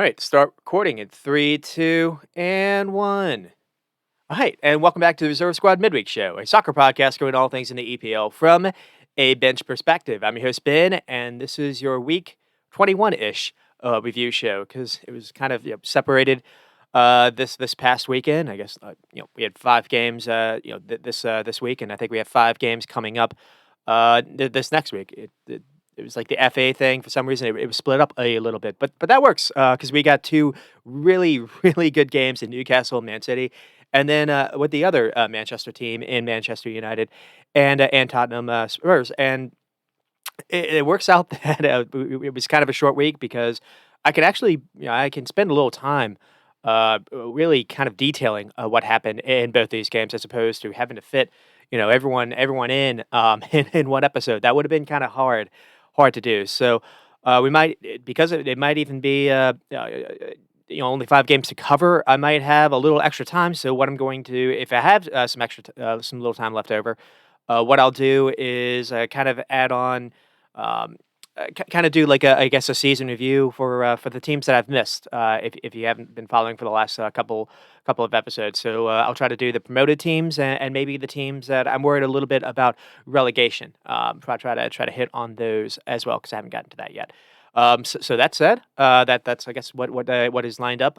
All right, start recording in three, two, and one. All right, and welcome back to the Reserve Squad Midweek Show, a soccer podcast covering all things in the EPL from a bench perspective. I'm your host, Ben, and this is your week 21 ish review show because it was kind of separated this past weekend. I guess we had 5 games this week, and I think we have 5 games coming up this next week. It was like the FA thing for some reason. It was split up a little bit, but that works because we got two really really good games in Newcastle and Man City, and then with the other Manchester team in Manchester United and Tottenham Spurs, and it works out that it was kind of a short week because I could actually I can spend a little time really kind of detailing what happened in both these games as opposed to having to fit everyone in in one episode. That would have been kind of hard to do. So we might because it might even be only 5 games to cover. I might have a little extra time. So what I'm going to, if I have some little time left over, what I'll do is kind of add on. Kind of do like I guess a season review for the teams that I've missed. If you haven't been following for the last couple of episodes, so I'll try to do the promoted teams and maybe the teams that I'm worried a little bit about relegation. Try to hit on those as well because I haven't gotten to that yet. So that said, that's I guess what is lined up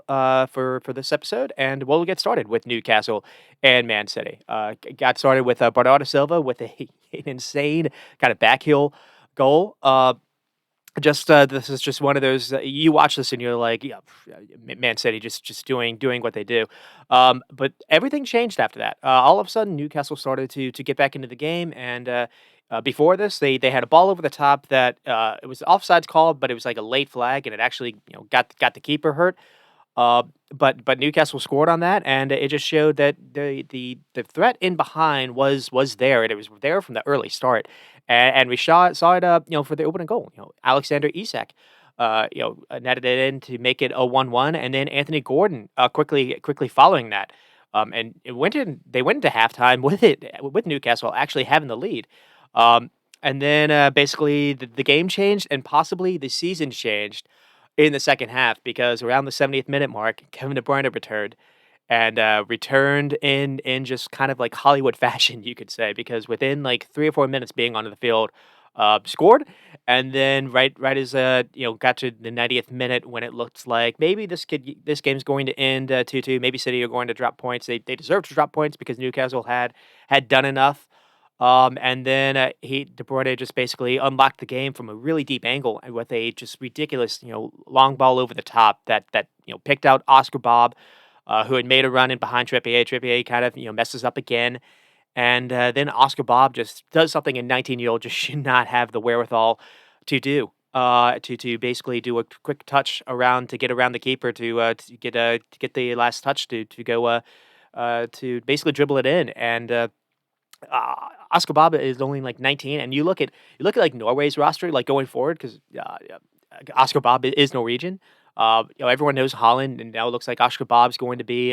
for this episode, and we'll get started with Newcastle and Man City. Got started with Bernardo Silva with an insane kind of backheel goal. This is just one of those you watch this and you're like, yeah, Man City just doing what they do. But everything changed after that. All of a sudden, Newcastle started to get back into the game, and before this, they had a ball over the top that it was offsides called, but it was like a late flag, and it actually got the keeper hurt. But Newcastle scored on that, and it just showed that the threat in behind was there, and it was there from the early start, and we saw it for the opening goal. Alexander Isak, netted it in to make it a 1-1, and then Anthony Gordon quickly following that. And they went into halftime with Newcastle actually having the lead. And then basically the game changed and possibly the season changed in the second half because around the 70th minute mark, Kevin De Bruyne returned and returned in just kind of like Hollywood fashion, you could say, because within like 3 or 4 minutes being onto the field, scored, and then right as got to the 90th minute when it looks like maybe this game's going to end 2-2. Maybe City are going to drop points. They deserve to drop points because Newcastle had done enough. And then De Bruyne just basically unlocked the game from a really deep angle and with a just ridiculous, long ball over the top that picked out Oscar Bob, who had made a run in behind Trippier. Trippier kind of messes up again, and then Oscar Bob just does something a 19-year-old just should not have the wherewithal to do. To basically do a quick touch around to get around the keeper to get the last touch to go to basically dribble it in and. Oscar Bob is only like 19, and you look at like Norway's roster like going forward because Oscar Bob is Norwegian. Everyone knows Holland, and now it looks like Oscar Bob's going to be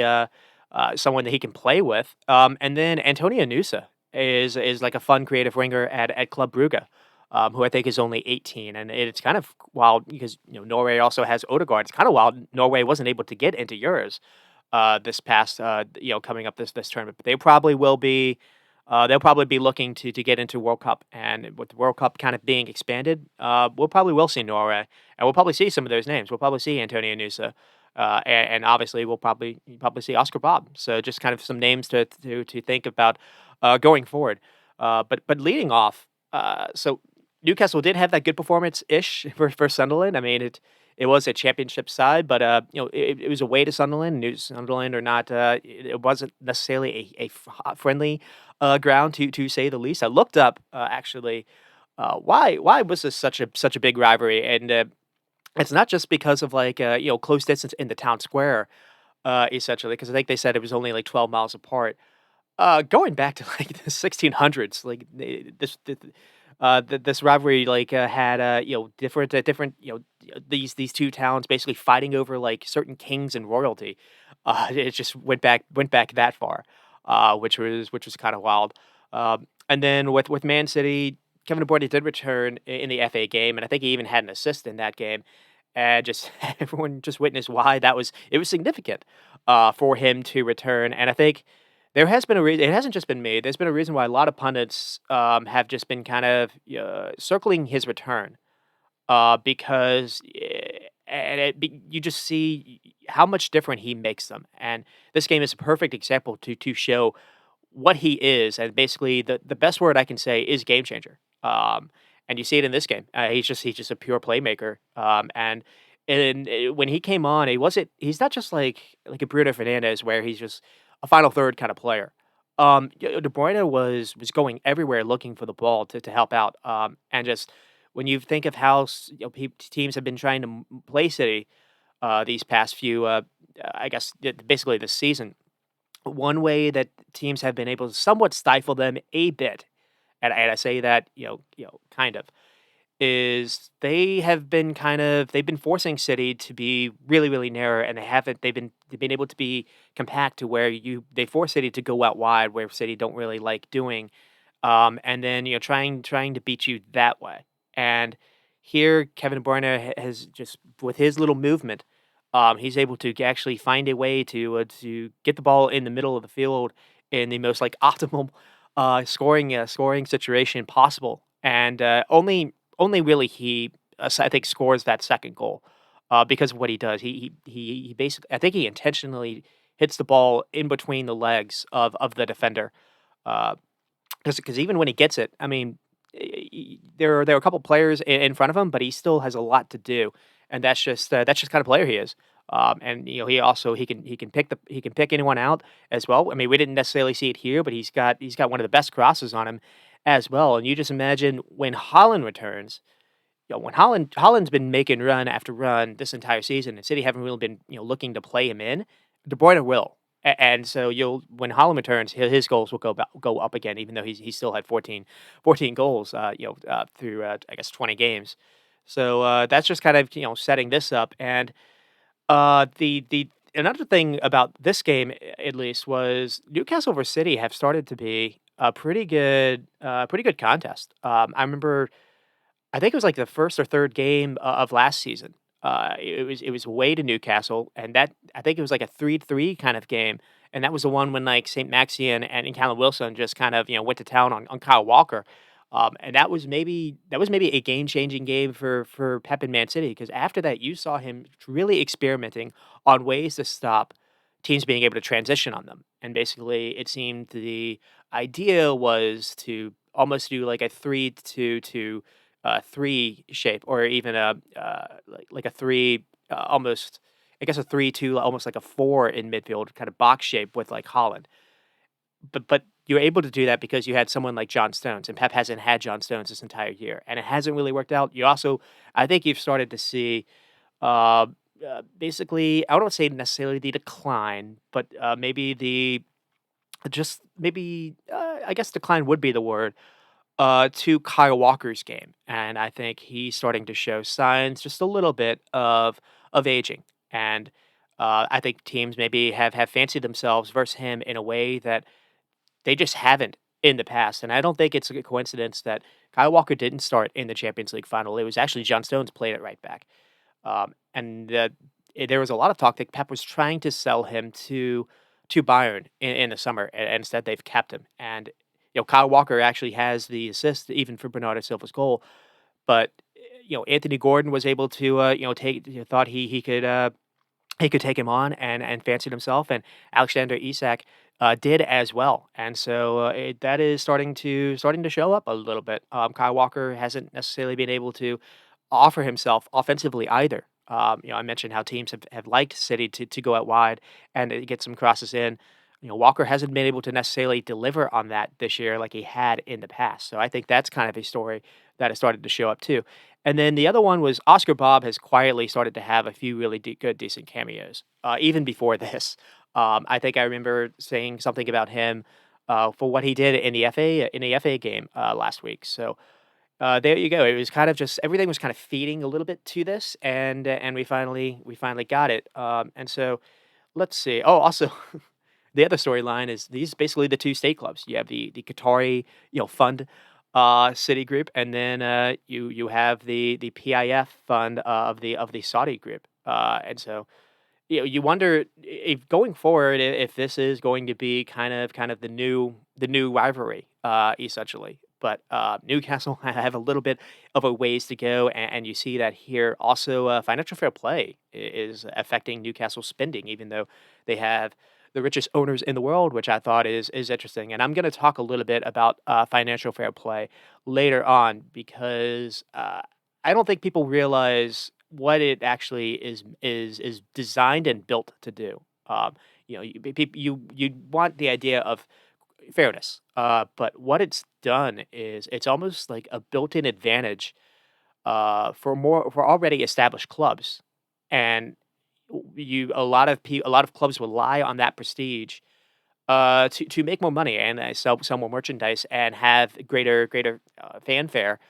someone that he can play with. And then Antonio Nusa is like a fun creative winger at Club Brugge. Who I think is only 18, and it's kind of wild because Norway also has Odegaard. It's kind of wild Norway wasn't able to get into Euros this past coming up this tournament, but they probably will be. They'll probably be looking to get into World Cup, and with the World Cup kind of being expanded, we'll probably will see Norway, and we'll probably see some of those names. We'll probably see Antonio Nusa, and obviously we'll probably see Oscar Bob. So just kind of some names to think about going forward. But leading off, so Newcastle did have that good performance ish for Sunderland. I mean it was a championship side, but it was away to Sunderland. Sunderland or not, it wasn't necessarily a friendly ground to say the least. I looked up actually why was this such a big rivalry, and it's not just because of like close distance in the town square, essentially, because I think they said it was only like 12 miles apart. Going back to like the 1600s, like this rivalry like had different these two towns basically fighting over like certain kings and royalty. It just went back that far, which was kind of wild. And then with Man City, Kevin De Bruyne did return in the FA game, and I think he even had an assist in that game. and just everyone just witnessed why it was significant for him to return. And I think there has been a reason. It hasn't just been me. There's been a reason why a lot of pundits have just been kind of circling his return because and you just see how much different he makes them. And this game is a perfect example to show what he is, and basically the best word I can say is game changer. And you see it in this game. He's just a pure playmaker. And when he came on, he's not just like a Bruno Fernandez where he's just a final third kind of player. De Bruyne was going everywhere looking for the ball to help out. And just when you think of how teams have been trying to play City these past few, I guess basically this season, one way that teams have been able to somewhat stifle them a bit, and I say that, kind of, is they've been forcing City to be really, really narrow, and they've been able to be compact to where they force City to go out wide, where City don't really like doing, and then trying to beat you that way. And here, Kevin De Bruyne has just with his little movement, he's able to actually find a way to get the ball in the middle of the field in the most like optimal scoring situation possible. And only really I think scores that second goal because of what he does. He basically, I think he intentionally hits the ball in between the legs of the defender. Uh, because even when he gets it, I mean, there are a couple players in front of him, but he still has a lot to do, and that's just kind of player he is. And he can pick anyone out as well. I mean, we didn't necessarily see it here, but he's got one of the best crosses on him as well. And you just imagine when Holland returns. When Holland's been making run after run this entire season, and City haven't really been looking to play him in. De Bruyne will, and so you'll when Holland returns, his goals will go up again, even though he still had 14 goals, through I guess 20 games. So that's just kind of setting this up, and the another thing about this game at least was Newcastle versus City have started to be a pretty good contest. I remember I think it was like the first or third game of last season. It was away to Newcastle, and that I think it was like a 3-3 kind of game, and that was the one when like Saint Maxian and Callum Wilson just kind of went to town on Kyle Walker, and that was maybe a game changing game for Pep and Man City because after that you saw him really experimenting on ways to stop teams being able to transition on them, and basically it seemed the idea was to almost do like a 3-2-2 three shape, or even a like a three, almost I guess a 3-2, almost like a four in midfield, kind of box shape with like Holland. But you're able to do that because you had someone like John Stones, and Pep hasn't had John Stones this entire year, and it hasn't really worked out. You also, I think, you've started to see. Uh, Basically, I don't say necessarily the decline, but maybe I guess decline would be the word to Kyle Walker's game, and I think he's starting to show signs just a little bit of aging. And I think teams maybe have fancied themselves versus him in a way that they just haven't in the past. And I don't think it's a coincidence that Kyle Walker didn't start in the Champions League final. It was actually John Stones played it right back. And there was a lot of talk that Pep was trying to sell him to Bayern in the summer, and instead they've kept him. And Kyle Walker actually has the assist even for Bernardo Silva's goal, but Anthony Gordon was able to take thought he could take him on and fancied himself, and Alexander Isak did as well, and so that is starting to show up a little bit. Kyle Walker hasn't necessarily been able to offer himself offensively either. I mentioned how teams have liked City to go out wide and get some crosses in. Walker hasn't been able to necessarily deliver on that this year like he had in the past. So I think that's kind of a story that has started to show up too. And then the other one was Oscar Bob has quietly started to have a few really good, decent cameos, even before this. I think I remember saying something about him for what he did in the FA game last week. So there you go. It was kind of just everything was kind of feeding a little bit to this, and we finally got it. And so let's see. Oh, also, the other storyline is these basically the two state clubs. You have the Qatari fund, City group, and then you have the PIF fund of the Saudi group, and so you wonder if going forward if this is going to be kind of the new rivalry, essentially. But Newcastle have a little bit of a ways to go, and you see that here. Also, financial fair play is affecting Newcastle spending, even though they have the richest owners in the world, which I thought is interesting. And I'm going to talk a little bit about financial fair play later on because I don't think people realize what it actually is designed and built to do. You want the idea of fairness, but what it's done is it's almost like a built-in advantage for already established clubs, and a lot of clubs rely on that prestige to make more money and sell more merchandise and have greater fanfare.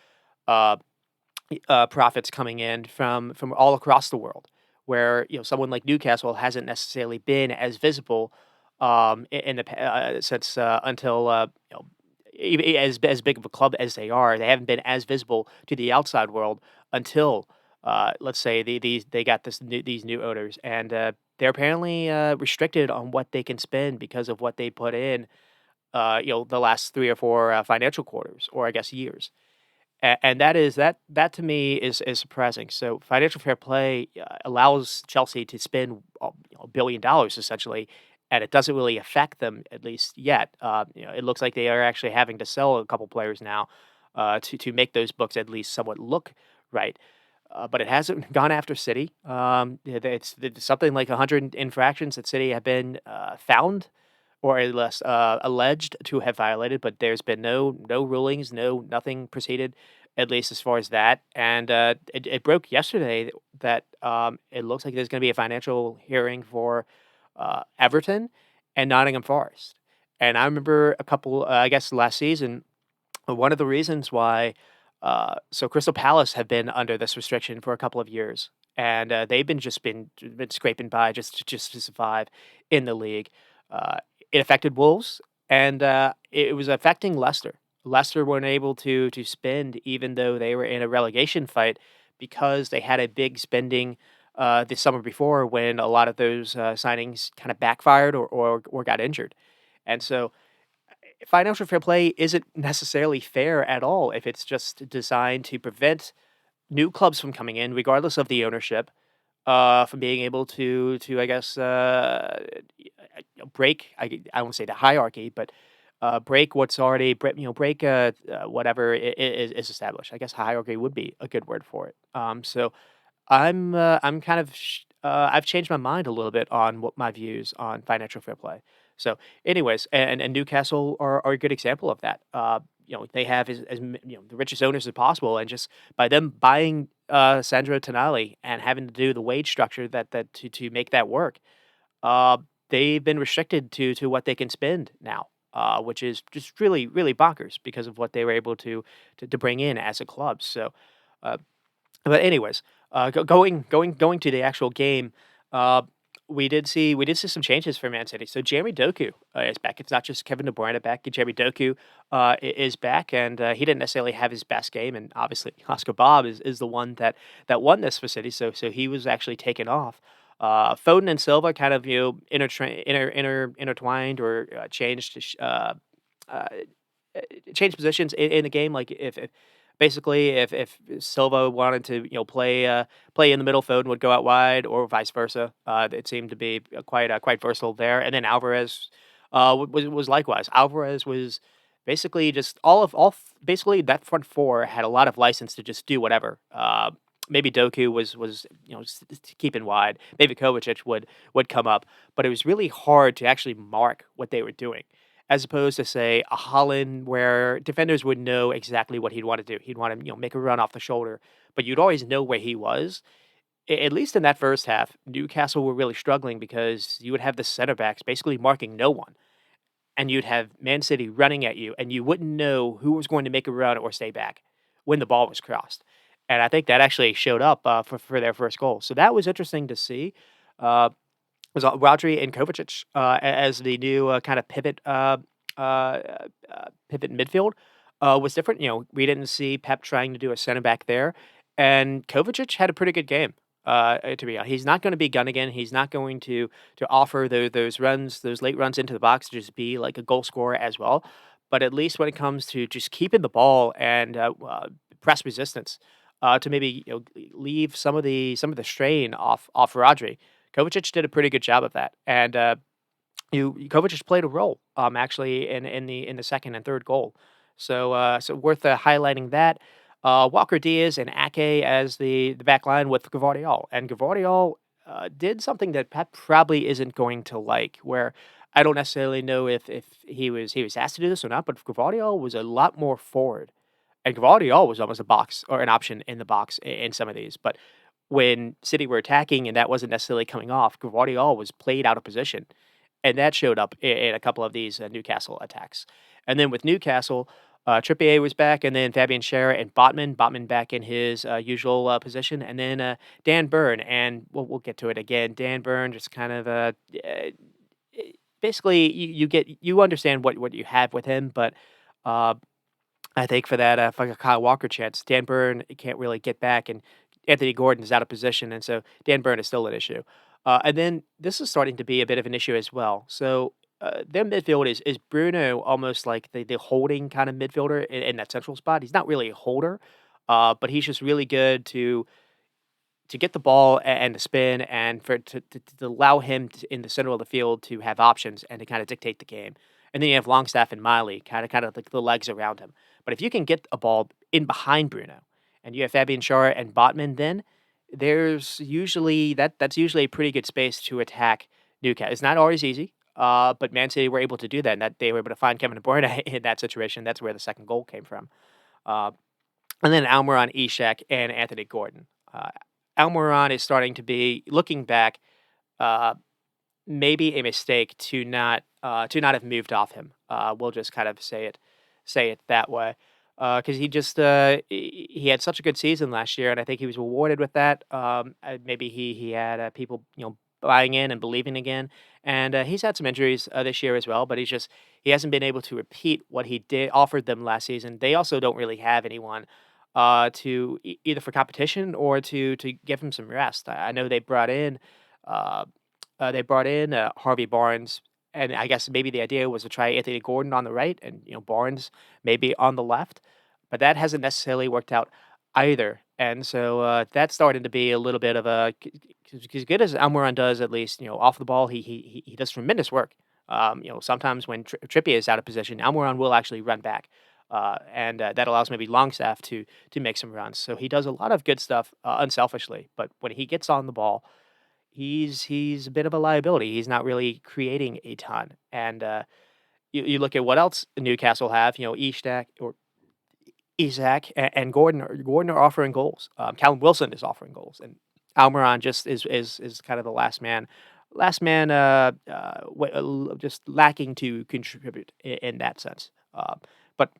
Uh, Profits coming in from all across the world, where someone like Newcastle hasn't necessarily been as visible in the since until as big of a club as they are, they haven't been as visible to the outside world until let's say they got these new owners, and they're apparently restricted on what they can spend because of what they put in the last 3 or 4 financial quarters, or I guess years. And that to me is surprising. So financial fair play allows Chelsea to spend $1 billion essentially, and it doesn't really affect them at least yet. It looks like they are actually having to sell a couple players now to make those books at least somewhat look right. But it hasn't gone after City. It's something like 100 infractions that City have been found or at least alleged to have violated, but there's been no rulings, nothing proceeded, at least as far as that. And it broke yesterday that it looks like there's going to be a financial hearing for Everton and Nottingham Forest. And I remember a couple, I guess, last season, one of the reasons why. So Crystal Palace have been under this restriction for a couple of years, and they've been scraping by just to survive in the league. Uh, it affected Wolves, and it was affecting Leicester. Leicester weren't able to spend, even though they were in a relegation fight, because they had a big spending the summer before when a lot of those signings kind of backfired or got injured, and so financial fair play isn't necessarily fair at all if it's just designed to prevent new clubs from coming in, regardless of the ownership, from being able to I guess break. I won't say the hierarchy, but break what's already break whatever is established. I guess hierarchy would be a good word for it. So I'm kind of I've changed my mind a little bit on what my views on financial fair play. So, anyways, and Newcastle are a good example of that. They have the richest owners as possible, and just by them buying Sandro Tonali and having to do the wage structure that to make that work, uh, they've been restricted to what they can spend now. Which is just really bonkers because of what they were able to bring in as a club. So, uh, but anyways, going to the actual game, uh, we did see some changes for Man City. So Jeremy Doku is back. It's not just Kevin De Bruyne back. Jeremy Doku is back, and he didn't necessarily have his best game. And obviously, Oscar Bob is the one that won this for City. So he was actually taken off. Foden and Silva kind of intertwined or changed uh, change positions in the game. Like if basically if Silva wanted to play in the middle, Foden would go out wide, or vice versa. It seemed to be quite versatile there. And then Alvarez was likewise. Alvarez was basically just basically that front four had a lot of license to just do whatever. Maybe Doku was keeping wide. Maybe Kovacic would come up, but it was really hard to actually mark what they were doing, as opposed to say a Holland where defenders would know exactly what he'd want to do. He'd want to make a run off the shoulder, but you'd always know where he was. At least in that first half, Newcastle were really struggling because you would have the center backs basically marking no one, and you'd have Man City running at you, and you wouldn't know who was going to make a run or stay back when the ball was crossed. And I think that actually showed up for their first goal. So that was interesting to see. Was Rodri and Kovacic as the new kind of pivot pivot midfield. was different. We didn't see Pep trying to do a center back there, and Kovacic had a pretty good game. To be honest, he's not going to be Gunnigan. He's not going to offer those runs, those late runs into the box to just be like a goal scorer as well. But at least when it comes to just keeping the ball and press resistance, to maybe leave some of the strain off Rodri, Kovacic did a pretty good job of that, and Kovacic played a role, actually in the second and third goal. So worth highlighting that. Walker Diaz and Ake as the back line with Gvardiol. And Gvardiol did something that Pep probably isn't going to like, where I don't necessarily know if he was asked to do this or not, but Gvardiol was a lot more forward. And Gvardiol was almost a box or an option in the box in some of these. But when City were attacking and that wasn't necessarily coming off, Gvardiol was played out of position, and that showed up in a couple of these Newcastle attacks. And then with Newcastle, Trippier was back, and then Fabian Schär and Botman. Botman back in his usual position, and then Dan Burn. And we'll get to it again. Dan Burn just kind of basically you understand what you have with him, but uh, I think for a Kyle Walker chance, Dan Burn can't really get back, and Anthony Gordon is out of position, and so Dan Burn is still an issue. And then this is starting to be a bit of an issue as well. So their midfield is Bruno almost like the holding kind of midfielder in that central spot. He's not really a holder, but he's just really good to get the ball and to spin and to allow him in the center of the field to have options and to kind of dictate the game. And then you have Longstaff and Miley, kind of like the legs around him. But if you can get a ball in behind Bruno, and you have Fabian Schär and Botman, then that's usually a pretty good space to attack Newcastle. It's not always easy, but Man City were able to do that, and that they were able to find Kevin De Bruyne in that situation. That's where the second goal came from. Uh, and then Almiron, Ishak, and Anthony Gordon. Almiron is starting to be, looking back, uh, maybe a mistake to not have moved off him. We'll just kind of say it that way, because he had such a good season last year, and I think he was rewarded with that. Maybe he had people buying in and believing again, and he's had some injuries this year as well, but he hasn't been able to repeat what he did offered them last season. They also don't really have anyone to either for competition or to give him some rest. I know uh, they brought in Harvey Barnes, and I guess maybe the idea was to try Anthony Gordon on the right and Barnes maybe on the left, but that hasn't necessarily worked out either. And so that's starting to be a little bit of a, as good as Almiron does, at least off the ball, he does tremendous work. Sometimes when Trippier is out of position, Almiron will actually run back. And that allows maybe Longstaff to make some runs. So he does a lot of good stuff unselfishly. But when he gets on the ball, he's a bit of a liability. He's not really creating a ton. And you look at what else Newcastle have. Ishak or Isaac and Gordon are offering goals. Callum Wilson is offering goals, and Almiron just is kind of the last man, just lacking to contribute in that sense. But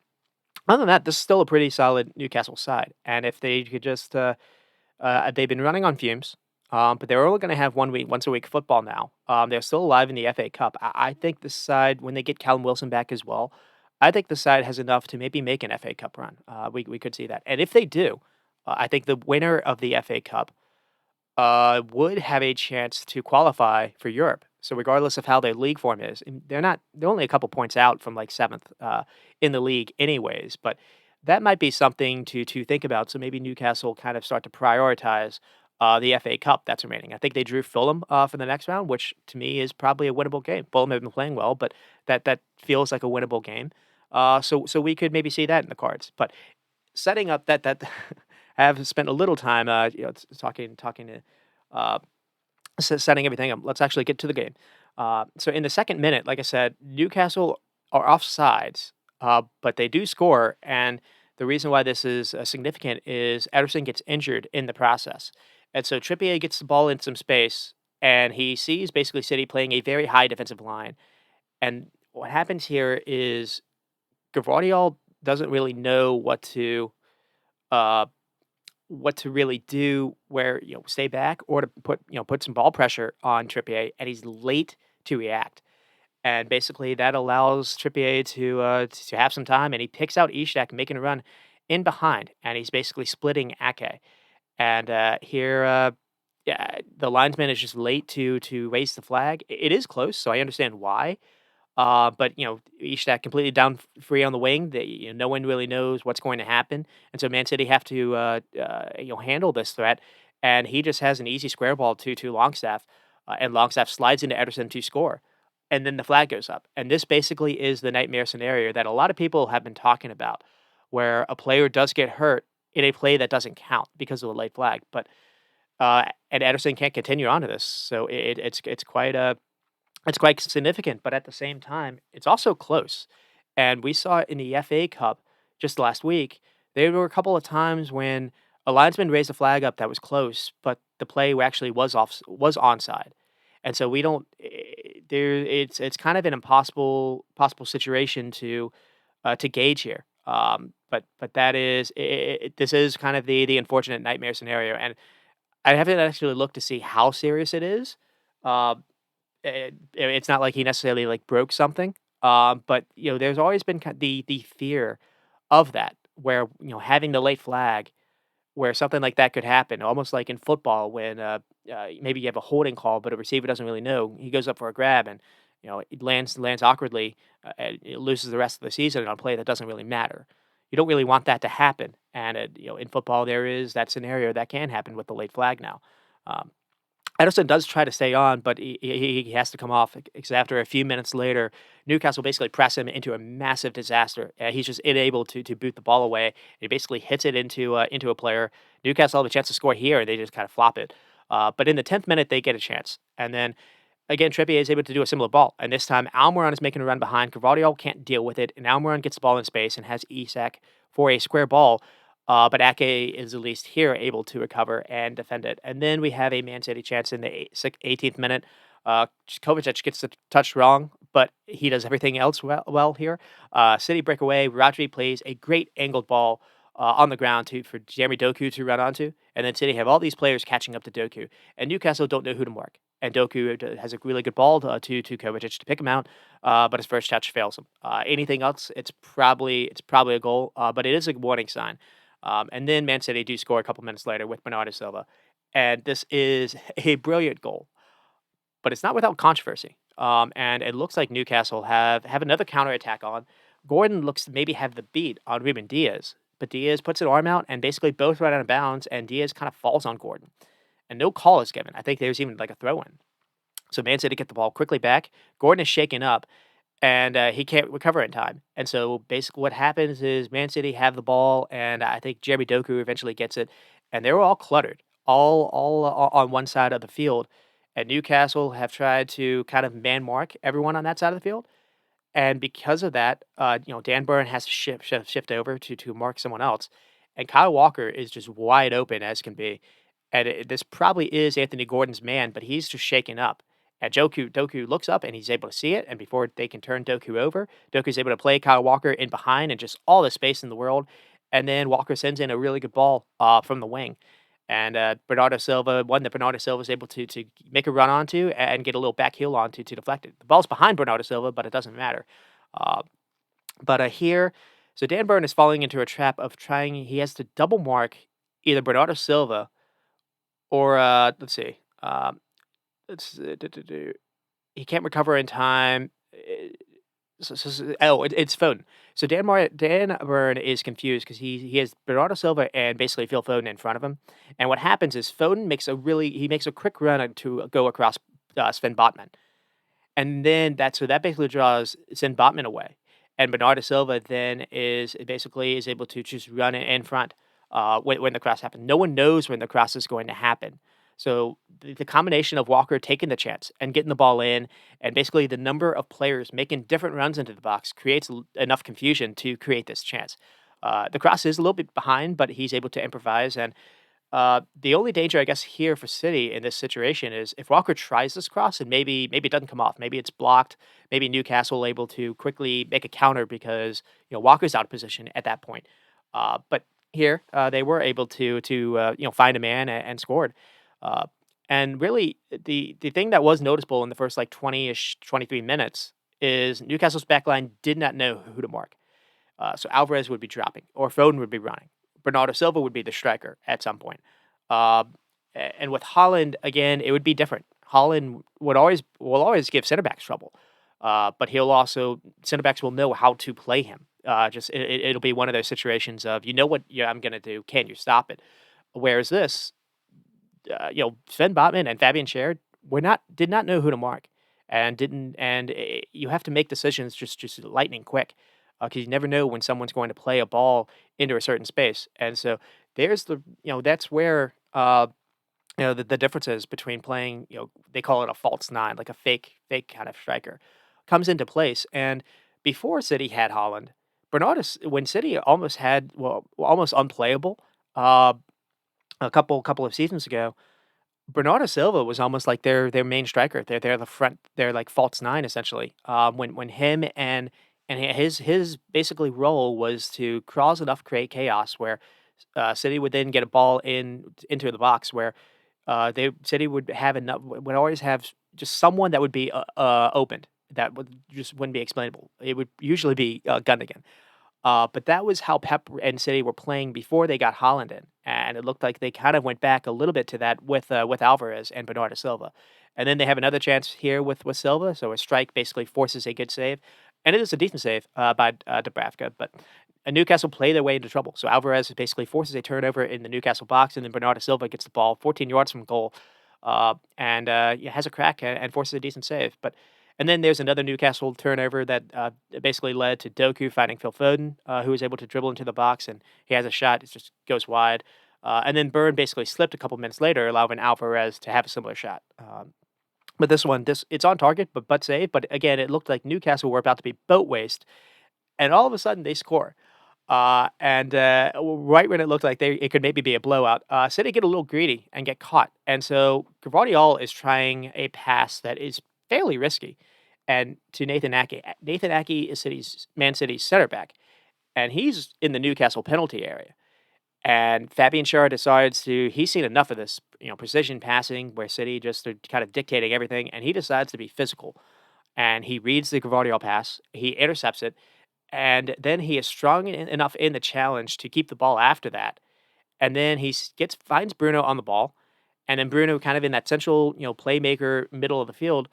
other than that, this is still a pretty solid Newcastle side, and if they could just they've been running on fumes, but they're only going to have once a week football now. They're still alive in the FA Cup. I think this side, when they get Callum Wilson back as well, I think the side has enough to maybe make an FA Cup run. We could see that, and if they do, I think the winner of the FA Cup would have a chance to qualify for Europe. So regardless of how their league form is, and they're only a couple points out from like seventh in the league, anyways. But that might be something to think about. So maybe Newcastle kind of start to prioritize the FA Cup that's remaining. I think they drew Fulham for the next round, which to me is probably a winnable game. Fulham have been playing well, but that feels like a winnable game. So we could maybe see that in the cards. But setting up that I have spent a little time, talking to, uh, setting everything up. Let's actually get to the game. So in the second minute, like I said, Newcastle are offsides, but they do score, and the reason why this is significant is Ederson gets injured in the process, and so Trippier gets the ball in some space, and he sees basically City playing a very high defensive line, and what happens here is Gvardiol doesn't really know uh, what to really do, where stay back or to put some ball pressure on Trippier, and he's late to react. And basically that allows Trippier to have some time, and he picks out Ishak making a run in behind, and he's basically splitting Ake. And here, yeah, the linesman is just late to raise the flag. It is close, so I understand why. But Ishak completely down free on the wing. That no one really knows what's going to happen, and so Man City have to handle this threat. And he just has an easy square ball to Longstaff, and Longstaff slides into Ederson to score, and then the flag goes up. And this basically is the nightmare scenario that a lot of people have been talking about, where a player does get hurt in a play that doesn't count because of the late flag, but and Ederson can't continue on to this. So it's quite significant, but at the same time, it's also close. And we saw it in the FA Cup just last week. There were a couple of times when a linesman raised a flag up that was close, but the play actually was onside. And so we don't there it's kind of an impossible possible situation to gauge here. But that is this is kind of the unfortunate nightmare scenario, and I haven't actually looked to see how serious it is. Uh, it's not like he necessarily, like, broke something, but, there's always been the fear of that, where, having the late flag, where something like that could happen, almost like in football when, maybe you have a holding call, but a receiver doesn't really know. He goes up for a grab and, it lands awkwardly, and it loses the rest of the season on a play that doesn't really matter. You don't really want that to happen, and, in football, there is that scenario that can happen with the late flag now. Um Ederson does try to stay on, but he has to come off because after a few minutes later, Newcastle basically press him into a massive disaster. He's just unable to boot the ball away. He basically hits it into a player. Newcastle have a chance to score here, and they just kind of flop it. But in the 10th minute, they get a chance, and then again, Trippier is able to do a similar ball, and this time Almiron is making a run behind. Carvalho can't deal with it, and Almiron gets the ball in space and has Isak for a square ball. But Ake is at least here able to recover and defend it. And then we have a Man City chance in the 18th minute. Kovacic gets the touch wrong, but he does everything else well here. City breakaway. Rodri plays a great angled ball on the ground for Jeremy Doku to run onto. And then City have all these players catching up to Doku. And Newcastle don't know who to mark. And Doku has a really good ball to Kovacic to pick him out, but his first touch fails him. Anything else, it's probably a goal, but it is a warning sign. And then Man City do score a couple minutes later with Bernardo Silva. And this is a brilliant goal, but it's not without controversy. And it looks like Newcastle have another counterattack on. Gordon looks to maybe have the beat on Ruben Diaz, but Diaz puts an arm out and basically both right out of bounds, and Diaz kind of falls on Gordon. And no call is given. I think there's even like a throw in. So Man City get the ball quickly back. Gordon is shaken up, and he can't recover in time. And so basically, what happens is Man City have the ball, and I think Jeremy Doku eventually gets it, and they were all cluttered, all on one side of the field. And Newcastle have tried to kind of man mark everyone on that side of the field, and because of that, Dan Burn has to shift over to mark someone else, and Kyle Walker is just wide open as can be, and this probably is Anthony Gordon's man, but he's just shaken up. And Doku looks up and he's able to see it, and before they can turn Doku over, Doku's able to play Kyle Walker in behind and just all the space in the world, and then Walker sends in a really good ball from the wing. And Bernardo Silva, one that Bernardo Silva is able to make a run onto and get a little back heel onto to deflect it. The ball's behind Bernardo Silva, but it doesn't matter. Uh, but here, so Dan Burn is falling into a trap of trying. He has to double mark either Bernardo Silva or let's see, let's he can't recover in time. It's Foden. So Dan Burn is confused because he has Bernardo Silva and basically Phil Foden in front of him. And what happens is Foden makes a quick run to go across Sven Botman, and then that basically draws Sven Botman away. And Bernardo Silva then is able to just run in front when the cross happens. No one knows when the cross is going to happen. So the combination of Walker taking the chance and getting the ball in, and basically the number of players making different runs into the box creates enough confusion to create this chance. The cross is a little bit behind, but he's able to improvise. And the only danger, I guess, here for City in this situation is if Walker tries this cross and maybe it doesn't come off, maybe it's blocked, maybe Newcastle able to quickly make a counter because Walker's out of position at that point. But here they were able to find a man and scored. And really, the thing that was noticeable in the first like 20-ish, 23 minutes is Newcastle's back line did not know who to mark. So Alvarez would be dropping, or Foden would be running. Bernardo Silva would be the striker at some point. Uh, and with Holland again, it would be different. Holland will always give center backs trouble, but he'll also center backs will know how to play him. It'll be one of those situations of what I'm going to do. Can you stop it? Whereas this, Sven Botman and Fabian Schär did not know who to mark, and didn't and you have to make decisions just lightning quick, because you never know when someone's going to play a ball into a certain space, and so there's that's where the differences between playing, they call it a false nine, like a fake kind of striker, comes into place. And before City had Holland, Bernardus, when City almost had, almost unplayable, uh, a couple of seasons ago, Bernardo Silva was almost like their main striker. They're the front. They're like false nine essentially. When him and his basically role was to cause enough create chaos where City would then get a ball into the box where they City would always have just someone that would be opened, that would just wouldn't be explainable. It would usually be Gundogan. But that was how Pep and City were playing before they got Holland in, and it looked like they kind of went back a little bit to that with Alvarez and Bernardo Silva, and then they have another chance here with Silva. So a strike basically forces a good save, and it is a decent save by Dubravka, but. Newcastle play their way into trouble. So Alvarez basically forces a turnover in the Newcastle box, and then Bernardo Silva gets the ball 14 yards from goal, and has a crack and forces a decent save. And then there's another Newcastle turnover that basically led to Doku finding Phil Foden, who was able to dribble into the box, and he has a shot. It just goes wide. And then Burn basically slipped a couple minutes later, allowing Alvarez to have a similar shot. But it's on target, but save. But again, it looked like Newcastle were about to be boat raced, and all of a sudden they score. And right when it looked like it could maybe be a blowout, City get a little greedy and get caught. And so Gvardiol is trying a pass that is fairly risky, and to Nathan Ake. Nathan Ake is Man City's center back, and he's in the Newcastle penalty area. And Fabian Schär decides he's seen enough of this, precision passing where City just are kind of dictating everything, and he decides to be physical. And he reads the Gvardiol pass, he intercepts it, and then he is strong enough in the challenge to keep the ball after that. And then finds Bruno on the ball, and then Bruno kind of in that central, playmaker middle of the field,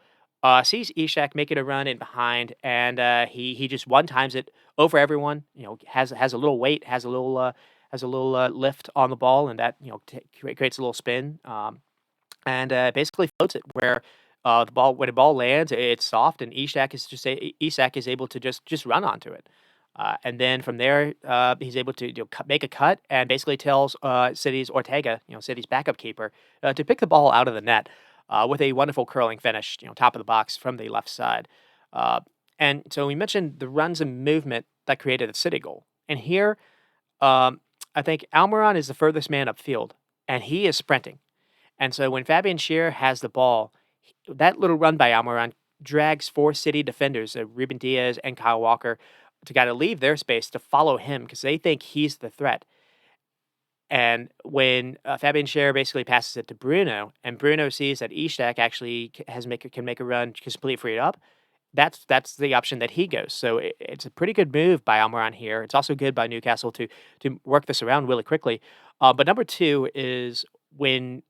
sees Ishak making a run in behind, and he just one times it over everyone. Has a little weight, has a little lift on the ball, and that creates a little spin. And basically floats it where the ball when the ball lands, it's soft, and Isak is able to just run onto it. And then from there, he's able to make a cut and basically tells City's Ortega, City's backup keeper, to pick the ball out of the net with a wonderful curling finish, top of the box from the left side. And so we mentioned the runs and movement that created the City goal. And here, I think Almiron is the furthest man upfield, and he is sprinting. And so when Fabian Schär has the ball, that little run by Almiron drags four City defenders, Ruben Diaz and Kyle Walker, to kind of leave their space to follow him because they think he's the threat. And when Fabian Schär basically passes it to Bruno, and Bruno sees that Ishak actually can make a run, complete free it up, that's the option that he goes. So it's a pretty good move by Almiron here. It's also good by Newcastle to work this around really quickly. But number two is when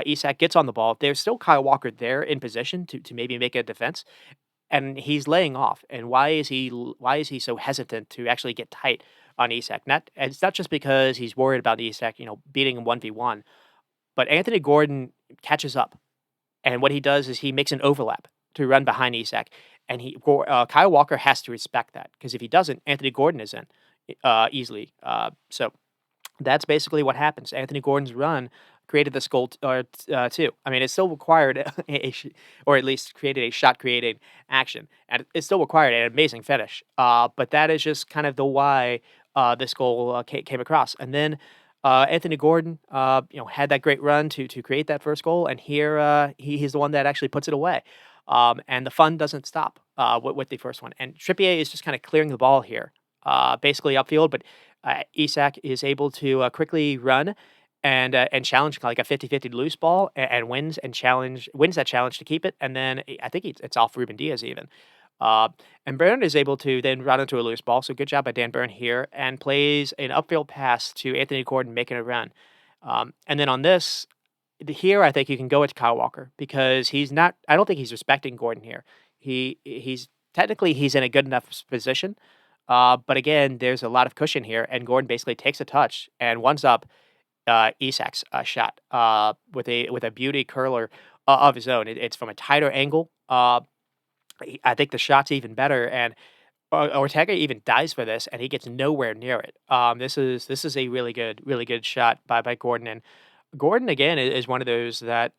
Isak gets on the ball, there's still Kyle Walker there in position to maybe make a defense, and he's laying off. And why is he so hesitant to actually get tight on Isak? It's not just because he's worried about Isak, beating him 1v1, but Anthony Gordon catches up, and what he does is he makes an overlap to run behind Isak, and Kyle Walker has to respect that because if he doesn't, Anthony Gordon is in easily. So that's basically what happens. Anthony Gordon's run created this goal too. I mean, it still required or at least created a shot-creating action, and it still required an amazing finish. But that is just kind of the why this goal came across. And then Anthony Gordon, had that great run to create that first goal, and here he's the one that actually puts it away. And the fun doesn't stop with the first one. And Trippier is just kind of clearing the ball here, basically upfield, but Isak is able to quickly run and challenge like a 50-50 loose ball and wins that challenge to keep it. And then I think it's off Ruben Diaz even. Uh, and Byrne is able to then run into a loose ball. So good job by Dan Byrne here, and plays an upfield pass to Anthony Gordon making a run. And then on this, here I think you can go with Kyle Walker because he's not. I don't think he's respecting Gordon here. He's technically he's in a good enough position, but again, there's a lot of cushion here, and Gordon basically takes a touch and ones up Isak's shot with a beauty curler of his own. It's from a tighter angle. I think the shot's even better, and Ortega even dies for this, and he gets nowhere near it. This is a really good shot by Gordon, and Gordon again is one of those that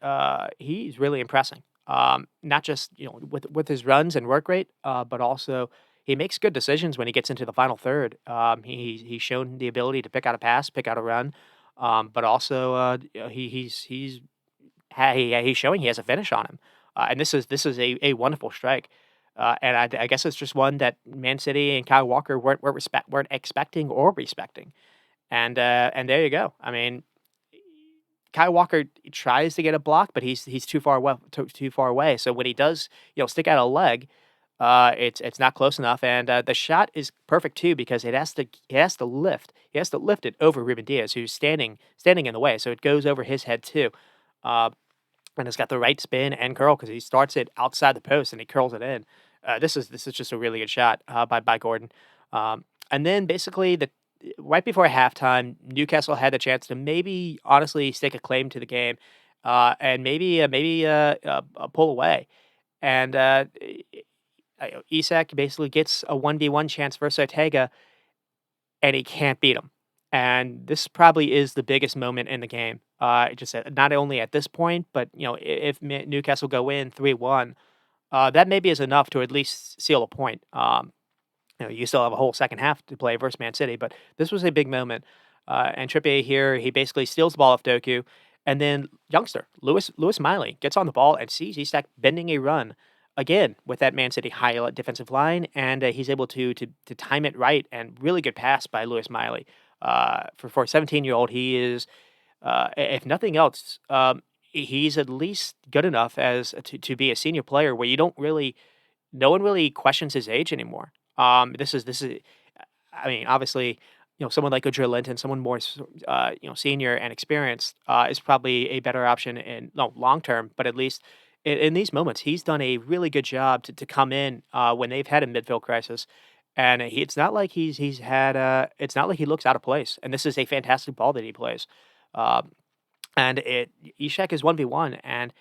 he's really impressing. Not just with his runs and work rate, but also he makes good decisions when he gets into the final third. He's shown the ability to pick out a pass, pick out a run, but also he's showing he has a finish on him, and this is a wonderful strike. And I guess it's just one that Man City and Kyle Walker weren't expecting or respecting, and there you go. I mean, Kyle Walker tries to get a block, but he's too far away. So when he does, stick out a leg, it's not close enough, and the shot is perfect too because he has to lift it over Ruben Diaz, who's standing in the way. So it goes over his head too. Uh, and it's got the right spin and curl because he starts it outside the post and he curls it in. This is just a really good shot by Gordon. And then basically the right before halftime, Newcastle had the chance to maybe honestly stake a claim to the game, and maybe pull away. And Isak basically gets a 1v1 chance versus Ortega, and he can't beat him. And this probably is the biggest moment in the game. Just not only at this point, but if Newcastle go in 3-1, that maybe is enough to at least seal a point. You still have a whole second half to play versus Man City, but this was a big moment. And Trippier here, he basically steals the ball off Doku, and then youngster Lewis Miley gets on the ball and sees Isak bending a run again with that Man City high defensive line, and he's able to time it right and really good pass by Lewis Miley. For a 17-year-old, he is, if nothing else, he's at least good enough as to be a senior player where you don't really no one really questions his age anymore. This is I mean, obviously, someone like Joe Linton, someone more senior and experienced, is probably a better option in no long term, but at least in these moments, he's done a really good job to come in when they've had a midfield crisis. And it's not like he's had it's not like he looks out of place. And this is a fantastic ball that he plays. Uh, and Ishak is 1v1, and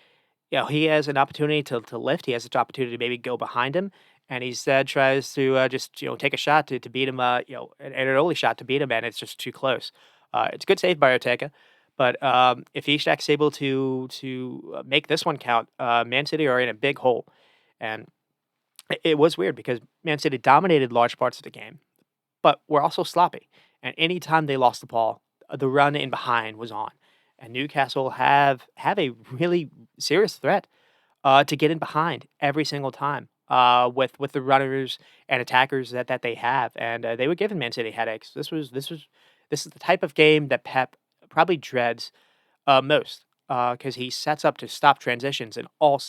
he has an opportunity to lift. He has an opportunity to maybe go behind him, and he instead tries to just take a shot to beat him. An early shot to beat him, and it's just too close. It's a good save by Ortega, but if Ishak's able to make this one count, Man City are in a big hole, and it was weird because Man City dominated large parts of the game, but were also sloppy. And anytime they lost the ball, the run in behind was on. And Newcastle have a really serious threat to get in behind every single time with the runners and attackers that they have, and they were giving Man City headaches. This is the type of game that Pep probably dreads most because he sets up to stop transitions, and all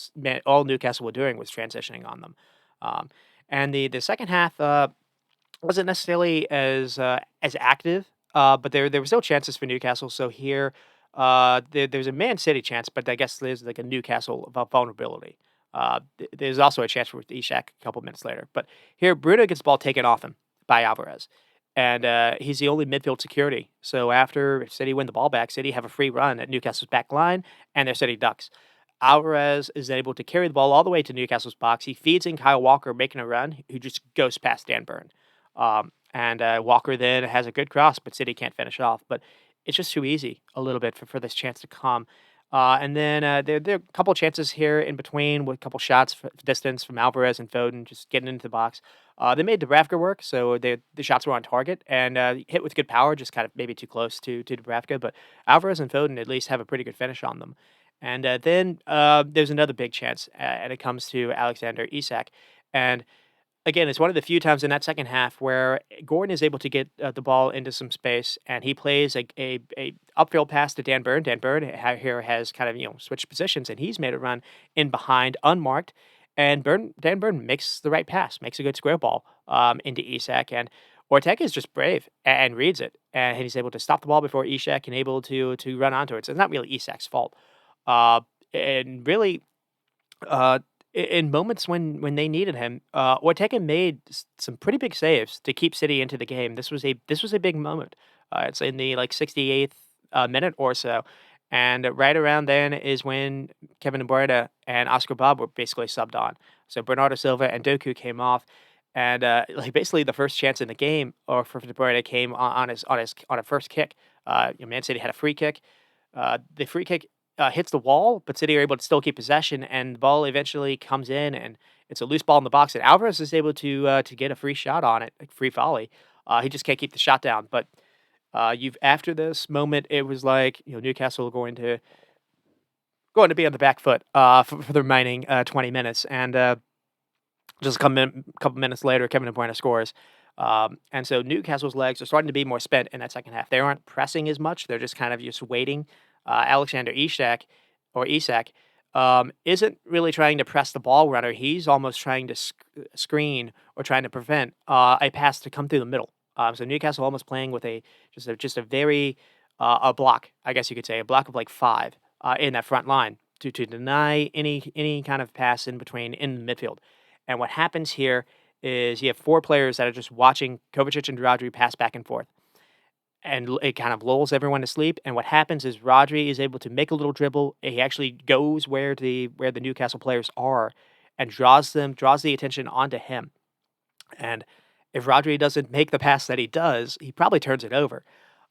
Newcastle were doing was transitioning on them. Um, and the second half wasn't necessarily as active, but there were still chances for Newcastle. So here, there's a Man City chance, but I guess there's like a Newcastle vulnerability. There's also a chance for Ishak a couple minutes later, but here Bruno gets the ball taken off him by Alvarez, and he's the only midfield security. So after City win the ball back, City have a free run at Newcastle's back line, and their City ducks. Alvarez is able to carry the ball all the way to Newcastle's box. He feeds in Kyle Walker making a run, who just goes past Dan Burn. And Walker then has a good cross, but City can't finish off. But it's just too easy a little bit for this chance to come. And then there are a couple chances here in between with a couple shots for distance from Alvarez and Foden just getting into the box. They made Dubravka work, so the shots were on target and hit with good power, just kind of maybe too close to Dubravka. But Alvarez and Foden at least have a pretty good finish on them. And then there's another big chance, and it comes to Alexander Isak. And again, it's one of the few times in that second half where Gordon is able to get the ball into some space, and he plays a upfield pass to Dan Burn. Dan Burn here has kind of switched positions, and he's made a run in behind, unmarked, and Dan Burn makes the right pass, makes a good square ball into Isak, and Ortega is just brave and reads it, and he's able to stop the ball before Isak and able to run onto it. So it's not really Isak's fault, uh, and really uh, in moments when they needed him, Ortega made some pretty big saves to keep City into the game. This was a big moment. It's in the like 68th minute or so, and right around then is when Kevin De Bruyne and Oscar Bob were basically subbed on. So Bernardo Silva and Doku came off, and like basically the first chance in the game, or for De Bruyne came on a first kick. Man City had a free kick. The free kick hits the wall, but City are able to still keep possession, and the ball eventually comes in, and it's a loose ball in the box, and Alvarez is able to get a free shot on it, like free volley. He just can't keep the shot down. But you've after this moment, it was like Newcastle going to be on the back foot for the remaining 20 minutes, and just couple minutes later, Kevin De Bruyne scores. And so Newcastle's legs are starting to be more spent in that second half. They aren't pressing as much. They're just kind of just waiting. Alexander Isak isn't really trying to press the ball runner. He's almost trying to screen or trying to prevent a pass to come through the middle. So Newcastle almost playing with just a very a block, I guess you could say, a block of like five in that front line to deny any kind of pass in between in the midfield. And what happens here is you have four players that are just watching Kovacic and Rodri pass back and forth. And it kind of lulls everyone to sleep. And what happens is Rodri is able to make a little dribble. He actually goes where the Newcastle players are and draws the attention onto him. And if Rodri doesn't make the pass that he does, he probably turns it over.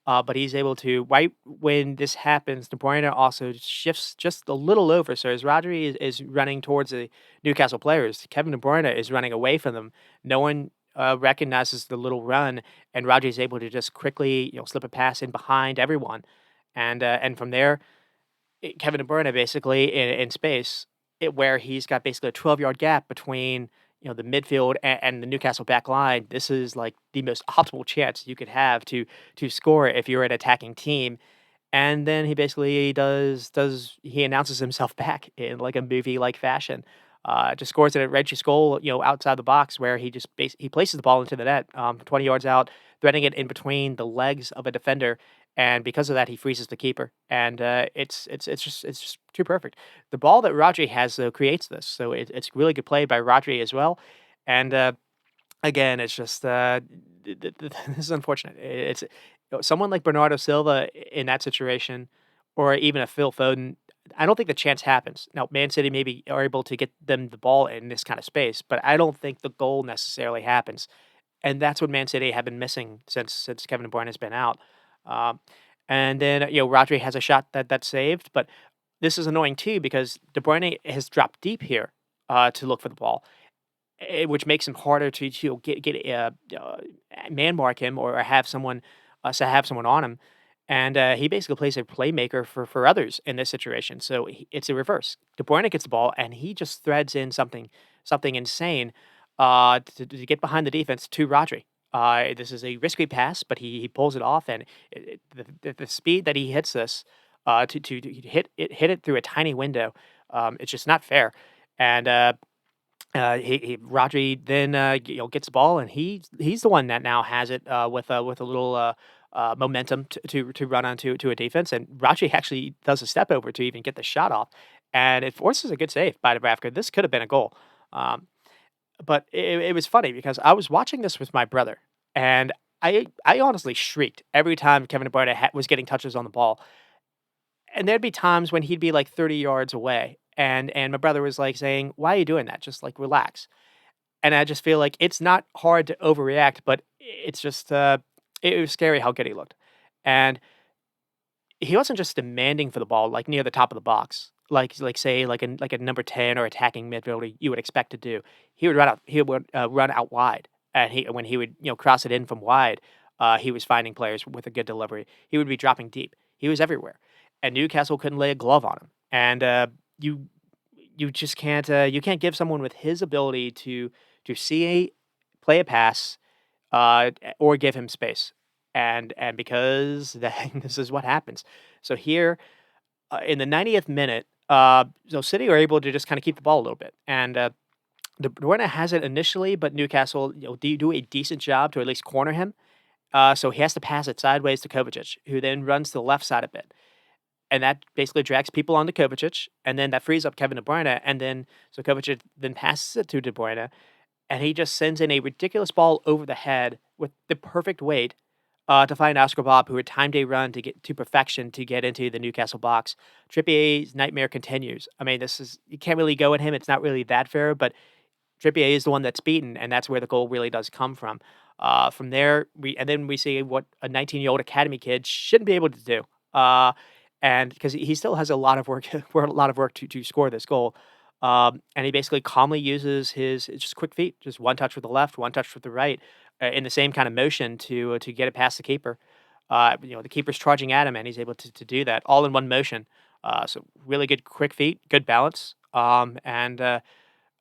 But he's able to right when this happens, De Bruyne also shifts just a little over. So as Rodri is running towards the Newcastle players, Kevin De Bruyne is running away from them. No one recognizes the little run, and Rodri is able to just quickly slip a pass in behind everyone, and from there Kevin De Bruyne basically in space, where he's got basically a 12-yard gap between the midfield and the Newcastle back line. This is like the most optimal chance you could have to score if you're an attacking team. And then he basically he announces himself back in like a movie like fashion. Just scores it at Reggie's goal, outside the box where he just he places the ball into the net, 20 yards out, threading it in between the legs of a defender, and because of that, he freezes the keeper. And it's just too perfect. The ball that Rodri has though creates this, so it's really good play by Rodri as well. And again, it's just this is unfortunate. It's someone like Bernardo Silva in that situation, or even a Phil Foden. I don't think the chance happens. Now, Man City maybe are able to get them the ball in this kind of space, but I don't think the goal necessarily happens. And that's what Man City have been missing since Kevin De Bruyne has been out. Um, and then Rodri has a shot that's saved, but this is annoying too because De Bruyne has dropped deep here to look for the ball, which makes him harder to get man mark him or have someone on him. And he basically plays a playmaker for others in this situation. So it's a reverse. De Bruyne gets the ball and he just threads in something insane to get behind the defense to Rodri. This is a risky pass, but he pulls it off, and the speed that he hits this to hit it through a tiny window, it's just not fair. And he Rodri then gets the ball, and he's the one that now has it with a little momentum to run onto to a defense, and Rodri actually does a step over to even get the shot off, and it forces a good save by Dubravka. This could have been a goal. But it was funny because I was watching this with my brother, and I honestly shrieked every time Kevin De Bruyne was getting touches on the ball. And there'd be times when he'd be like 30 yards away, and my brother was like saying, "Why are you doing that? Just like relax." And I just feel like it's not hard to overreact, but it's just it was scary how good he looked. And he wasn't just demanding for the ball, like, near the top of the box, like, say, like a number 10 or attacking midfielder you would expect to do. He would run out wide, and when he would, cross it in from wide, he was finding players with a good delivery. He would be dropping deep. He was everywhere, and Newcastle couldn't lay a glove on him. And, you you just can't, you can't give someone with his ability to play a pass, or give him space. And because this is what happens. So here, in the 90th minute, so City are able to just kind of keep the ball a little bit, and De Bruyne has it initially, but Newcastle, do a decent job to at least corner him. So he has to pass it sideways to Kovacic, who then runs to the left side a bit. And that basically drags people onto Kovacic, and then that frees up Kevin De Bruyne, and then so Kovacic then passes it to De Bruyne, and he just sends in a ridiculous ball over the head with the perfect weight to find Oscar Bob, who had timed a run to get to perfection to get into the Newcastle box. Trippier's nightmare continues. I mean, this is you can't really go at him. It's not really that fair, but Trippier is the one that's beaten, and that's where the goal really does come from. From there, we see what a 19-year-old academy kid shouldn't be able to do, and because he still has a lot of work, a lot of work to score this goal. And he basically calmly uses his just quick feet, just one touch with the left, one touch with the right, in the same kind of motion to get it past the keeper. The keeper's charging at him, and he's able to do that all in one motion. So really good quick feet, good balance, and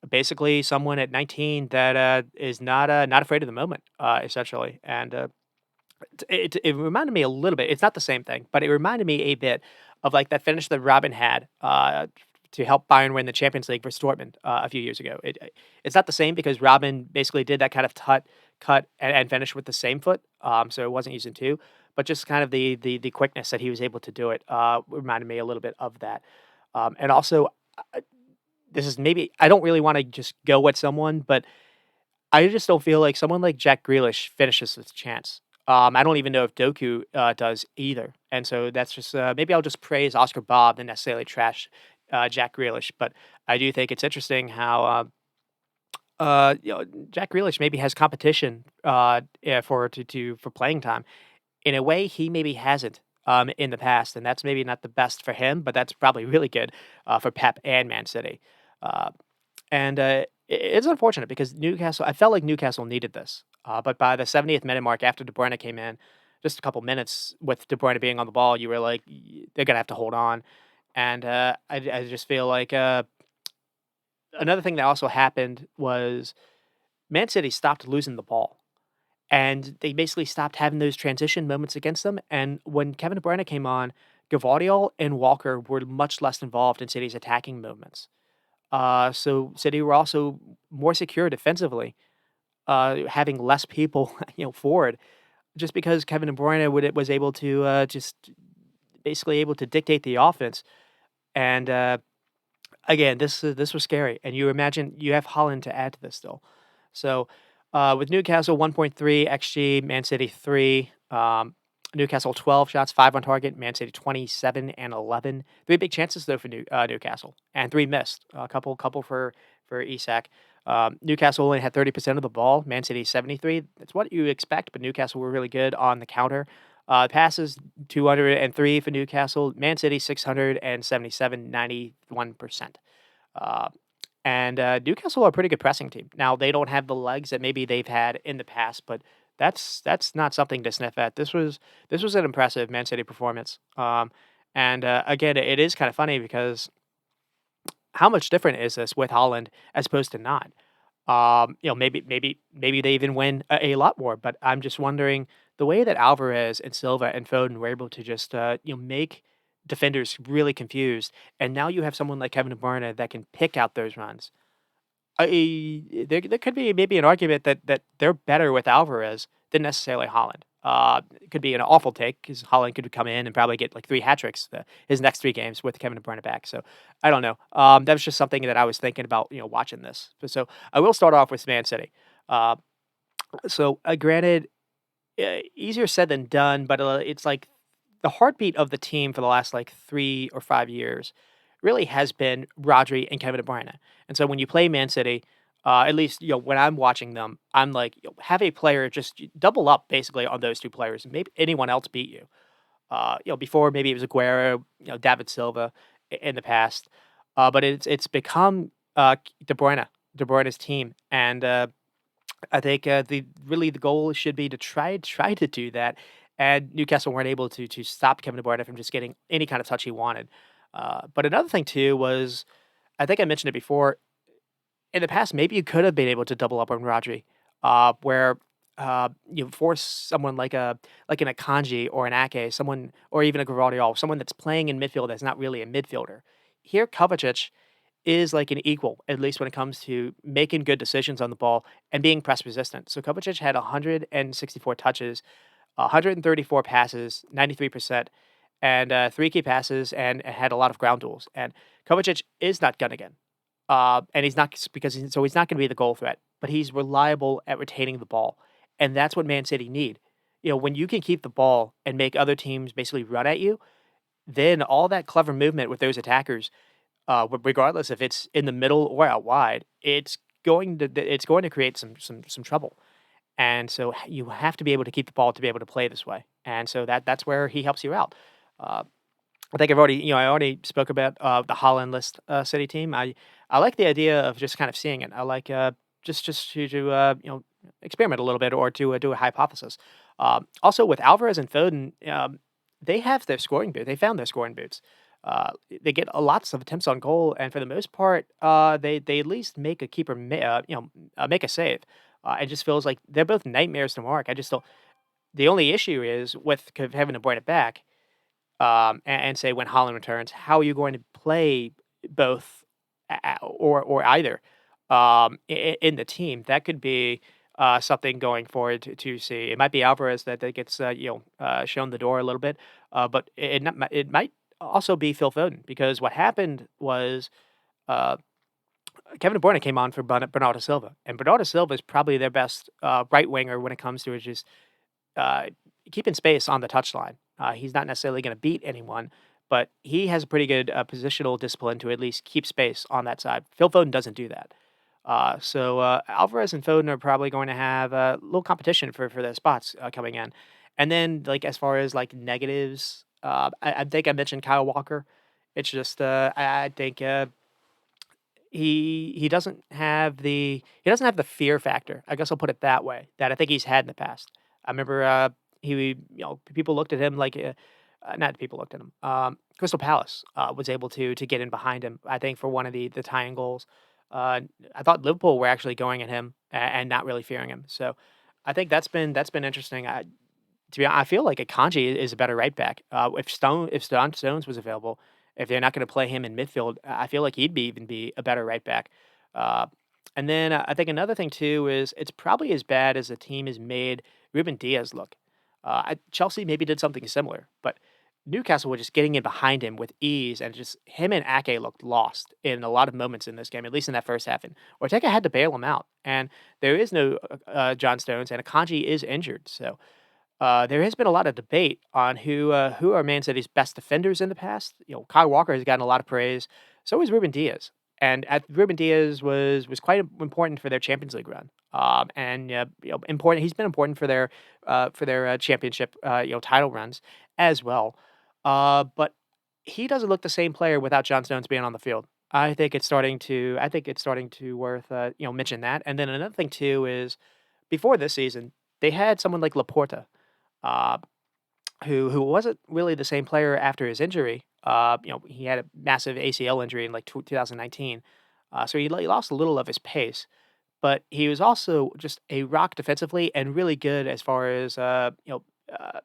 basically someone at 19 that is not afraid of the moment, essentially. And it reminded me a little bit. It's not the same thing, but it reminded me a bit of like that finish that Robin had to help Bayern win the Champions League versus Dortmund a few years ago. It's not the same because Robin basically did that kind of cut and finish with the same foot, so it wasn't using two, but just kind of the quickness that he was able to do it reminded me a little bit of that. And also, uh, this is maybe I don't really want to just go with someone, but I just don't feel like someone like Jack Grealish finishes with chance. I don't even know if Doku does either, and so that's just maybe I'll just praise Oscar Bob than necessarily trash Jack Grealish. But I do think it's interesting how Jack Grealish maybe has competition yeah, for playing time in a way he maybe hasn't in the past, and that's maybe not the best for him, but that's probably really good for Pep and Man City. Uh, and it's unfortunate because Newcastle, I felt like Newcastle needed this. But by the 70th minute mark, after De Bruyne came in, just a couple minutes with De Bruyne being on the ball, you were like, they're going to have to hold on. And I just feel like another thing that also happened was Man City stopped losing the ball. And they basically stopped having those transition moments against them. And when Kevin De Bruyne came on, Gavardiol and Walker were much less involved in City's attacking movements. So City were also more secure defensively, having less people, forward, just because Kevin De Bruyne was able to just basically able to dictate the offense. And again, this was scary. And you imagine you have Holland to add to this still. So with Newcastle 1.3 xG, Man City 3. Newcastle 12 shots, 5 on target. Man City 27 and 11. Three big chances though for Newcastle, and three missed. A couple for Isak. Newcastle only had 30% of the ball. Man City 73. That's what you expect, but Newcastle were really good on the counter. Passes 203 for Newcastle. Man City 677, 91%. Uh, and Newcastle are a pretty good pressing team. Now they don't have the legs that maybe they've had in the past, but that's not something to sniff at. This was an impressive Man City performance. And again, it is kind of funny because how much different is this with Holland as opposed to not? Maybe they even win a lot more. But I'm just wondering the way that Alvarez and Silva and Foden were able to just make defenders really confused, and now you have someone like Kevin De Bruyne that can pick out those runs. There could be maybe an argument that they're better with Alvarez than necessarily Holland. It could be an awful take because Holland could come in and probably get like 3 hat tricks his next 3 games with Kevin De Bruyne back. So I don't know. That was just something that I was thinking about, watching this. So I will start off with Man City. Uh, granted, easier said than done, but it's like the heartbeat of the team for the last like 3 or 5 years really has been Rodri and Kevin De Bruyne. And so when you play Man City, at least when I'm watching them, I'm like, have a player just double up basically on those two players, and maybe anyone else beat you. Before maybe it was Aguero, David Silva in the past, but it's become De Bruyne's team, and I think the goal should be to try to do that. And Newcastle weren't able to stop Kevin De Bruyne from just getting any kind of touch he wanted. But another thing too was, I think I mentioned it before. In the past, maybe you could have been able to double up on Rodri, where you force someone like an Akanji or an Ake, someone or even a Gvardiol, someone that's playing in midfield that's not really a midfielder. Here, Kovacic is like an equal, at least when it comes to making good decisions on the ball and being press resistant. So Kovacic had 164 touches, 134 passes, 93%, and three key passes, and had a lot of ground duels. And Kovacic is not Gunnigan. And he's not so he's not going to be the goal threat, but he's reliable at retaining the ball, and that's what Man City need. When you can keep the ball and make other teams basically run at you, then all that clever movement with those attackers, regardless if it's in the middle or out wide, it's going to create some trouble. And so you have to be able to keep the ball to be able to play this way, and so that's where he helps you out. Uh, I think I already spoke about the Holland list city team. I like the idea of just kind of seeing it. I like just to experiment a little bit or to do a hypothesis. Also with Alvarez and Foden, they have their scoring boot. They found their scoring boots. They get lots of attempts on goal, and for the most part, they at least make a keeper make a save. It just feels like they're both nightmares to mark. I just don't. The only issue is with having to bring it back and say when Holland returns, how are you going to play both or either in the team? That could be something going forward to see. It might be Alvarez that gets shown the door a little bit, but it might also be Phil Foden because what happened was. Uh, Kevin De Bruyne came on for Bernardo Silva, and Bernardo Silva is probably their best right winger when it comes to just uh, keeping space on the touchline. He's not necessarily going to beat anyone, but he has a pretty good positional discipline to at least keep space on that side. Phil Foden doesn't do that. So Alvarez and Foden are probably going to have a little competition for their spots coming in. And then, like as far as like negatives, I think I mentioned Kyle Walker. It's just I think he doesn't have the fear factor. I guess I'll put it that way, that I think he's had in the past. I remember, people looked at him like, not people looked at him. Crystal Palace was able to get in behind him. I think for one of the tying goals. I thought Liverpool were actually going at him and not really fearing him. So I think that's been interesting. I feel like Akanji is a better right back. If Don Stones was available, if they're not going to play him in midfield, I feel like he'd be a better right back. Uh, and then I think another thing too is it's probably as bad as the team has made Ruben Diaz look. Chelsea maybe did something similar, but Newcastle were just getting in behind him with ease, and just him and Ake looked lost in a lot of moments in this game, at least in that first half. And Ortega had to bail him out, and there is no John Stones, and Akanji is injured, so. There has been a lot of debate on who are Man City's best defenders in the past. Kyle Walker has gotten a lot of praise. So is Ruben Diaz, and Ruben Diaz was quite important for their Champions League run. And important. He's been important for their championship title runs as well. But he doesn't look the same player without John Stones being on the field. I think it's starting to worth mention that. And then another thing too is before this season they had someone like Laporta uh, who wasn't really the same player after his injury. He had a massive ACL injury in like 2019, so he lost a little of his pace. But he was also just a rock defensively and really good as far as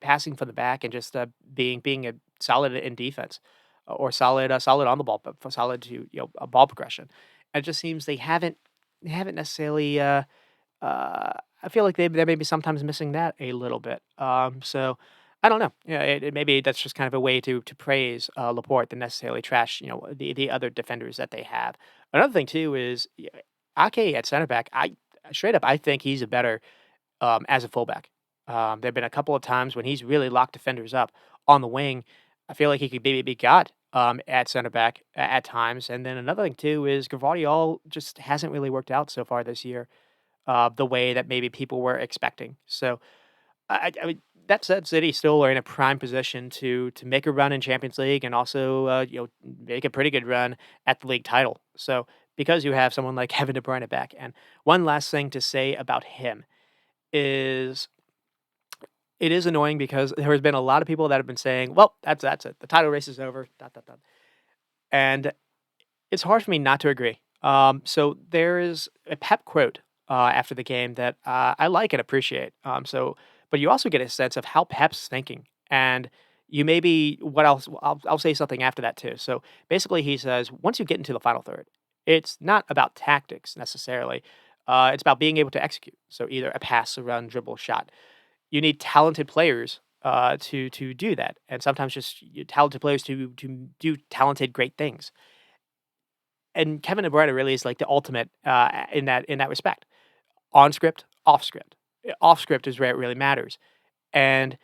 passing from the back and just being a solid in defense or solid on the ball, but for solid to a ball progression. And it just seems they haven't necessarily. I feel like they may be sometimes missing that a little bit. So I don't know. Yeah, maybe that's just kind of a way to praise Laporte than necessarily trash the other defenders that they have. Another thing too is Ake at center back. I straight up I think he's a better as a fullback. There've been a couple of times when he's really locked defenders up on the wing. I feel like he could maybe be got at center back at times. And then another thing too is Gvardiol just hasn't really worked out so far this year the way that maybe people were expecting. So, I mean, that said, City still are in a prime position to make a run in Champions League and also make a pretty good run at the league title. So because you have someone like Kevin De Bruyne back, and one last thing to say about him is it is annoying because there has been a lot of people that have been saying, "Well, that's it. The title race is over." Dot, dot, dot. And it's hard for me not to agree. So there is a Pep quote after the game that I like and appreciate. But you also get a sense of how Pep's thinking, and you maybe what else? I'll say something after that too. So basically, he says once you get into the final third, It's not about tactics necessarily. It's about being able to execute. So either a pass, a run, dribble, shot. You need talented players to do that, and sometimes just talented players to do talented, great things. And Kevin De Bruyne really is like the ultimate in that respect. On script, off script. Off script is where it really matters. And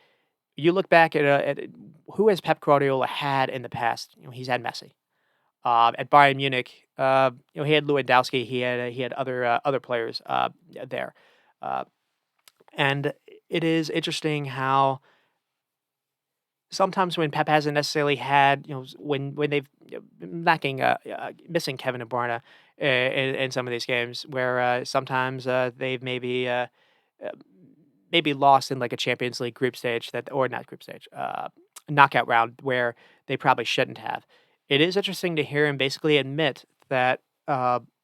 you look back at who has Pep Guardiola had in the past. He's had Messi. At Bayern Munich, he had Lewandowski. He had other players there, uh, and it is interesting how sometimes when Pep hasn't necessarily had, when they've been lacking, missing Kevin De Bruyne in some of these games, where sometimes they've uh, maybe lost in like a Champions League group stage or not group stage, knockout round where they probably shouldn't have. It is interesting to hear him basically admit that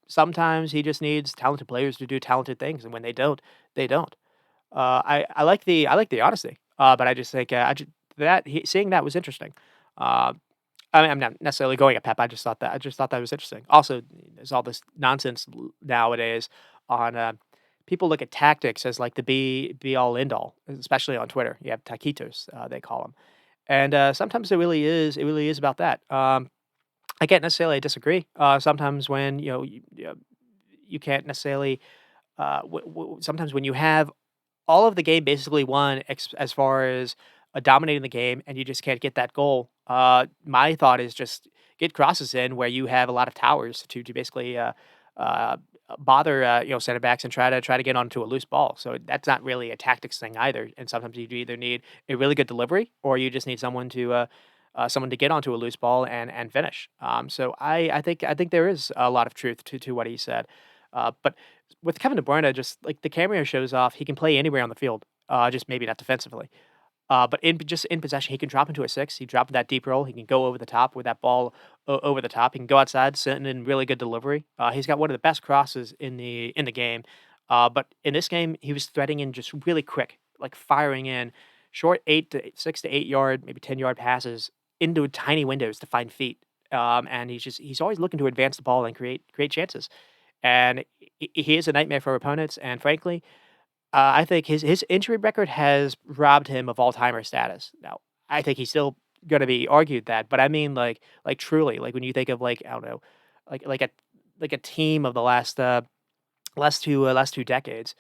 sometimes he just needs talented players to do talented things, and when they don't, they don't. I like the honesty, but I just think seeing that was interesting. Uh, I mean, I'm not necessarily going at Pep. I just thought that was interesting. Also, there's all this nonsense nowadays on people look at tactics as like the be all end all, especially on Twitter. You have taquitos, they call them, and sometimes it really is about that. I can't necessarily disagree. Sometimes when you can't necessarily sometimes when you have all of the game basically won as far as dominating the game, and you just can't get that goal. My thought is just get crosses in where you have a lot of towers to basically uh, bother center backs and try to get onto a loose ball. So that's not really a tactics thing either. And sometimes you either need a really good delivery or you just need someone to get onto a loose ball and finish. So I think there is a lot of truth to what he said. But with Kevin De Bruyne, just like the cameo shows off, he can play anywhere on the field, just maybe not defensively. But in possession, he can drop into a six. He drop that deep roll. He can go over the top with that ball over the top. He can go outside, send in really good delivery. He's got one of the best crosses in the game. But in this game, he was threading in just really quick, like firing in short 6 to 8 yard, maybe 10 yard passes into tiny windows to find feet. And he's always looking to advance the ball and create chances. And he is a nightmare for opponents. And frankly, I think his injury record has robbed him of all-timer status. Now, I think he's still gonna be argued that, but I mean, like truly, like when you think of like I don't know, like a team of the last two decades,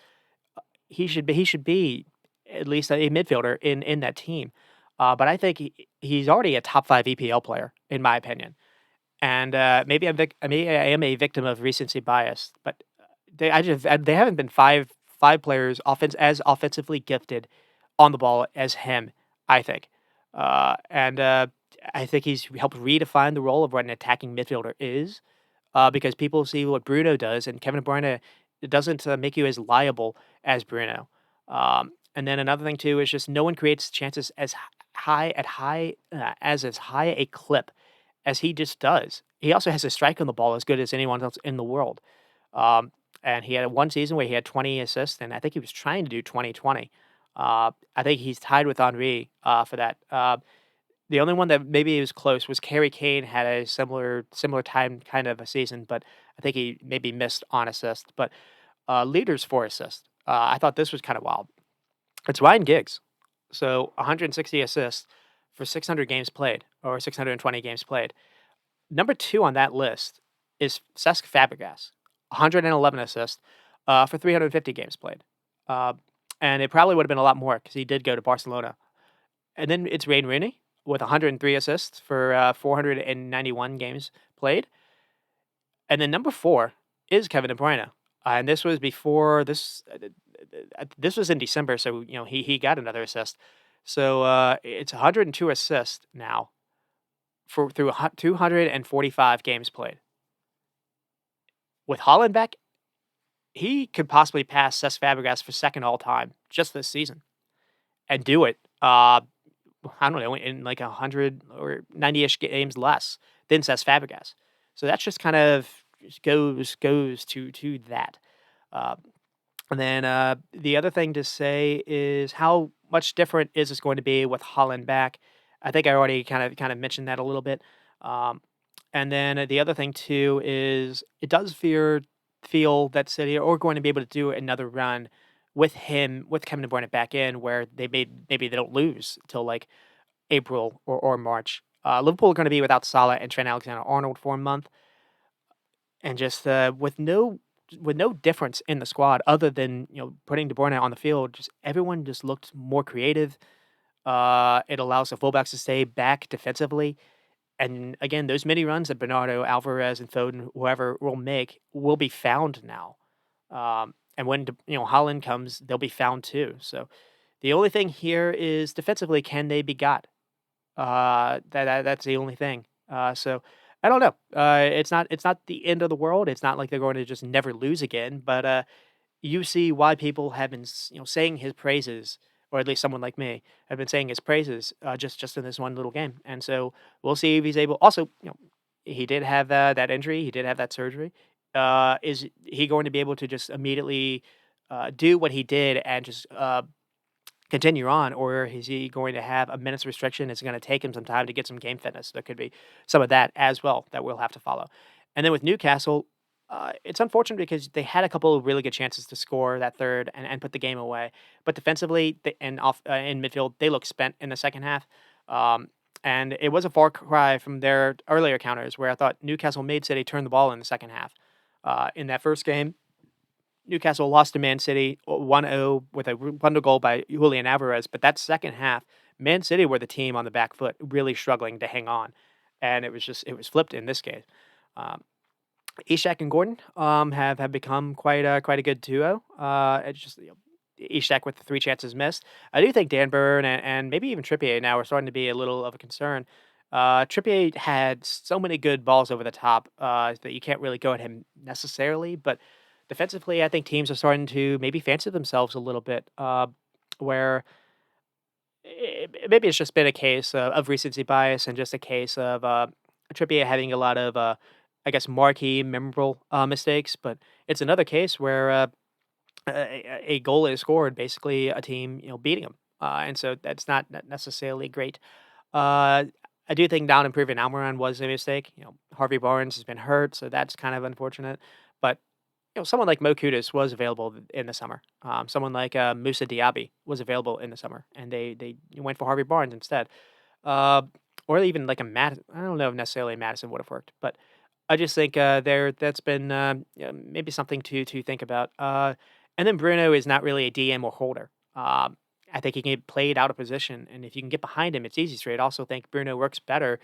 he should be at least a midfielder in that team. But I think he's already a top five EPL player in my opinion. And maybe I am a victim of recency bias, but they haven't been five players offensively gifted on the ball as him, I think. And I think he's helped redefine the role of what an attacking midfielder is, because people see what Bruno does, and Kevin De Bruyne doesn't make you as liable as Bruno. And then another thing too is just no one creates chances as high a clip as he just does. He also has a strike on the ball as good as anyone else in the world. Um, and he had one season where he had 20 assists, and I think he was trying to do 2020. I think he's tied with Henri for that. The only one that maybe was close was Harry Kane had a similar time kind of a season, but I think he maybe missed on assist. But leaders for assist, I thought this was kind of wild. It's Ryan Giggs, so 160 assists for 600 games played or 620 games played. Number 2 on that list is Cesc Fabregas, 111 assists, for 350 games played. Uh, and it probably would have been a lot more because he did go to Barcelona. And then it's Wayne Rooney with 103 assists for 491 games played. And then number 4 is Kevin De Bruyne. And this was before this was in December, so he got another assist. So it's 102 assists now for through 245 games played. With Holland back, he could possibly pass Cesc Fabregas for second all time just this season and do it. I don't know in like 100 or 90ish games less than Cesc Fabregas. So that's just kind of just goes to that. Uh, and then the other thing to say is how much different is this going to be with Holland back? I think I already kind of mentioned that a little bit. Um, And then the other thing too is it does feel that City are going to be able to do another run with Kevin De Bruyne back in, where maybe they don't lose till like April or March. Liverpool are going to be without Salah and Trent Alexander-Arnold for a month, and just with no difference in the squad other than putting De Bruyne on the field. Just everyone just looked more creative. It allows the fullbacks to stay back defensively. And again, those mini runs that Bernardo, Alvarez, and Foden, whoever will make, will be found now. And when Holland comes, they'll be found too. So the only thing here is defensively, can they be got? That's the only thing. So I don't know. It's not the end of the world. It's not like they're going to just never lose again. But you see why people have been saying his praises, or at least someone like me have been saying his praises just in this one little game. And so we'll see if he's able. Also, he did have that injury. He did have that surgery. Is he going to be able to just immediately do what he did and just continue on, or is he going to have a minutes restriction? It's going to take him some time to get some game fitness. There could be some of that as well that we'll have to follow. And then with Newcastle, it's unfortunate because they had a couple of really good chances to score that third and put the game away. But defensively and off in midfield, they look spent in the second half. Um, and it was a far cry from their earlier counters where I thought Newcastle made City turn the ball in the second half. In that first game, Newcastle lost to Man City 1-0 with a wonder goal by Julian Alvarez, but that second half, Man City were the team on the back foot, really struggling to hang on, and it was flipped in this case. Um, Ishak and Gordon have become quite a good duo. It's just Ishak with the three chances missed. I do think Dan Burn and maybe even Trippier now are starting to be a little of a concern. Trippier had so many good balls over the top that you can't really go at him necessarily, but defensively, I think teams are starting to maybe fancy themselves a little bit, where maybe it's just been a case of recency bias and just a case of Trippier having a lot of, I guess, marquee, memorable mistakes. But it's another case where a goal is scored, basically a team beating them, and so that's not necessarily great. Uh, I do think down improving Almiron was a mistake. Harvey Barnes has been hurt, so that's kind of unfortunate. But someone like Mo Kudus was available in the summer. Someone like Musa Diaby was available in the summer, and they went for Harvey Barnes instead. Uh, or even like a Matt. I don't know if necessarily Madison would have worked, but I just think that's been maybe something to think about. And then Bruno is not really a DM or holder. I think he can get played out of position, and if you can get behind him, it's easy straight. I also think Bruno works better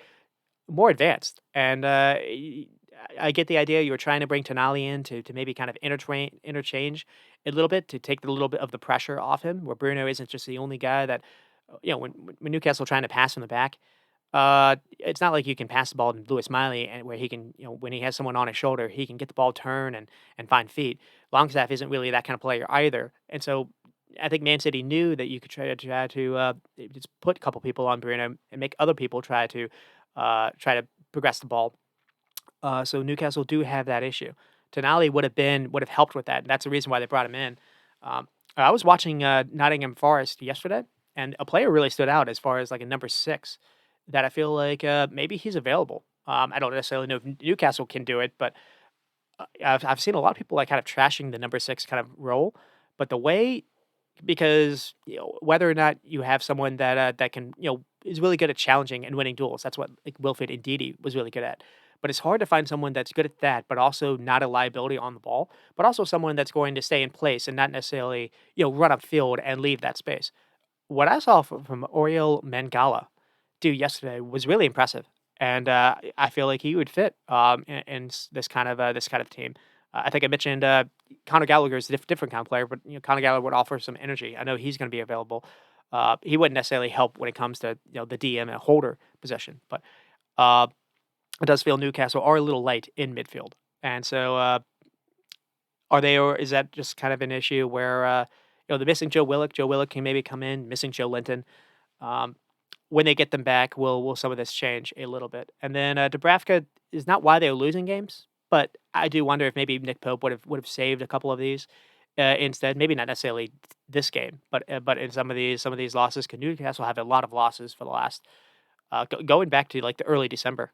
more advanced, and I get the idea you were trying to bring Tonali in to maybe kind of interchange a little bit to take the little bit of the pressure off him, where Bruno isn't just the only guy that when Newcastle trying to pass from the back, it's not like you can pass the ball to Lewis Miley and where he can when he has someone on his shoulder, he can get the ball turn and find feet. Longstaff isn't really that kind of player either, and so I think Man City knew that you could try to just put a couple people on Bruno and make other people try to progress the ball. So Newcastle do have that issue. Tonali would have helped with that, and that's the reason why they brought him in. I was watching Nottingham Forest yesterday, and a player really stood out as far as like a number six that I feel like maybe he's available. I don't necessarily know if Newcastle can do it, but I've seen a lot of people like kind of trashing the number six kind of role. But the way because whether or not you have someone that can is really good at challenging and winning duels. That's what like Wilfred Ndidi was really good at. But it's hard to find someone that's good at that, but also not a liability on the ball, but also someone that's going to stay in place and not necessarily run upfield and leave that space. What I saw from Oriol Mangala do yesterday was really impressive, and I feel like he would fit in this kind of team. I think I mentioned Conor Gallagher is a different kind of player, but Conor Gallagher would offer some energy. I know he's going to be available. He wouldn't necessarily help when it comes to the DM and holder position, but uh, it does feel Newcastle are a little light in midfield, and so are they, or is that just kind of an issue where they're missing Joe Willock? Joe Willock can maybe come in, missing Joe Linton. Um, when they get them back, will some of this change a little bit? And then Dubravka is not why they're losing games, but I do wonder if maybe Nick Pope would have saved a couple of these instead. Maybe not necessarily this game, but in some of these losses. Because Newcastle have a lot of losses for the last going back to like the early December.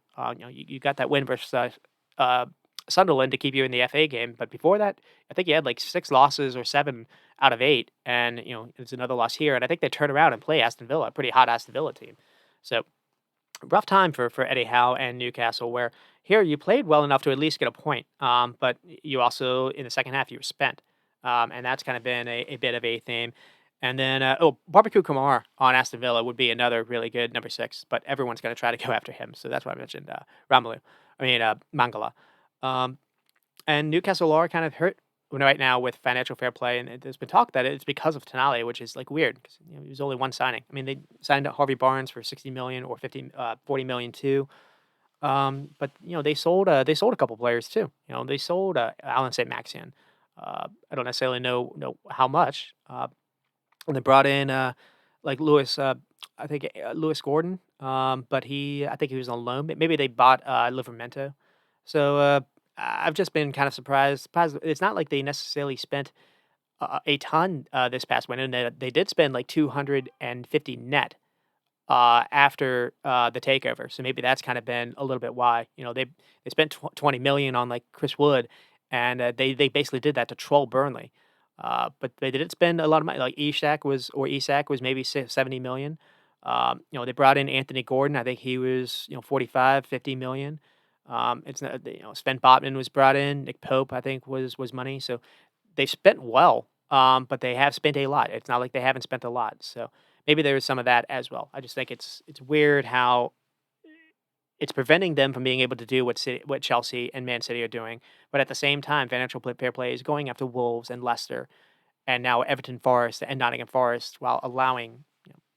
You got that win versus uh, Sunderland to keep you in the FA game, but before that, I think you had like 6 losses or 7 out of 8, and it's another loss here. And I think they turn around and play Aston Villa, a pretty hot Aston Villa team. So rough time for Eddie Howe and Newcastle, where here you played well enough to at least get a point, but you also in the second half you were spent, and that's kind of been a bit of a theme. And then Barbecue Kamar on Aston Villa would be another really good number 6, but everyone's going to try to go after him, so that's why I mentioned Ramalu. Mangala. Um, and Newcastle are kind of hurt right now with financial fair play, and there's been talk that it's because of Tonali, which is like weird because it was only one signing. I mean, they signed Harvey Barnes for 60 million or 40 million too. But they sold a couple players too. They sold Alan St. Maxian. I don't necessarily know how much. And they brought in like Lewis. I think Lewis Gordon. But I think he was on loan. Maybe they bought Livramento. So I've just been kind of surprised. It's not like they necessarily spent a ton this past winter. And they did spend like 250 net after the takeover. So maybe that's kind of been a little bit why. They spent 20 million on like Chris Wood, and they basically did that to troll Burnley. But they didn't spend a lot of money. Like Isak was maybe 70 million. They brought in Anthony Gordon. I think he was 45, 50 million. It's not, Sven Botman was brought in. Nick Pope, I think, was money. So they've spent well, but they have spent a lot. It's not like they haven't spent a lot. So maybe there is some of that as well. I just think it's weird how it's preventing them from being able to do what Chelsea and Man City are doing, but at the same time, financial fair play is going after Wolves and Leicester, and now Everton, Forest, and Nottingham Forest, while allowing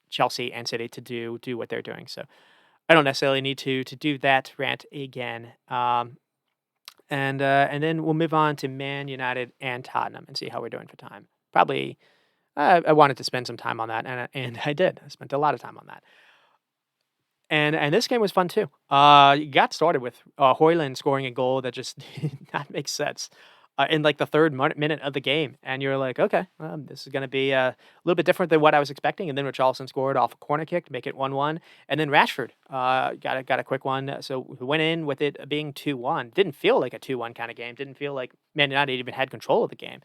Chelsea and City to do what they're doing. So I don't necessarily need to do that rant again. And then we'll move on to Man United and Tottenham and see how we're doing for time. Probably, I wanted to spend some time on that, and I did. I spent a lot of time on that. And this game was fun too. You got started with Hoyland scoring a goal that just did not make sense in like the third minute of the game, and you're like, okay, this is going to be a little bit different than what I was expecting. And then Richarlison scored off a corner kick to make it 1-1, and then Rashford got a quick one. So we went in with it being 2-1. Didn't feel like a 2-1 kind of game. Didn't feel like Man United even had control of the game.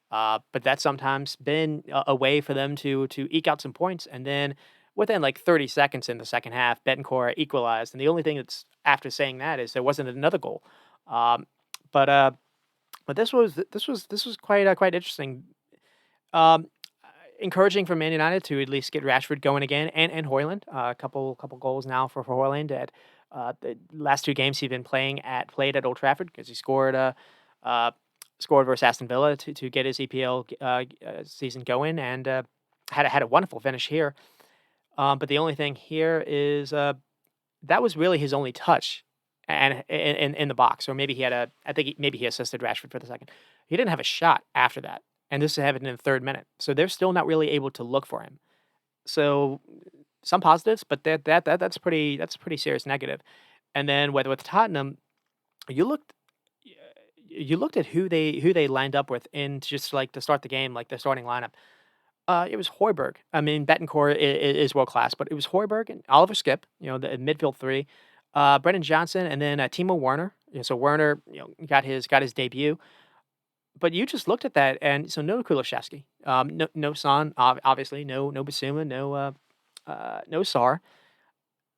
But that's sometimes been a way for them to eke out some points. And then within like 30 seconds in the second half, Betancourt equalized. And the only thing that's after saying that is there wasn't another goal. Um, but this was quite interesting. Um, Encouraging for Man United to at least get Rashford going again, and Hoyland. A couple goals now for Hoyland. At the last 2 games he's been played at Old Trafford because he uh, scored versus Aston Villa to get his EPL season going, and had a wonderful finish here. But the only thing here is that was really his only touch, and in the box, or maybe maybe he assisted Rashford for the second. He didn't have a shot after that, and this happened in the third minute. So they're still not really able to look for him. So some positives, but that's pretty serious negative. And then with Tottenham, you looked you looked at who they lined up with in just like to start the game, like the starting lineup. It was Højbjerg. I mean, Betancourt is world class, but it was Højbjerg and Oliver Skip, the midfield three, Brennan Johnson, and then Timo Werner. So Werner, got his debut. But you just looked at that, and so no Kulusevski, no Son, obviously, no Basuma, no Sar,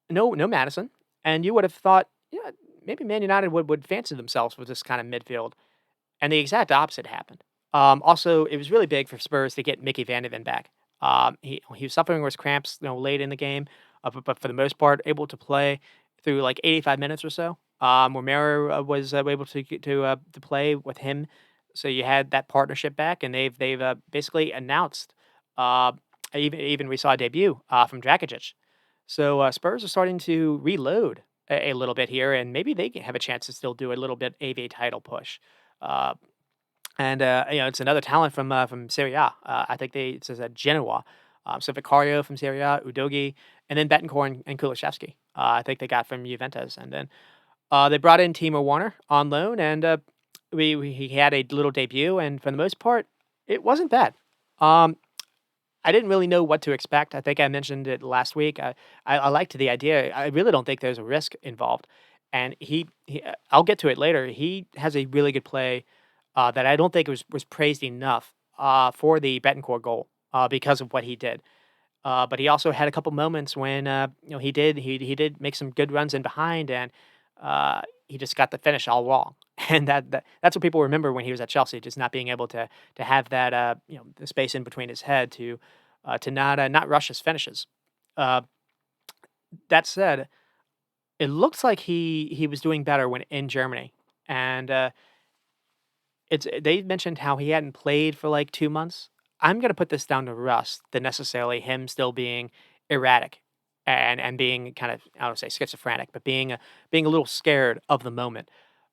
no Madison, and you would have thought, yeah, maybe Man United would fancy themselves with this kind of midfield, and the exact opposite happened. Also, it was really big for Spurs to get Mickey Van de Ven back. He was suffering with cramps, late in the game, but for the most part, able to play through like 85 minutes or so. Romero was able to play with him, so you had that partnership back, and they've basically announced. Even we saw a debut from Dragic. So Spurs are starting to reload a little bit here, and maybe they can have a chance to still do a little bit of a title push. Uh, and it's another talent from Serie A. I think it says Genoa. So Vicario from Serie A, Udogi, and then Betancourt and Kulusevski. I think they got from Juventus, and then they brought in Timo Werner on loan, and he had a little debut, and for the most part, it wasn't bad. Um, I didn't really know what to expect. I think I mentioned it last week. I liked the idea. I really don't think there's a risk involved, and I'll get to it later. He has a really good play that I don't think was praised enough for the Betancourt goal because of what he did. But he also had a couple moments when he did make some good runs in behind, and uh, he just got the finish all wrong. And that's what people remember when he was at Chelsea, just not being able to have that the space in between his head to not rush his finishes. Uh, that said, it looks like he was doing better when in Germany, and they mentioned how he hadn't played for, like, 2 months. I'm gonna put this down to rust than necessarily him still being erratic and being kind of, I don't say schizophrenic, but being a little scared of the moment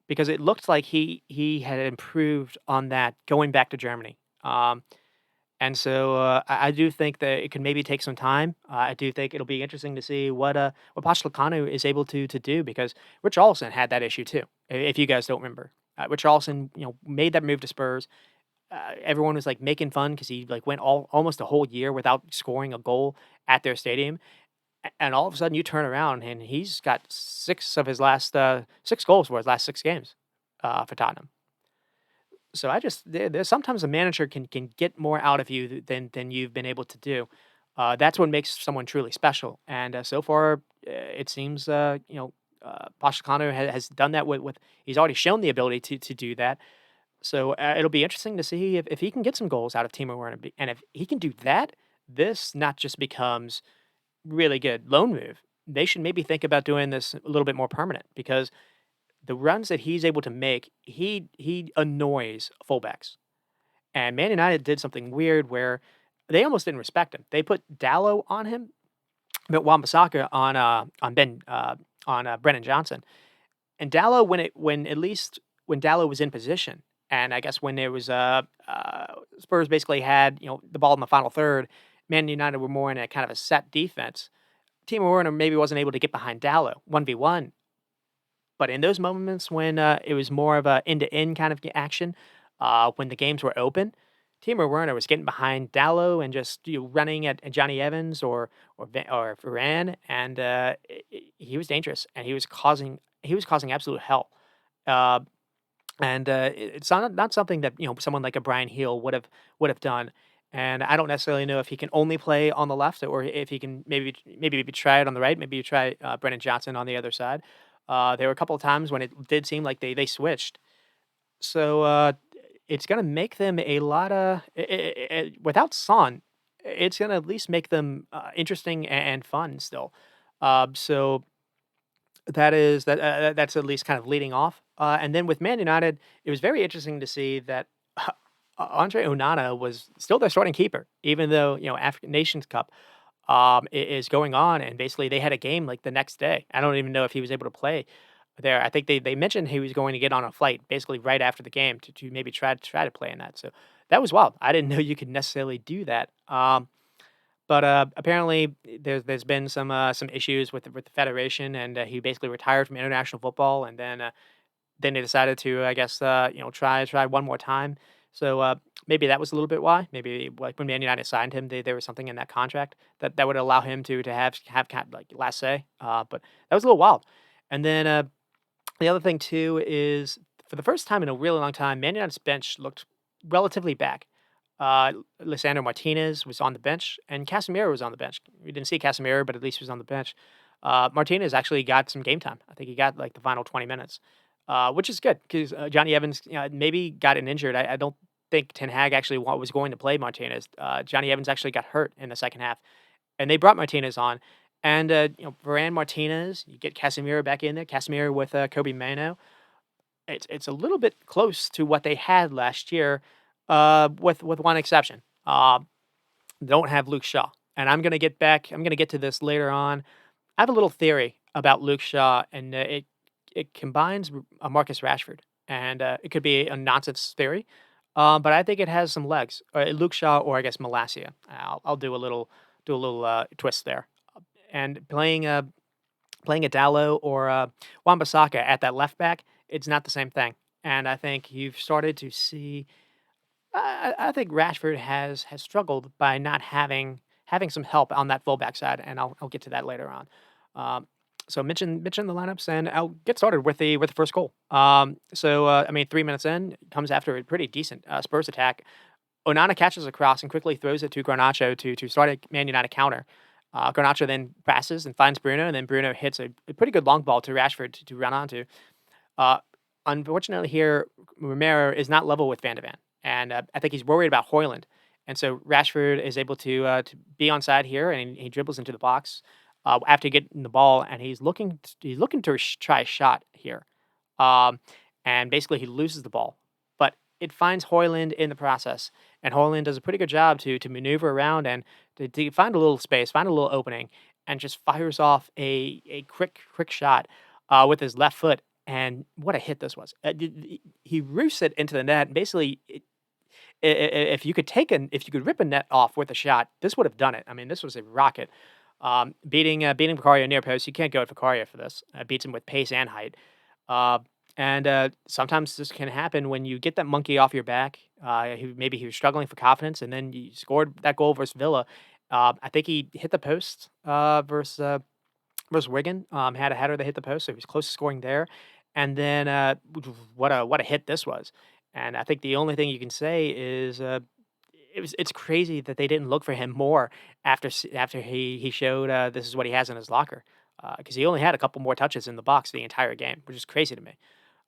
because it looked like he had improved on that going back to Germany. And so, I do think that it could maybe take some time. I do think it'll be interesting to see what Pochettino is able to do because Rich Richarlison had that issue too, if you guys don't remember. Rich Richarlison, made that move to Spurs. Everyone was, like, making fun because he, like, went almost a whole year without scoring a goal at their stadium, and all of a sudden you turn around and he's got 6 goals for his last 6 games, for Tottenham. So there's sometimes a manager can get more out of you than you've been able to do. That's what makes someone truly special. And so far, it seems Pochettino has done that with he's already shown the ability to do that. So it'll be interesting to see if he can get some goals out of Timo Werner, and if he can do that, this not just becomes really good loan move. They should maybe think about doing this a little bit more permanent because the runs that he's able to make, he annoys fullbacks. And Man United did something weird where they almost didn't respect him. They put Dallo on him, but Wan-Bissaka on Brennan Johnson. And Dallo, when at least when Dallo was in position, and I guess when there was Spurs basically had the ball in the final third, Man United were more in a kind of a set defense. Timo Werner maybe wasn't able to get behind Dallo 1v1. But in those moments when, it was more of a end-to-end kind of action, when the games were open, Timo Werner was getting behind Dallo and just, running at Johnny Evans or Varane, and, he was dangerous, and he was causing absolute hell. Uh, and, it's not something that, someone like a Brian Heel would have done, and I don't necessarily know if he can only play on the left or if he can maybe try it on the right, maybe you try, Brennan Johnson on the other side. There were a couple of times when it did seem like they switched. So, it's gonna make them a lotta without Son, it's gonna at least make them, interesting and fun still. So that's at least kind of leading off. And then with Man United, it was very interesting to see that Andre Onana was still their starting keeper, even though African Nations Cup is going on, and basically they had a game like the next day. I don't even know if he was able to play there. I think they mentioned he was going to get on a flight basically right after the game to maybe try to play in that. So that was wild. I didn't know you could necessarily do that. But apparently, there's been some issues with the federation, and he basically retired from international football, and then they decided to, I guess, try one more time. So maybe that was a little bit why. Maybe like when Man United signed him, there was something in that contract that would allow him to have kind of like last say. But that was a little wild. And then the other thing too is for the first time in a really long time, Man United's bench looked relatively back. Lisandro Martinez was on the bench, and Casemiro was on the bench. We didn't see Casemiro, but at least he was on the bench. Martinez actually got some game time. I think he got like the final 20 minutes, which is good because Johnny Evans maybe got an injured. I don't think Ten Hag actually was going to play Martinez. Johnny Evans actually got hurt in the second half, and they brought Martinez on. And Varane Martinez, you get Casemiro back in there. Casemiro with Kobe Mano. It's a little bit close to what they had last year, with one exception. Don't have Luke Shaw, and I'm gonna get back. I'm gonna get to this later on. I have a little theory about Luke Shaw, and it combines Marcus Rashford, and it could be a nonsense theory, but I think it has some legs. Luke Shaw, or I guess Malasia. I'll do a little twist there, and playing a Dallo or Wan-Bissaka at that left back, it's not the same thing. And I think you've started to see I think Rashford has struggled by not having some help on that fullback side, and I'll get to that later on. Um, so mention the lineups, and I'll get started with the first goal. I mean, 3 minutes in, comes after a pretty decent Spurs attack. Onana catches a cross and quickly throws it to Garnacho to start a Man United counter. Garnacho then passes and finds Bruno, and then Bruno hits a pretty good long ball to Rashford to run onto. Uh, Unfortunately, here Romero is not level with Van de Ven, and I think he's worried about Hoyland. And so Rashford is able to be on side here, and he dribbles into the box after getting the ball, and he's looking to try a shot here, um, and basically he loses the ball, but it finds Hoyland in the process, and Hoyland does a pretty good job to maneuver around and to find a little space, find a little opening, and just fires off a quick shot with his left foot. And what a hit this was! He roosts it into the net. And basically, if you could rip a net off with a shot, this would have done it. I mean, this was a rocket. Beating Vicario near post, you can't go at Vicario for this. Beats him with pace and height. Uh, and sometimes this can happen when you get that monkey off your back. Maybe he was struggling for confidence, and then you scored that goal versus Villa. I think he hit the post versus Wigan. Had a header that hit the post, so he was close to scoring there. And then what a hit this was. And I think the only thing you can say is it's crazy that they didn't look for him more after he showed this is what he has in his locker, because he only had a couple more touches in the box the entire game, which is crazy to me.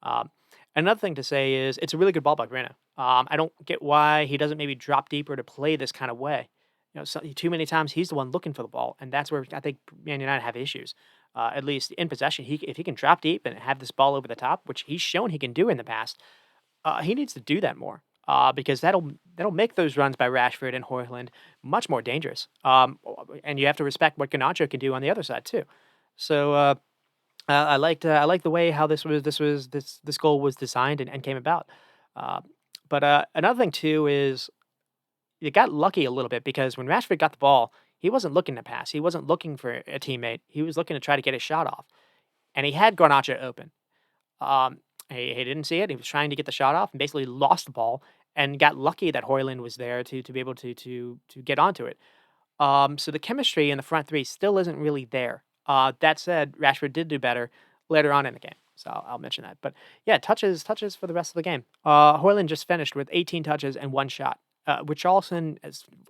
Um, Another thing to say is it's a really good ball by Grano. I don't get why he doesn't maybe drop deeper to play this kind of way. Too many times he's the one looking for the ball, and that's where I think Man United have issues. At least in possession, if he can drop deep and have this ball over the top, which he's shown he can do in the past, he needs to do that more. Because that'll make those runs by Rashford and Højlund much more dangerous. And you have to respect what Garnacho can do on the other side too. So I liked the way how this goal was designed and came about. Uh, but another thing too is you got lucky a little bit because when Rashford got the ball, he wasn't looking to pass. He wasn't looking for a teammate. He was looking to try to get his shot off, and he had Garnacho open. He didn't see it. He was trying to get the shot off and basically lost the ball and got lucky that Højlund was there to be able to get onto it. So the chemistry in the front three still isn't really there. That said, Rashford did do better later on in the game, so I'll mention that. But yeah, touches for the rest of the game. Højlund just finished with 18 touches and one shot. Richarlison,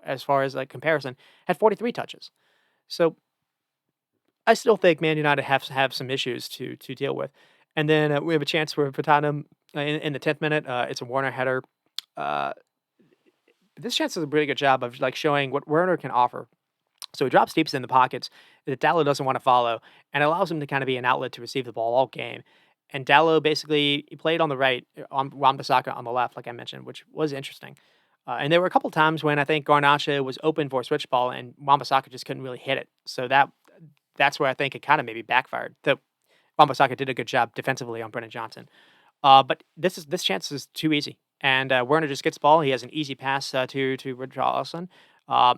as far as like comparison, had 43 touches. So I still think Man United have some issues to deal with. And then we have a chance for Tottenham in the 10th minute. It's a Warner header. Uh, this chance does a pretty good job of like showing what Werner can offer. So he drops deep in the pockets that Dallo doesn't want to follow, and allows him to kind of be an outlet to receive the ball all game. And Dallo basically he played on the right, on Wan-Bissaka on the left, like I mentioned, which was interesting. And there were a couple times when I think Garnacho was open for a switch ball, and Wan-Bissaka just couldn't really hit it. So that's where I think it kind of maybe backfired. Though Wan-Bissaka did a good job defensively on Brennan Johnson. But this chance is too easy, and Werner just gets the ball. He has an easy pass to Richarlison.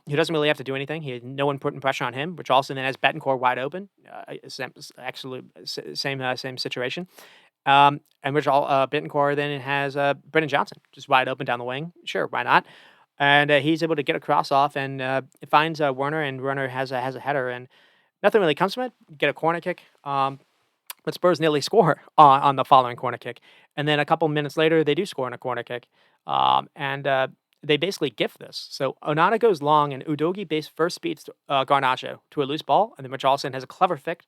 He doesn't really have to do anything. He had no one putting pressure on him. Richarlison then has Betancourt wide open. Same situation. Betancourt then has Brennan Johnson just wide open down the wing. Sure, why not? And he's able to get a cross off and finds Werner, and Werner has a header, and nothing really comes from it. Get a corner kick. But Spurs nearly score on the following corner kick. And then a couple minutes later, they do score on a corner kick. And they basically gift this. So Onana goes long, and Udogie first beats Garnacho to a loose ball. And then Richarlison has a clever flick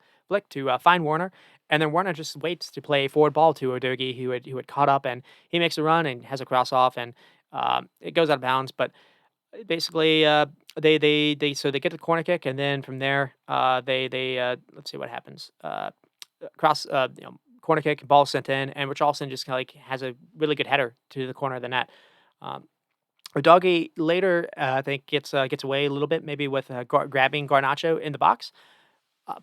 to find Werner. And then Werner just waits to play a forward ball to Udogie, who had caught up. And he makes a run and has a cross off. And it goes out of bounds. But basically, they get the corner kick. And then from there, let's see what happens. Corner kick, ball sent in, and Richarlison just like has a really good header to the corner of the net. Udogie later, I think gets away a little bit, maybe with grabbing Garnacho in the box,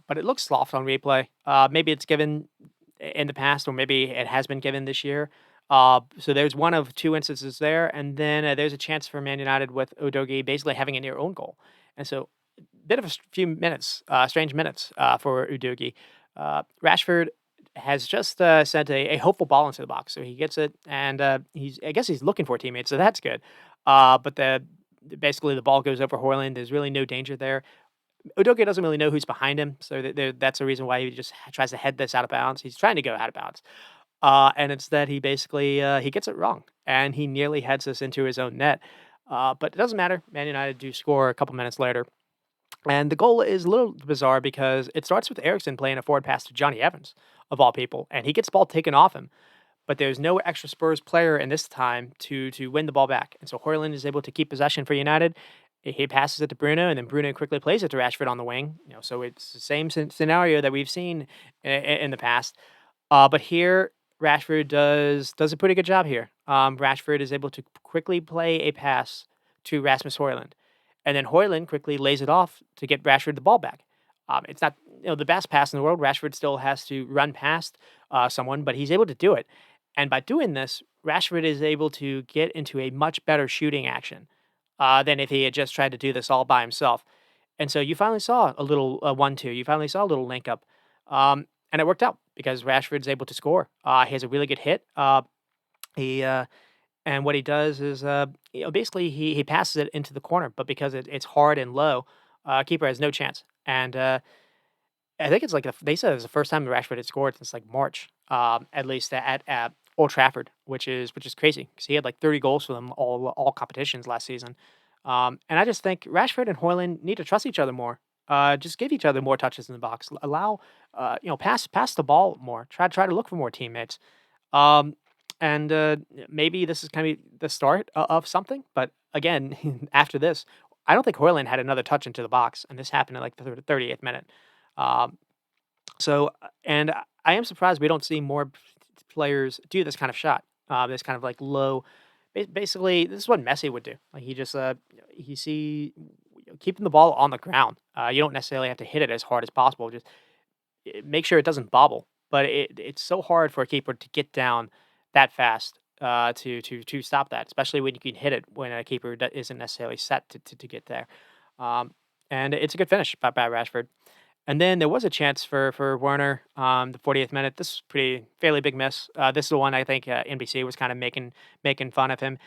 but it looks soft on replay. Maybe it's given in the past, or maybe it has been given this year. So there's one of two instances there, and then there's a chance for Man United with Udogie basically having a near own goal, and so bit of a few minutes, strange minutes for Udogie. Rashford has just sent a hopeful ball into the box. So he gets it, and I guess he's looking for teammates, so that's good. But basically the ball goes over Hoyland. There's really no danger there. Udoka doesn't really know who's behind him, so that's the reason why he just tries to head this out of bounds. He's trying to go out of bounds, and instead he basically he gets it wrong, and he nearly heads this into his own net. But it doesn't matter. Man United do score a couple minutes later, and the goal is a little bizarre because it starts with Eriksson playing a forward pass to Johnny Evans, of all people, and he gets the ball taken off him. But there's no extra Spurs player in this time to win the ball back, and so Hoyland is able to keep possession for United. He passes it to Bruno, and then Bruno quickly plays it to Rashford on the wing. So it's the same scenario that we've seen in the past. But here Rashford does a pretty good job here. Rashford is able to quickly play a pass to Rasmus Hoyland, and then Hoyland quickly lays it off to get Rashford the ball back. It's not the best pass in the world. Rashford still has to run past someone, but he's able to do it. And by doing this, Rashford is able to get into a much better shooting action than if he had just tried to do this all by himself. And so you finally saw a little 1-2. You finally saw a little link up. And it worked out because Rashford's able to score. He has a really good hit. He and what he does is, basically he passes it into the corner, but because it's hard and low, keeper has no chance. And I think it's like they said it was the first time Rashford had scored since like March, at least at Old Trafford, which is crazy because he had like 30 goals for them all competitions last season. And I just think Rashford and Hoyland need to trust each other more. Just give each other more touches in the box. Allow pass the ball more. Try to look for more teammates. Um, and maybe this is kind of the start of something. But again, after this, I don't think Hoyland had another touch into the box, and this happened at like the 38th minute. Um, and I am surprised we don't see more players do this kind of shot, this kind of like low. Basically, this is what Messi would do. Like he just he see keeping the ball on the ground. You don't necessarily have to hit it as hard as possible. Just make sure it doesn't bobble. But it's so hard for a keeper to get down that fast to stop that, especially when you can hit it when a keeper isn't necessarily set to get there. Um, and it's a good finish by Rashford. And then there was a chance for Werner, the 40th minute. This is pretty fairly big miss. This is the one I think NBC was kind of making fun of him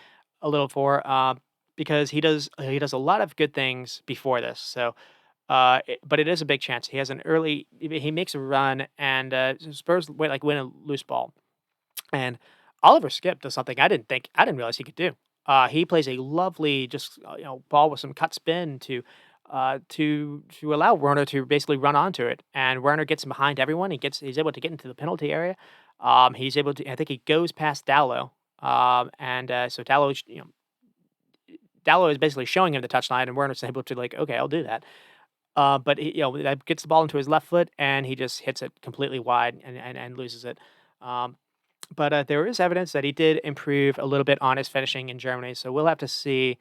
a little for, because he does a lot of good things before this. So, but it is a big chance. He has an early. He makes a run, and Spurs win a loose ball, and Oliver Skip does something I didn't realize he could do. He plays a lovely, just ball with some cut spin to allow Werner to basically run onto it, and Werner gets him behind everyone. He's able to get into the penalty area. He's able to. I think he goes past Dallo, and so Dallo is basically showing him the touchline, and Werner's able to like, okay, I'll do that. But that gets the ball into his left foot, and he just hits it completely wide and loses it. Um, but there is evidence that he did improve a little bit on his finishing in Germany, so we'll have to see.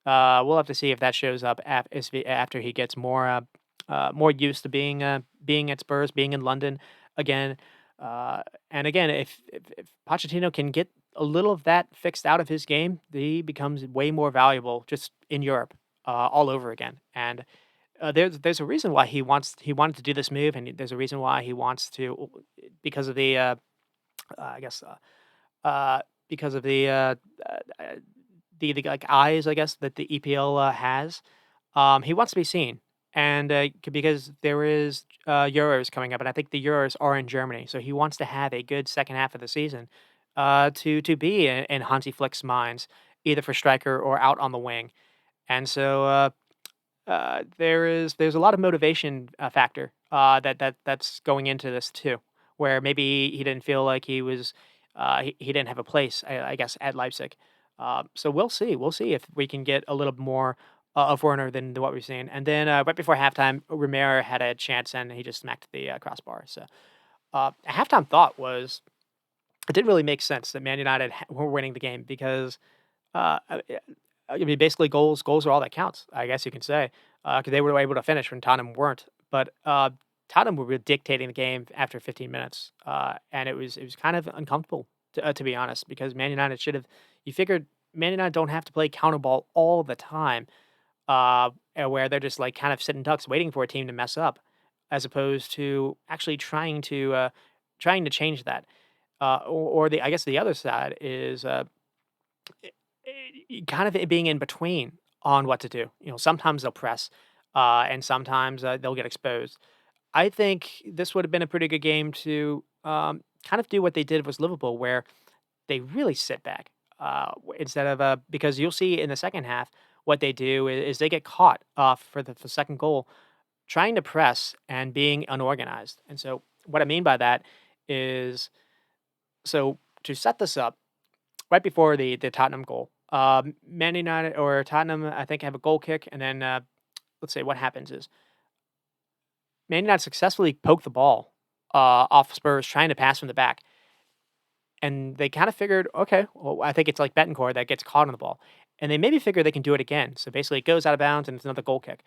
We'll have to see if that shows up after he gets more used to being at Spurs, being in London again. And again, if Pochettino can get a little of that fixed out of his game, he becomes way more valuable just in Europe, all over again. And there's a reason why he wanted to do this move, and there's a reason why he wants to, because of the I guess uh, because of the like eyes, I guess, that the EPL has. He wants to be seen, and because there is Euros coming up, and I think the Euros are in Germany, so he wants to have a good second half of the season to be in Hansi Flick's minds, either for striker or out on the wing. And so there's a lot of motivation factor that's going into this too, where maybe he didn't feel like he didn't have a place, I guess, at Leipzig. So we'll see if we can get a little more of Werner than what we've seen. And then right before halftime, Romero had a chance and he just smacked the crossbar. So a halftime thought was it didn't really make sense that Man United were winning the game because I mean, basically, goals are all that counts. I guess you can say because they were able to finish when Tottenham weren't. But Tottenham were really dictating the game after 15 minutes, and it was kind of uncomfortable to be honest, because Man United should have. You figured Man United don't have to play counter ball all the time, where they're just like kind of sitting ducks waiting for a team to mess up, as opposed to actually trying to. trying to change that. Or the I guess the other side is kind of it being in between on what to do. Sometimes they'll press, and sometimes they'll get exposed. I think this would have been a pretty good game to kind of do what they did with Liverpool, where they really sit back instead of because you'll see in the second half what they do is they get caught for the second goal trying to press and being unorganized. And so what I mean by that is so to set this up right before the Tottenham goal, Man United or Tottenham I think have a goal kick, and then let's say what happens is Man United successfully poke the ball off Spurs trying to pass from the back. And they kind of figured, okay, well, I think it's like Betancourt that gets caught on the ball. And they maybe figure they can do it again. So basically, it goes out of bounds and it's another goal kick.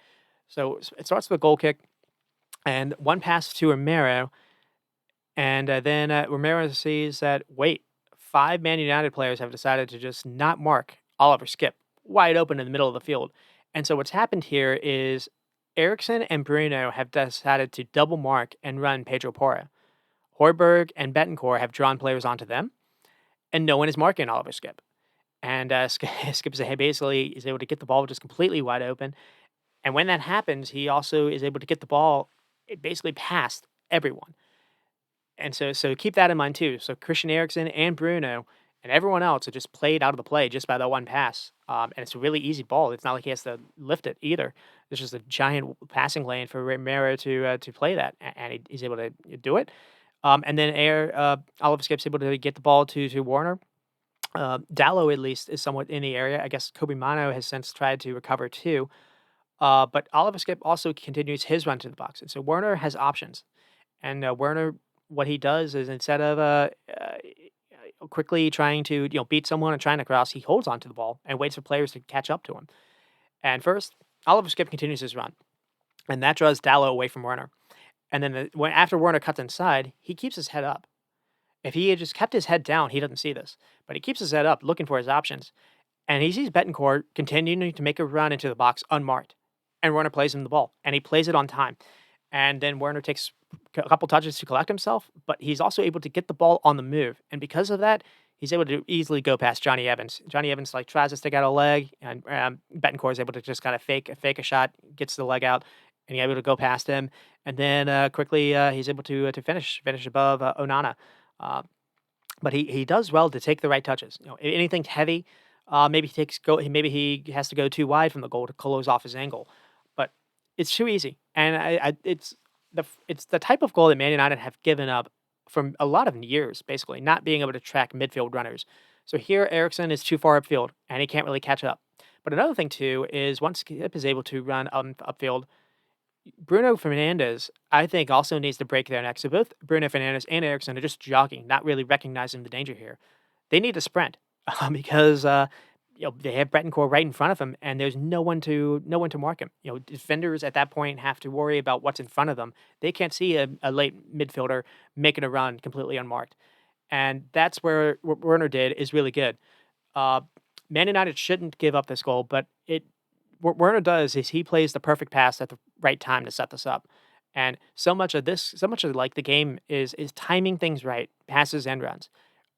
So it starts with a goal kick and one pass to Romero. And then Romero sees that, wait, 5 Man United players have decided to just not mark Oliver Skip wide open in the middle of the field. And so what's happened here is Eriksson and Bruno have decided to double mark and run Pedro Porro. Hoiberg and Betancourt have drawn players onto them, and no one is marking Oliver Skip. And Skip basically is able to get the ball just completely wide open. And when that happens, he also is able to get the ball basically past everyone. And so keep that in mind too. So Christian Eriksen and Bruno and everyone else are just played out of the play just by that one pass. And it's a really easy ball. It's not like he has to lift it either. There's just a giant passing lane for Romero to play that, and he's able to do it. And then Oliver Skip's able to get the ball to Warner. Dallo, at least, is somewhat in the area. I guess Kobe Mano has since tried to recover too. But Oliver Skip also continues his run to the box. And so Werner has options. And Werner, what he does is instead of quickly trying to beat someone and trying to cross, he holds onto the ball and waits for players to catch up to him. And first, Oliver Skip continues his run. And that draws Dallo away from Werner. And then after Werner cuts inside, he keeps his head up. If he had just kept his head down, he doesn't see this. But he keeps his head up, looking for his options. And he sees Betancourt continuing to make a run into the box unmarked. And Werner plays him the ball. And he plays it on time. And then Werner takes a couple touches to collect himself. But he's also able to get the ball on the move. And because of that, he's able to easily go past Johnny Evans. Johnny Evans tries to stick out a leg. And Betancourt is able to just kind of fake a shot, gets the leg out. And he's able to go past him. And then quickly he's able to finish above Onana. But he does well to take the right touches. Anything heavy, maybe he has to go too wide from the goal to close off his angle. But it's too easy, and it's the type of goal that Man United have given up from a lot of years, basically not being able to track midfield runners. So here, Eriksson is too far upfield, and he can't really catch up. But another thing too is once Skip is able to run upfield, Bruno Fernandes, I think, also needs to break their neck. So both Bruno Fernandes and Eriksson are just jogging, not really recognizing the danger here. They need to sprint because they have Betancourt right in front of him, and there's no one to mark him. Defenders at that point have to worry about what's in front of them. They can't see a late midfielder making a run completely unmarked, and that's where what Werner did is really good. Man United shouldn't give up this goal, but what Werner does is he plays the perfect pass at the right time to set this up. And so much of like the game is timing things right, passes and runs.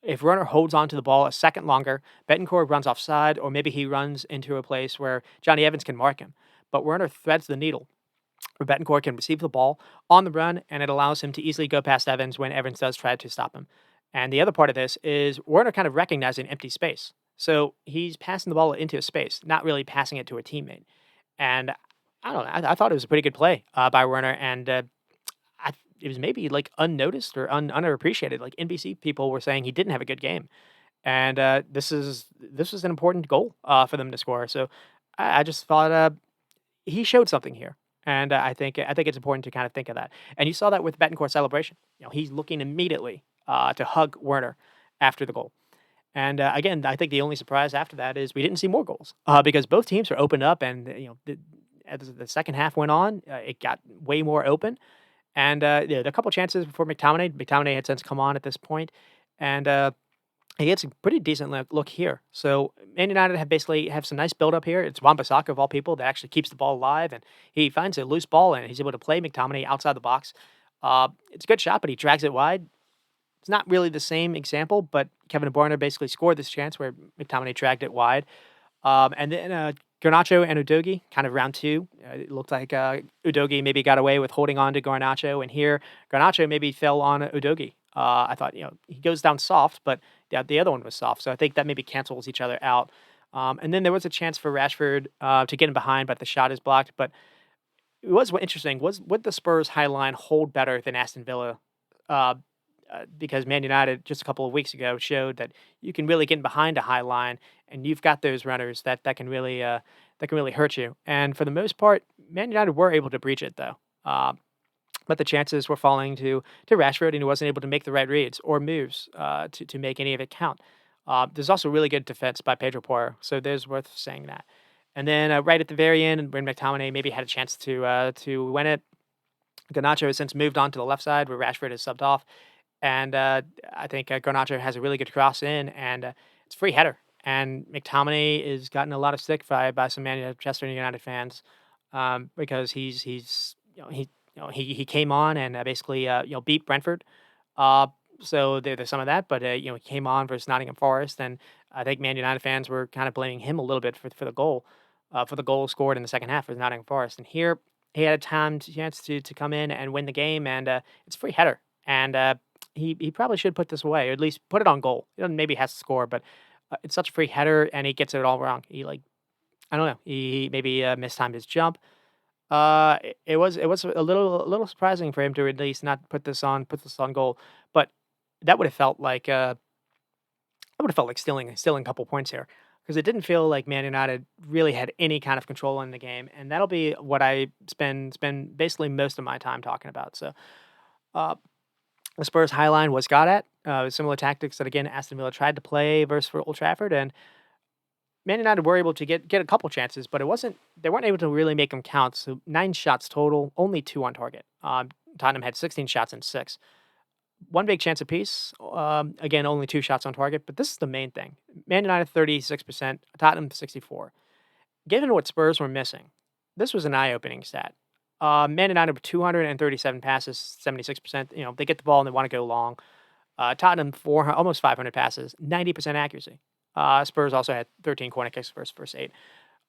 If Werner holds on to the ball a second longer, Betancourt runs offside, or maybe he runs into a place where Johnny Evans can mark him. But Werner threads the needle, where Betancourt can receive the ball on the run, and it allows him to easily go past Evans when Evans does try to stop him. And the other part of this is Werner kind of recognizing empty space. So he's passing the ball into a space, not really passing it to a teammate. And I don't know. I thought it was a pretty good play by Werner, and it was maybe like unnoticed or underappreciated. Like NBC people were saying he didn't have a good game, and this was an important goal for them to score. So I just thought he showed something here, and I think it's important to kind of think of that. And you saw that with Betancourt's celebration. He's looking immediately to hug Werner after the goal. And again, I think the only surprise after that is we didn't see more goals because both teams were opened up, and as the second half went on, it got way more open. And there were a couple chances before McTominay. McTominay had since come on at this point, and he gets a pretty decent look here. So Man United have some nice build up here. It's Wan-Bissaka of all people that actually keeps the ball alive, and he finds a loose ball and he's able to play McTominay outside the box. It's a good shot, but he drags it wide. It's not really the same example, but Kevin De Bruyne basically scored this chance where McTominay dragged it wide. And then Garnacho and Udogi, kind of round two. It looked like Udogi maybe got away with holding on to Garnacho, and here Garnacho maybe fell on Udogi. I thought, he goes down soft, but the other one was soft. So I think that maybe cancels each other out. And then there was a chance for Rashford to get in behind, but the shot is blocked. But it was interesting. Would the Spurs high line hold better than Aston Villa? Uh, because Man United just a couple of weeks ago showed that you can really get behind a high line, and you've got those runners that can really hurt you. And for the most part, Man United were able to breach it though. But the chances were falling to Rashford, and he wasn't able to make the right reads or moves to make any of it count. There's also really good defense by Pedro Porro, so there's worth saying that. And then right at the very end, when McTominay maybe had a chance to win it, Garnacho has since moved on to the left side where Rashford is subbed off. And I think Garnacho has a really good cross in, and it's a free header. And McTominay is gotten a lot of stick by some Manchester United fans because he came on and basically beat Brentford. Uh, so there's some of that, but he came on versus Nottingham Forest, and I think Man United fans were kind of blaming him a little bit for the goal scored in the second half with Nottingham Forest. And here he had a chance to come in and win the game, and it's a free header. And he probably should put this away, or at least put it on goal. He doesn't maybe has to score, but it's such a free header, and he gets it all wrong. I don't know. He maybe mistimed his jump. It was a little surprising for him to at least not put this on goal, but that would have felt like stealing a couple points here because it didn't feel like Man United really had any kind of control in the game, and that'll be what I spend basically most of my time talking about. So. Uh, the Spurs high line was got at. Similar tactics that again Aston Villa tried to play versus for Old Trafford, and Man United were able to get a couple chances, but they weren't able to really make them count. So 9 shots total, only 2 on target. Tottenham had 16 shots and 6. One big chance apiece. Again, only 2 shots on target, but this is the main thing. Man United 36%, Tottenham 64. Given what Spurs were missing, this was an eye-opening stat. Man United with 237 passes, 76%. They get the ball and they want to go long. Tottenham almost 500 passes, 90% accuracy. Spurs also had 13 corner kicks versus first 8.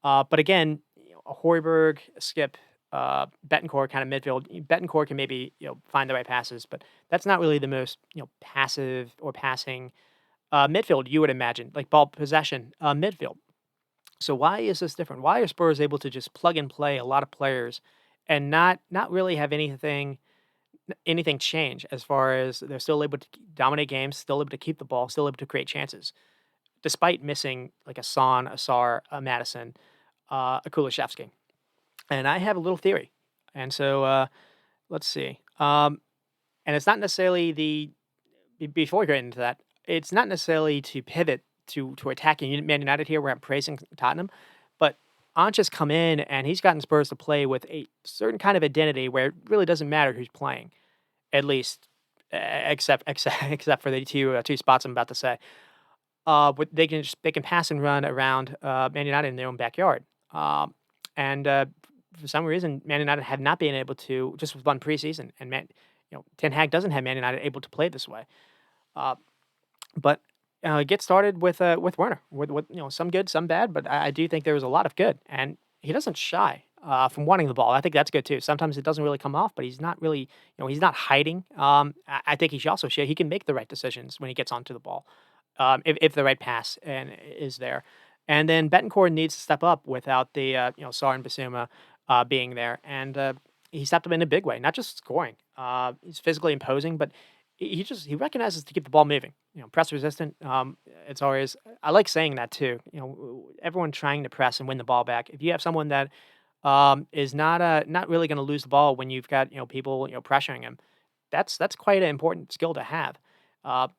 But again, a Højbjerg, Skip, Betancourt kind of midfield. Betancourt can maybe find the right passes, but that's not really the most passive or passing midfield you would imagine, like ball possession midfield. So why is this different? Why are Spurs able to just plug and play a lot of players and not really have anything change as far as they're still able to dominate games, still able to keep the ball, still able to create chances, despite missing like a Son, a Sar, a Madison, a Kulishevsky. And I have a little theory. And so let's see. And it's not necessarily before we get into that, it's not necessarily to pivot to attacking Man United here where I'm praising Tottenham, but Anch has come in and he's gotten Spurs to play with a certain kind of identity where it really doesn't matter who's playing, at least except for the two spots I'm about to say. They can pass and run around Man United in their own backyard, and for some reason Man United have not been able to just with one preseason, and Ten Hag doesn't have Man United able to play this way, but. Get started with Werner, with some good, some bad, but I do think there was a lot of good, and he doesn't shy from wanting the ball. I think that's good too. Sometimes it doesn't really come off, but he's not really, he's not hiding. I think he should also show he can make the right decisions when he gets onto the ball, if the right pass is there. And then Betancourt needs to step up without the Sar and Basuma being there, and he stepped up in a big way, not just scoring. He's physically imposing, but he recognizes to keep the ball moving. Press resistant. It's always I like saying that too. Everyone trying to press and win the ball back. If you have someone that is not really going to lose the ball when you've got people pressuring him, that's quite an important skill to have. But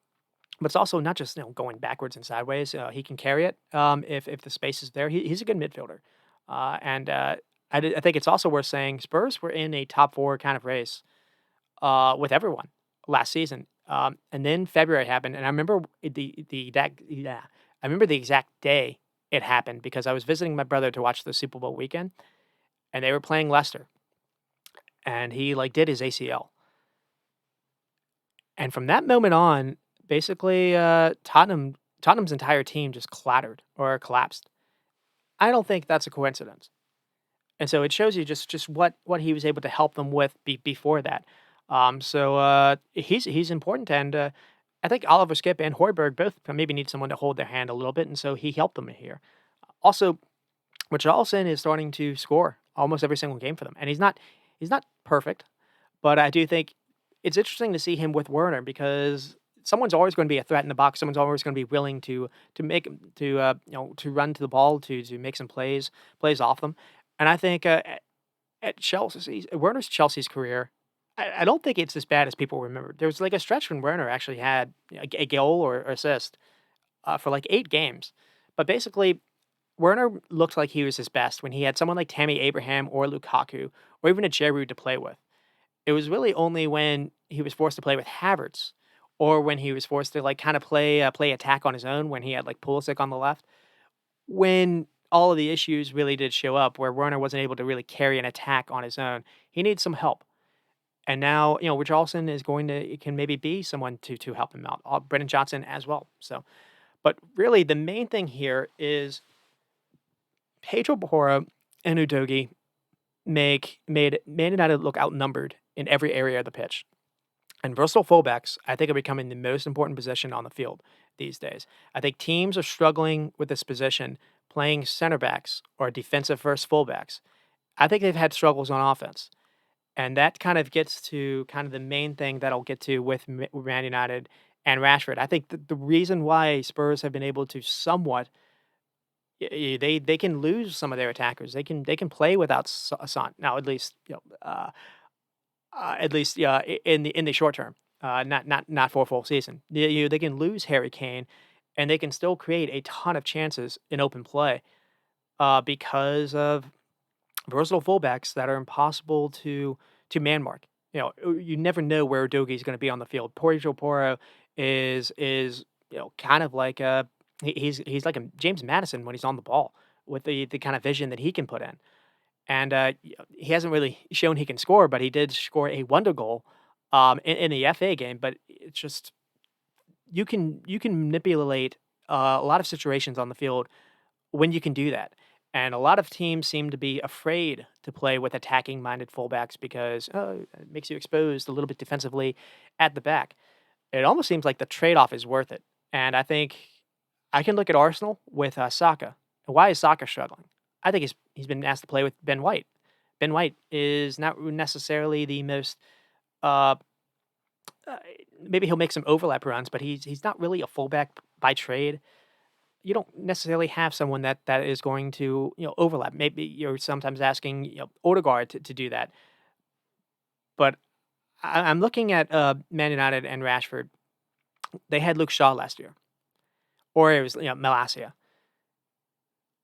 it's also not just going backwards and sideways. He can carry it if the space is there. He's a good midfielder, and I think it's also worth saying Spurs were in a top 4 kind of race with everyone last season. And then February happened, and I remember I remember the exact day it happened because I was visiting my brother to watch the Super Bowl weekend, and they were playing Leicester, and he did his ACL, And from that moment on, basically, Tottenham's entire team just clattered or collapsed. I don't think that's a coincidence. And so it shows you just what he was able to help them with before that. He's important, and I think Oliver Skip and Hoiberg both maybe need someone to hold their hand a little bit, and so he helped them here. Also, Richarlison is starting to score almost every single game for them, and he's not perfect, but I do think it's interesting to see him with Werner because someone's always going to be a threat in the box. Someone's always going to be willing to make to run to the ball to make some plays off them. And I think at Chelsea, Werner's Chelsea's career, I don't think it's as bad as people remember. There was like a stretch when Werner actually had a goal or assist for like 8 games, but basically Werner looked like he was his best when he had someone like Tammy Abraham or Lukaku or even a Giroud to play with. It was really only when he was forced to play with Havertz or when he was forced to, like, kinda play attack on his own when he had, like, Pulisic on the left, when all of the issues really did show up where Werner wasn't able to really carry an attack on his own. He needs some help, and now, Richarlison is going to can maybe be someone to help him out, Brennan Johnson as well, so but really the main thing here is Pedro Porro and Udogie made Man United look outnumbered in every area of the pitch. And versatile fullbacks, I think, are becoming the most important position on the field these days. I think teams are struggling with this position, playing center backs or defensive first fullbacks. I think they've had struggles on offense. And that kind of gets to kind of the main thing that I'll get to with Man United and Rashford. I think the reason why Spurs have been able to somewhat they can lose some of their attackers. They can play without Son now, at least, yeah, in the short term, not for a full season. They can lose Harry Kane, and they can still create a ton of chances in open play, because of versatile fullbacks that are impossible to man mark. You never know where Udogie is gonna be on the field. Porro is, kind of like he's like a James Madison when he's on the ball with the kind of vision that he can put in. And, he hasn't really shown he can score, but he did score a wonder goal, in the FA game, but it's just you can manipulate, a lot of situations on the field when you can do that. And a lot of teams seem to be afraid to play with attacking-minded fullbacks because, it makes you exposed a little bit defensively at the back. It almost seems like the trade-off is worth it, and I think I can look at Arsenal with, Saka. And why is Saka struggling? I think he's been asked to play with Ben White. Ben White is not necessarily the most, uh, uh, maybe he'll make some overlap runs, but he's not really a fullback by trade. You don't necessarily have someone that is going to, overlap. Maybe you're sometimes asking, Odegaard to do that. But I'm looking at, Man United and Rashford. They had Luke Shaw last year, or it was, Malacia.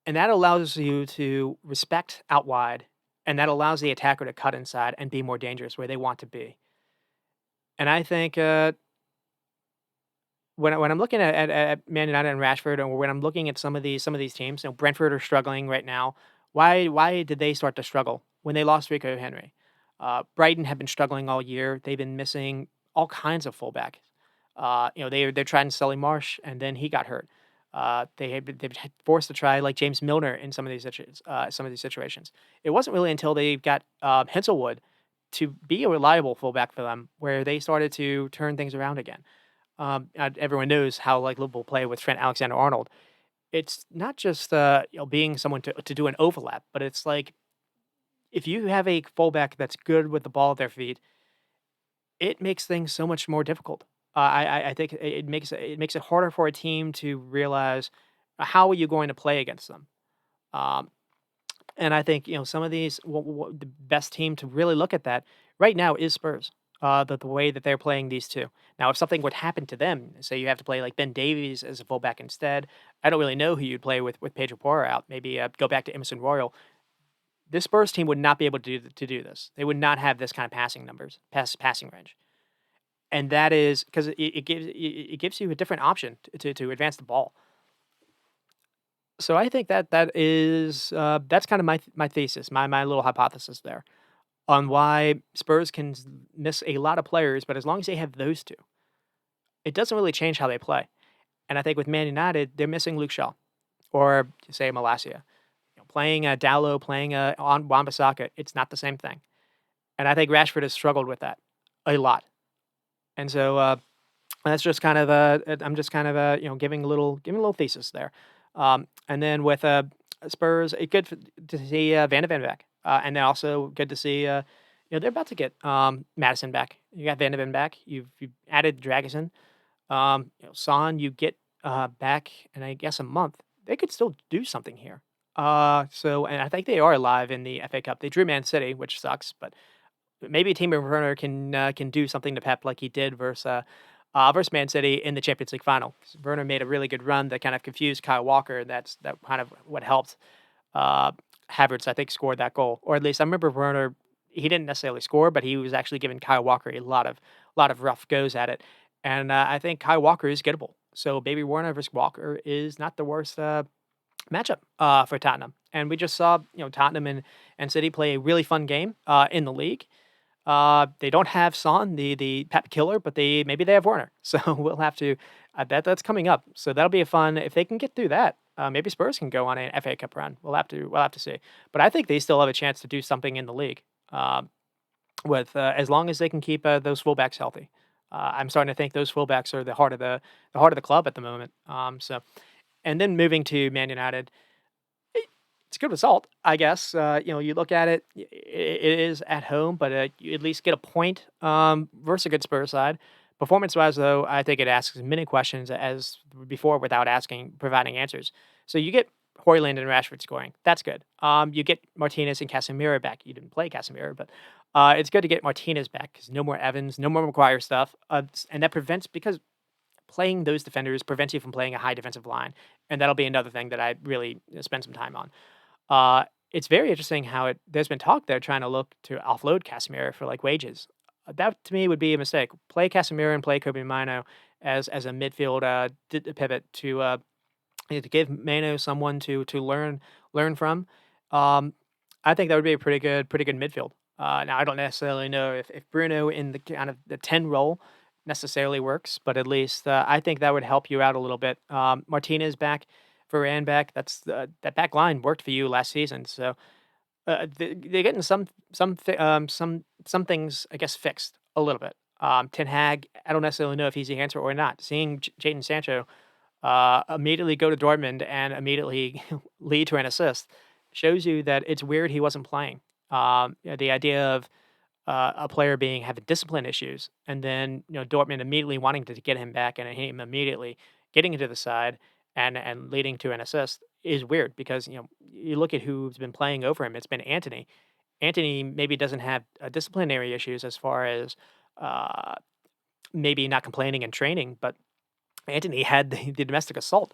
And that allows you to respect out wide, and that allows the attacker to cut inside and be more dangerous where they want to be. And I think, when I'm looking at Man United and Rashford, or when I'm looking at some of these teams, Brentford are struggling right now. Why did they start to struggle? When they lost Rico Henry. Brighton have been struggling all year. They've been missing all kinds of fullback. They're trying to Sully Marsh, and then he got hurt. They've been forced to try like James Milner in some of these situations. It wasn't really until they got Henselwood to be a reliable fullback for them where they started to turn things around again. Everyone knows how like Liverpool play with Trent Alexander-Arnold. It's not just being someone to do an overlap, but it's like if you have a fullback that's good with the ball at their feet, it makes things so much more difficult. I think it makes it harder for a team to realize how are you going to play against them. Um, and I think some of these the best team to really look at that right now is Spurs. The way that they're playing these two. Now, if something would happen to them, say you have to play like Ben Davies as a fullback instead, I don't really know who you'd play with Pedro Porro out. Maybe go back to Emerson Royal. This Spurs team would not be able to do this. They would not have this kind of passing range, and that is because it gives you a different option to advance the ball. So I think that's kind of my thesis, my little hypothesis there on why Spurs can miss a lot of players, but as long as they have those two. it doesn't really change how they play. And I think with Man United, they're missing Luke Shaw or say Malacia. Playing Dallo, playing on Wan-Bissaka, it's not the same thing. And I think Rashford has struggled with that a lot. And so that's just kind of I'm just kind of giving a little thesis there. And then with Spurs, it's good to see Van de Ven back, and then also good to see they're about to get Madison back. You got Van de Ven back. You've added Dragusin. Son, you get back in I guess a month. They could still do something here. And I think they are alive in the FA Cup. They drew Man City, which sucks, but maybe Timo Werner can do something to Pep like he did versus Man City in the Champions League final. 'Cause Werner made a really good run that kind of confused Kyle Walker, and that kind of what helped uh, Havertz, I think, scored that goal. Or at least I remember Werner. He didn't necessarily score, but he was actually giving Kyle Walker a lot of rough goes at it. And I think Kyle Walker is gettable. So Baby Warner versus Walker is not the worst matchup for Tottenham. And we just saw Tottenham and City play a really fun game in the league. They don't have Son, the Pep killer, but maybe they have Werner. So we'll have to. That's coming up. So that'll be a fun if they can get through that. Maybe Spurs can go on an FA Cup run. We'll have to see. But I think they still have a chance to do something in the league. With as long as they can keep those fullbacks healthy. I'm starting to think those fullbacks are the heart of the club at the moment. And then moving to Man United, it's a good result, I guess. You look at it, it is at home, but you at least get a point versus a good Spurs side. Performance-wise, though, I think it asks as many questions as before without providing answers. So you get Hoyland and Rashford scoring. That's good. You get Martinez and Casemiro back. You didn't play Casemiro, but it's good to get Martinez back because no more Evans, no more McGuire stuff, and that prevents because playing those defenders prevents you from playing a high defensive line, and that'll be another thing that I really spend some time on. It's very interesting how there's been talk they're trying to look to offload Casemiro for like wages. That to me would be a mistake. Play Casemiro and play Kobe Mino as a midfield pivot to give Mano someone to learn from. Um, I think that would be a pretty good midfield. Now I don't necessarily know if Bruno in the kind of the 10 role necessarily works, but at least I think that would help you out a little bit. Martinez back, Varane back. That back line worked for you last season, so they're getting some things I guess fixed a little bit. Ten Hag, I don't necessarily know if he's the answer or not. Seeing Jadon Sancho immediately go to Dortmund and immediately lead to an assist shows you that it's weird he wasn't playing. The idea of a player having discipline issues, and then Dortmund immediately wanting to get him back and him immediately getting into the side and leading to an assist is weird because you look at who's been playing over him. It's been Anthony. Anthony maybe doesn't have disciplinary issues as far as uh, maybe not complaining and training, but Anthony had the domestic assault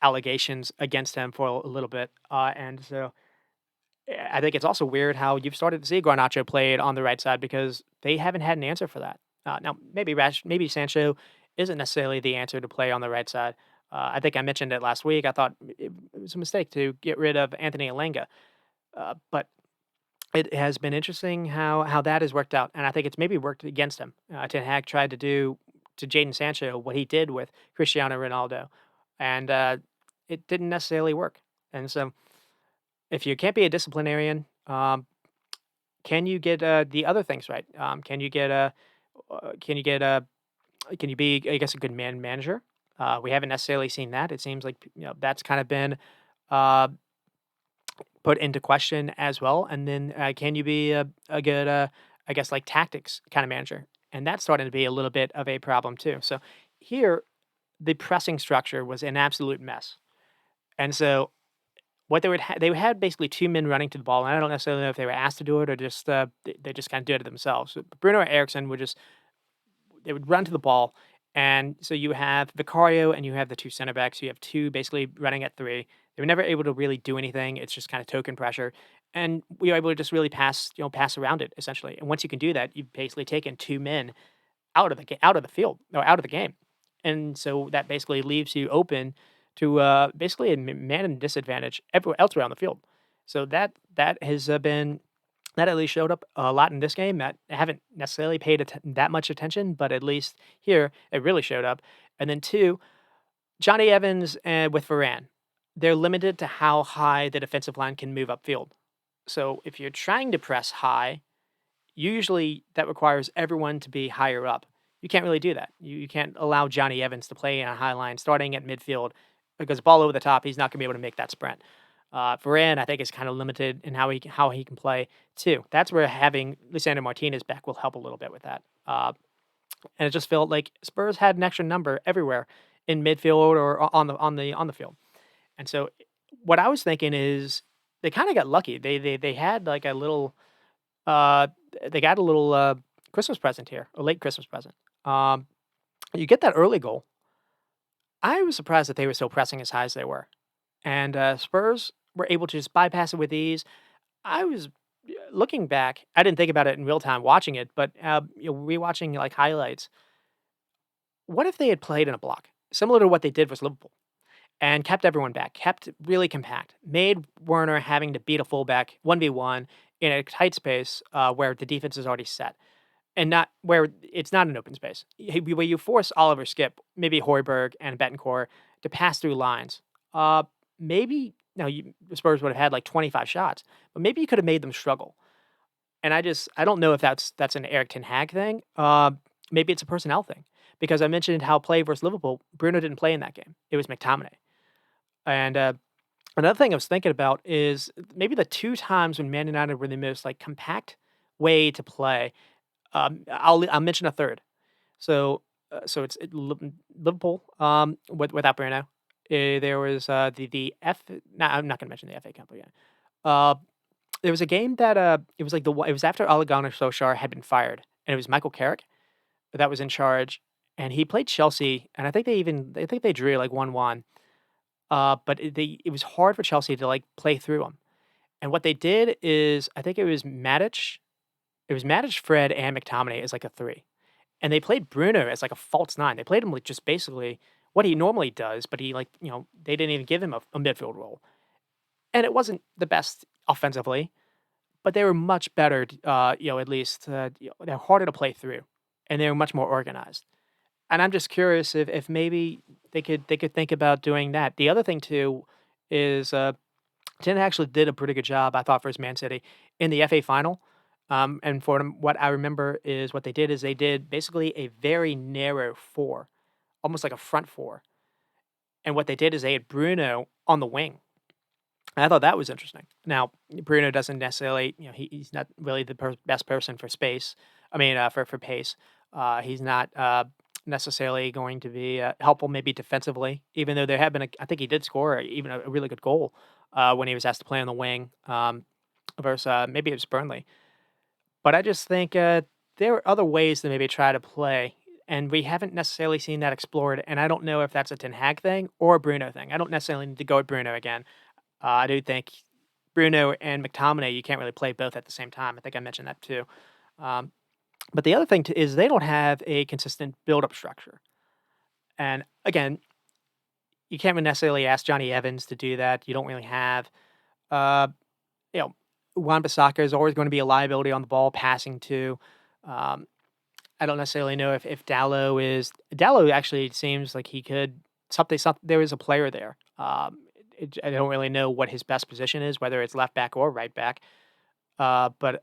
allegations against him for a little bit, and so I think it's also weird how you've started to see Garnacho played on the right side because they haven't had an answer for that. Now, maybe Sancho isn't necessarily the answer to play on the right side. I think I mentioned it last week. I thought it was a mistake to get rid of Anthony Alenga, but it has been interesting how that has worked out, and I think it's maybe worked against him. Ten Hag tried to do to Jadon Sancho what he did with Cristiano Ronaldo, and it didn't necessarily work. And so, if you can't be a disciplinarian, can you get the other things right? Can you get can you be, I guess, a good manager? We haven't necessarily seen that. It seems like that's kind of been uh, put into question as well. And then can you be a good, I guess, like tactics kind of manager? And that's starting to be a little bit of a problem too. So here, the pressing structure was an absolute mess. And so what they had basically two men running to the ball, and I don't necessarily know if they were asked to do it or just they just kind of did it themselves. So Bruno or Eriksson they would run to the ball, and so you have Vicario and you have the two center backs. You have two basically running at three. They were never able to really do anything. It's just kind of token pressure, and we were able to just really pass around it essentially. And once you can do that, you've basically taken two men out of the field or out of the game, and so that basically leaves you open to basically a man in disadvantage everywhere else around the field. So that has been That at least showed up a lot in this game that I haven't necessarily paid that much attention, but at least here it really showed up. And then two, Johnny Evans and with Varane, they're limited to how high the defensive line can move upfield. So if you're trying to press high, usually that requires everyone to be higher up. You can't really do that. You can't allow Johnny Evans to play in a high line starting at midfield because ball over the top, he's not going to be able to make that sprint. Varane, I think, is kind of limited in how he can play too. That's where having Lisandro Martinez back will help a little bit with that. And it just felt like Spurs had an extra number everywhere in midfield or on the field. And so, what I was thinking is they kind of got lucky. They had like a little uh, they got a little Christmas present here, a late Christmas present. Um, you get that early goal. I was surprised that they were still pressing as high as they were, and Spurs were able to just bypass it with ease. I was looking back. I didn't think about it in real time watching it, but rewatching like highlights. What if they had played in a block, similar to what they did with Liverpool, and kept everyone back, kept really compact, made Werner having to beat a fullback 1v1 in a tight space where the defense is already set, and not where it's not an open space. Where you force Oliver Skip, maybe Hoiberg and Betancourt to pass through lines. Uh, maybe now the Spurs would have had like 25 shots, but maybe you could have made them struggle. And I don't know if that's an Eric Ten Hag thing. Maybe it's a personnel thing because I mentioned how play versus Liverpool, Bruno didn't play in that game. It was McTominay. And another thing I was thinking about is maybe the two times when Man United were the most like compact way to play. I'll mention a third. So it's Liverpool without Bruno. There was the F. No, I'm not going to mention the FA Cup again. Uh, there was a game that it was like it was after Ole Gunnar Solskjaer had been fired, and it was Michael Carrick that was in charge, and he played Chelsea, and I think they drew like 1-1. But it was hard for Chelsea to like play through them. And what they did is I think it was Matic. It was Matic, Fred, and McTominay as like a three, and they played Bruno as like a false nine. They played him like just basically what he normally does, but he like they didn't even give him a midfield role, and it wasn't the best offensively, but they were much better. At least they're harder to play through, and they were much more organized. And I'm just curious if maybe they could think about doing that. The other thing too is Ten actually did a pretty good job, I thought, for his Man City in the FA final. And for them, what I remember is what they did is they did basically a very narrow four, almost like a front four. And what they did is they had Bruno on the wing. And I thought that was interesting. Now, Bruno doesn't necessarily, he's not really the best person for space. I mean, for pace. He's not necessarily going to be helpful, maybe defensively. Even though there have been, I think he did score even a really good goal when he was asked to play on the wing versus maybe it was Burnley. But I just think there are other ways to maybe try to play, and we haven't necessarily seen that explored. And I don't know if that's a Ten Hag thing or a Bruno thing. I don't necessarily need to go with Bruno again. I do think Bruno and McTominay, you can't really play both at the same time. I think I mentioned that too. Um, but the other thing is they don't have a consistent build-up structure. And again, you can't necessarily ask Johnny Evans to do that. You don't really have, uh, you know, Wan-Bissaka is always going to be a liability on the ball, passing to. Um, I don't necessarily know if Dallo actually seems like he could something. There is a player there. I don't really know what his best position is, whether it's left back or right back. But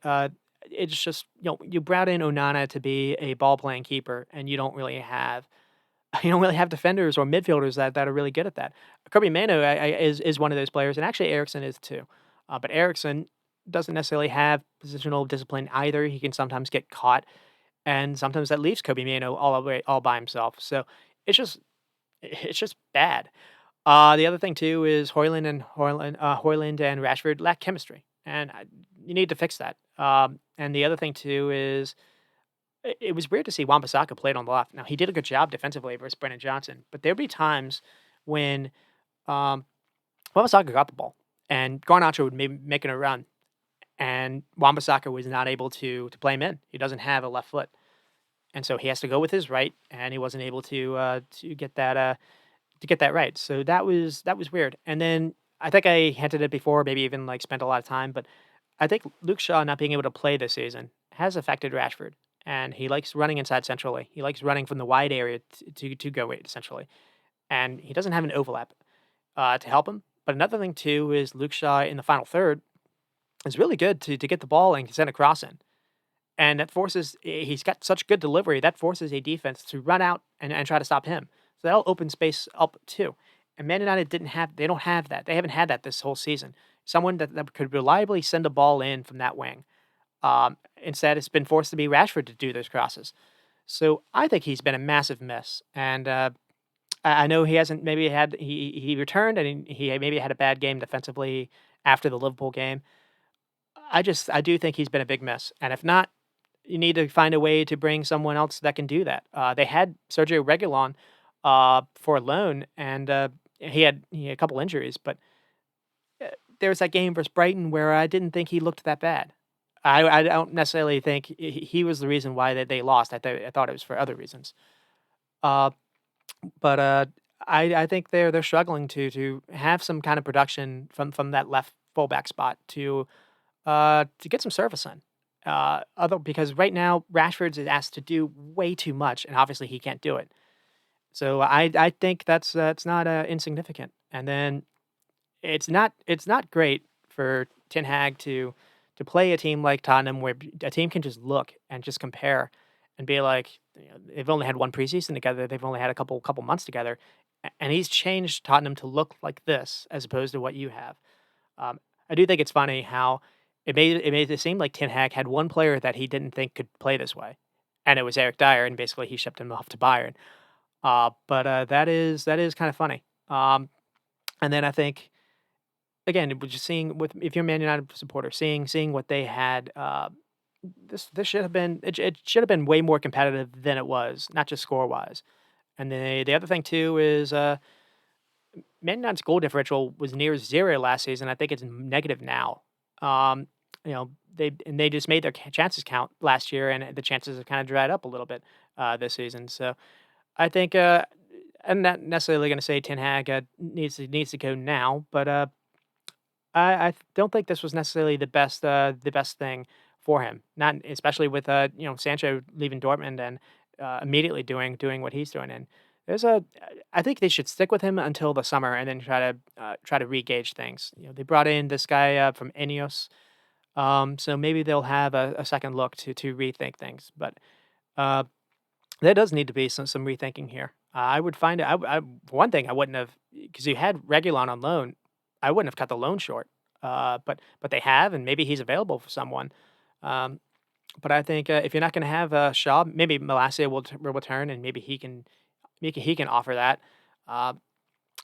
it's just you brought in Onana to be a ball playing keeper, and you don't really have defenders or midfielders that are really good at that. Kobe Mano is one of those players, and actually Ericsson is too. But Ericsson doesn't necessarily have positional discipline either. He can sometimes get caught, and sometimes that leaves Kobe Mano all by himself. So it's just it's just bad. The other thing too is Hoyland and Rashford lack chemistry, and you need to fix that. And the other thing too is it was weird to see Wan-Bissaka played on the left. Now he did a good job defensively versus Brennan Johnson, but there'd be times when um, Wan-Bissaka got the ball and Garnacho would be making a run, and Wan-Bissaka was not able to play him in. He doesn't have a left foot, and so he has to go with his right, and he wasn't able to get that right. So that was weird. And then I think I hinted it before, maybe even like spent a lot of time, but I think Luke Shaw not being able to play this season has affected Rashford, and he likes running inside centrally. He likes running from the wide area to go in centrally, and he doesn't have an overlap to help him. But another thing too is Luke Shaw in the final third is really good to get the ball and send a cross in. And that forces he's got such good delivery, that forces a defense to run out and try to stop him. So that'll open space up too. And Man United they don't have that. They haven't had that this whole season. Someone that could reliably send a ball in from that wing. Instead, it's been forced to be Rashford to do those crosses. So I think he's been a massive miss. And I know he hasn't maybe had he returned and he maybe had a bad game defensively after the Liverpool game. I do think he's been a big miss. And if not, you need to find a way to bring someone else that can do that. They had Sergio Reguilon for a loan, and he had a couple injuries, but there was that game versus Brighton where I didn't think he looked that bad. I don't necessarily think he was the reason why they lost. I thought it was for other reasons. Uh, but I think they're struggling to have some kind of production from that left fullback spot to get some service in. Other because right now Rashford's is asked to do way too much, and obviously he can't do it. So I think that's not insignificant. And then it's not great for Ten Hag to play a team like Tottenham, where a team can just look and just compare and be like, they've only had one preseason together, they've only had a couple months together, and he's changed Tottenham to look like this as opposed to what you have. Um, I do think it's funny how it made it seem like Ten Hag had one player that he didn't think could play this way, and it was Eric Dyer, and basically he shipped him off to Bayern. But that is kind of funny. And then I think again, it was just seeing with if you're a Man United supporter, seeing what they had. This should have been it should have been way more competitive than it was, not just score wise. And the other thing too is Man United's goal differential was near zero last season. I think it's negative now. Um, they just made their chances count last year, and the chances have kind of dried up a little bit this season. So I think I'm not necessarily going to say Ten Hag needs to go now, but I don't think this was necessarily the best thing for him. Not especially with Sancho leaving Dortmund and immediately doing what he's doing. And there's a I think they should stick with him until the summer and then try to re-gauge things. They brought in this guy from Ineos, so maybe they'll have a second look to rethink things. But uh, there does need to be some rethinking here. I would find it. For one thing, I wouldn't have because you had Regulon on loan. I wouldn't have cut the loan short. But they have, and maybe he's available for someone. Um, but I think if you're not going to have Shaw, maybe Malacia will return, and maybe he can offer that. Uh,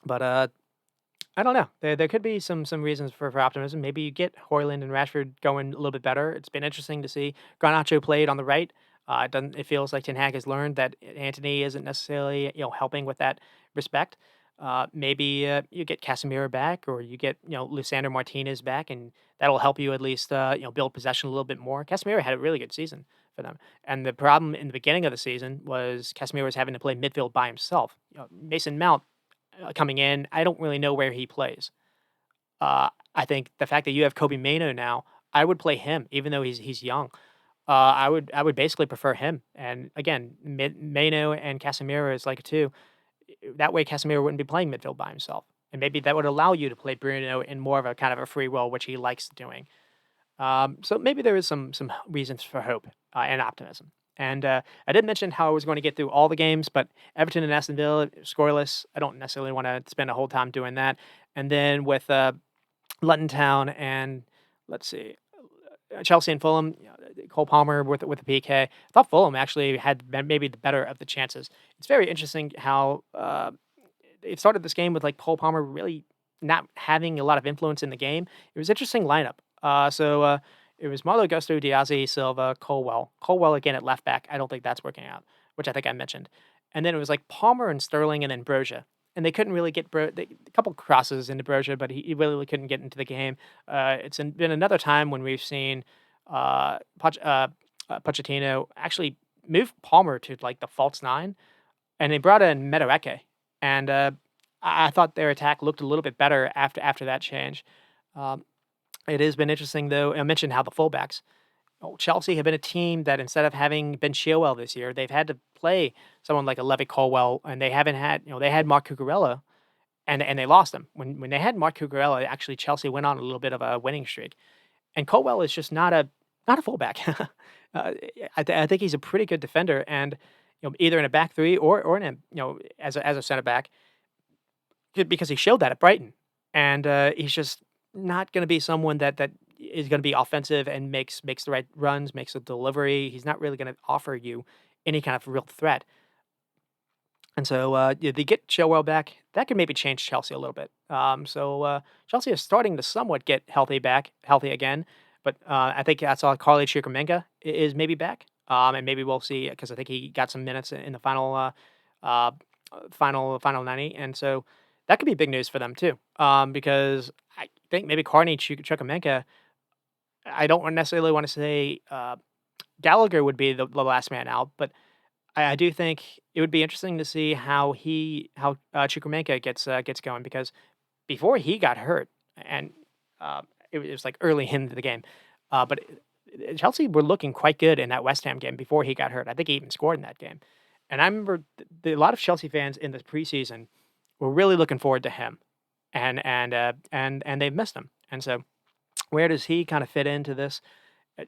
but I don't know. There could be some reasons for optimism. Maybe you get Hoyland and Rashford going a little bit better. It's been interesting to see Garnacho played on the right. It feels like Ten Hag has learned that Antony isn't necessarily helping with that respect. Maybe you get Casemiro back, or you get Lisandro Martinez back, and that'll help you at least build possession a little bit more. Casemiro had a really good season for them, and the problem in the beginning of the season was Casemiro was having to play midfield by himself. Mason Mount coming in, I don't really know where he plays. I think the fact that you have Kobe Mano now, I would play him, even though he's young. I would basically prefer him. And again, Mano and Casemiro is like a two. That way, Casemiro wouldn't be playing midfield by himself, and maybe that would allow you to play Bruno in more of a kind of a free role, which he likes doing. So maybe there is some reasons for hope and optimism. And I did mention how I was going to get through all the games, but Everton and Aston Villa scoreless. I don't necessarily want to spend a whole time doing that. And then with Luton Town and let's see, Chelsea and Fulham, Cole Palmer with the PK. I thought Fulham actually had maybe the better of the chances. It's very interesting how they started this game with like Cole Palmer really not having a lot of influence in the game. It was an interesting lineup. So it was Marlo Gusto, Diazy, Silva, Colwell. Colwell again at left back. I don't think that's working out, which I think I mentioned. And then it was like Palmer and Sterling and then Broja. And they couldn't really get a couple crosses into Broja, but he really couldn't get into the game. Been another time when we've seen Pochettino actually move Palmer to like the false nine, and they brought in Medareke. And I thought their attack looked a little bit better after that change. Um, It has been interesting, though. I mentioned how the fullbacks. Oh, Chelsea have been a team that instead of having Ben Chilwell this year, they've had to play someone like a Levy Colwell, and they haven't had, they had Mark Cucurella, and they lost him. When they had Mark Cucurella, actually Chelsea went on a little bit of a winning streak. And Colwell is just not a fullback. I think he's a pretty good defender, and either in a back three or in a as a center back, because he showed that at Brighton, and he's just not going to be someone that is going to be offensive and makes the right runs, makes a delivery. He's not really going to offer you any kind of real threat. And so, yeah, they get Chilwell back. That could maybe change Chelsea a little bit. Chelsea is starting to somewhat get healthy again. But I think I saw Carly Chukwuemeka is maybe back. And maybe we'll see because I think he got some minutes in the uh, final 90, and so that could be big news for them too. Because I think maybe Carney Chukwuemeka. I don't necessarily want to say Gallagher would be the last man out, but I do think it would be interesting to see how Chukwuemeka gets going because before he got hurt and it was like early into the game, but Chelsea were looking quite good in that West Ham game before he got hurt. I think he even scored in that game, and I remember a lot of Chelsea fans in the preseason were really looking forward to him, and they've missed him. And so, where does he kind of fit into this?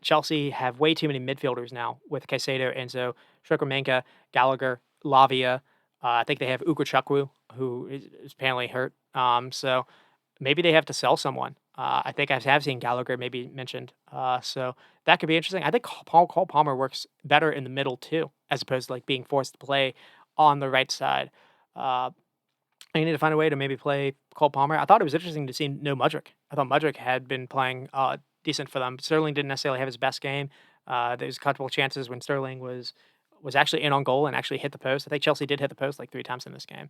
Chelsea have way too many midfielders now with Caicedo, Enzo, Shukamenka, Gallagher, Lavia. I think they have Ukachukwu, who is apparently hurt. So maybe they have to sell someone. I think I have seen Gallagher maybe mentioned. So that could be interesting. I think Cole Palmer works better in the middle too, as opposed to like being forced to play on the right side. Uh, I need to find a way to maybe play Cole Palmer. I thought it was interesting to see no Mudryk. I thought Mudryk had been playing decent for them. Sterling didn't necessarily have his best game. There's a couple of chances when Sterling was actually in on goal and actually hit the post. I think Chelsea did hit the post like 3 times in this game.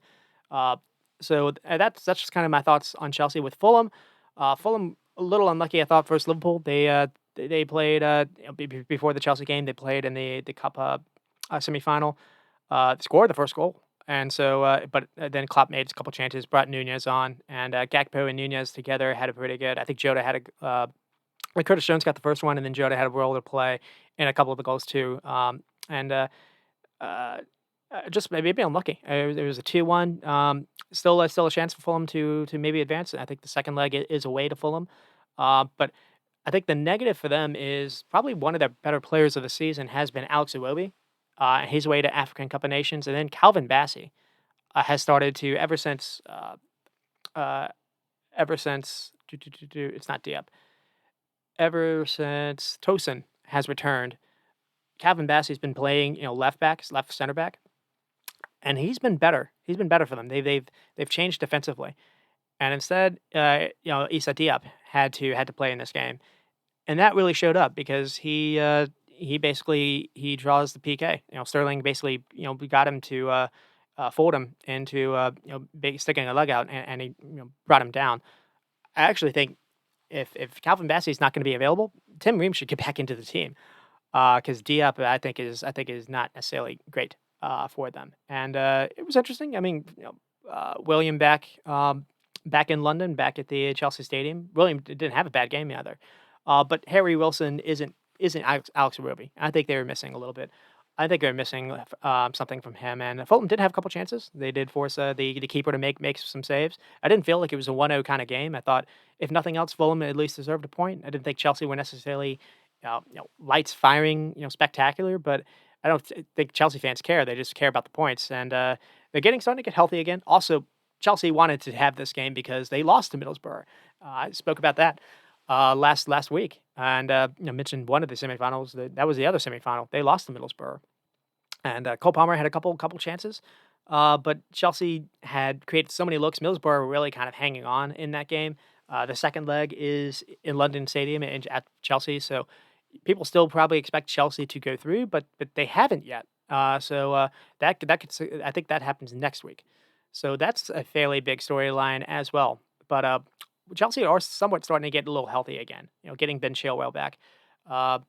Uh, that's just kind of my thoughts on Chelsea with Fulham. Fulham a little unlucky, I thought, versus Liverpool. They played before the Chelsea game. They played in the cup semifinal. Scored the first goal. And so, but then Klopp made a couple chances, brought Nunez on, and Gakpo and Nunez together had a pretty good. I think Jota had Curtis Jones got the first one, and then Jota had a role to play in a couple of the goals too. And uh, just maybe unlucky. It was a 2-1. Still a chance for Fulham to maybe advance. I think the second leg is away to Fulham. But I think the negative for them is probably one of their better players of the season has been Alex Iwobi. His way to African Cup of Nations, and then Calvin Bassey has started to uh, ever since it's not Diep. Ever since Tosin has returned, Calvin Bassey's been playing, left center back, and he's been better. He's been better for them. They've changed defensively, and instead, Issa Diop had to play in this game, and that really showed up because he basically he draws the PK. Sterling basically we got him to fold him into sticking a leg out, and he brought him down. I actually think if Calvin Bassey is not going to be available, Tim Ream should get back into the team because Diop I think is not necessarily great for them. And it was interesting. I mean, William back in London, back at the Chelsea Stadium. William didn't have a bad game either, but Harry Wilson isn't Alex Iwobi. I think they were missing a little bit. I think they're missing something from him. And Fulham did have a couple chances. They did force the keeper to make some saves. I didn't feel like it was a 1-0 kind of game. I thought, if nothing else, Fulham at least deserved a point. I didn't think Chelsea were necessarily lights firing, spectacular. But I don't think Chelsea fans care. They just care about the points. And they're starting to get healthy again. Also, Chelsea wanted to have this game because they lost to Middlesbrough. I spoke about that last week, and mentioned one of the semifinals. That was the other semifinal. They lost to Middlesbrough, and Cole Palmer had a couple chances, but Chelsea had created so many looks. Middlesbrough were really kind of hanging on in that game. The second leg is in London Stadium and at Chelsea, so people still probably expect Chelsea to go through, but they haven't yet. That could I think that happens next week. So that's a fairly big storyline as well. But Chelsea are somewhat starting to get a little healthy again. Getting Ben Chilwell back. Uh,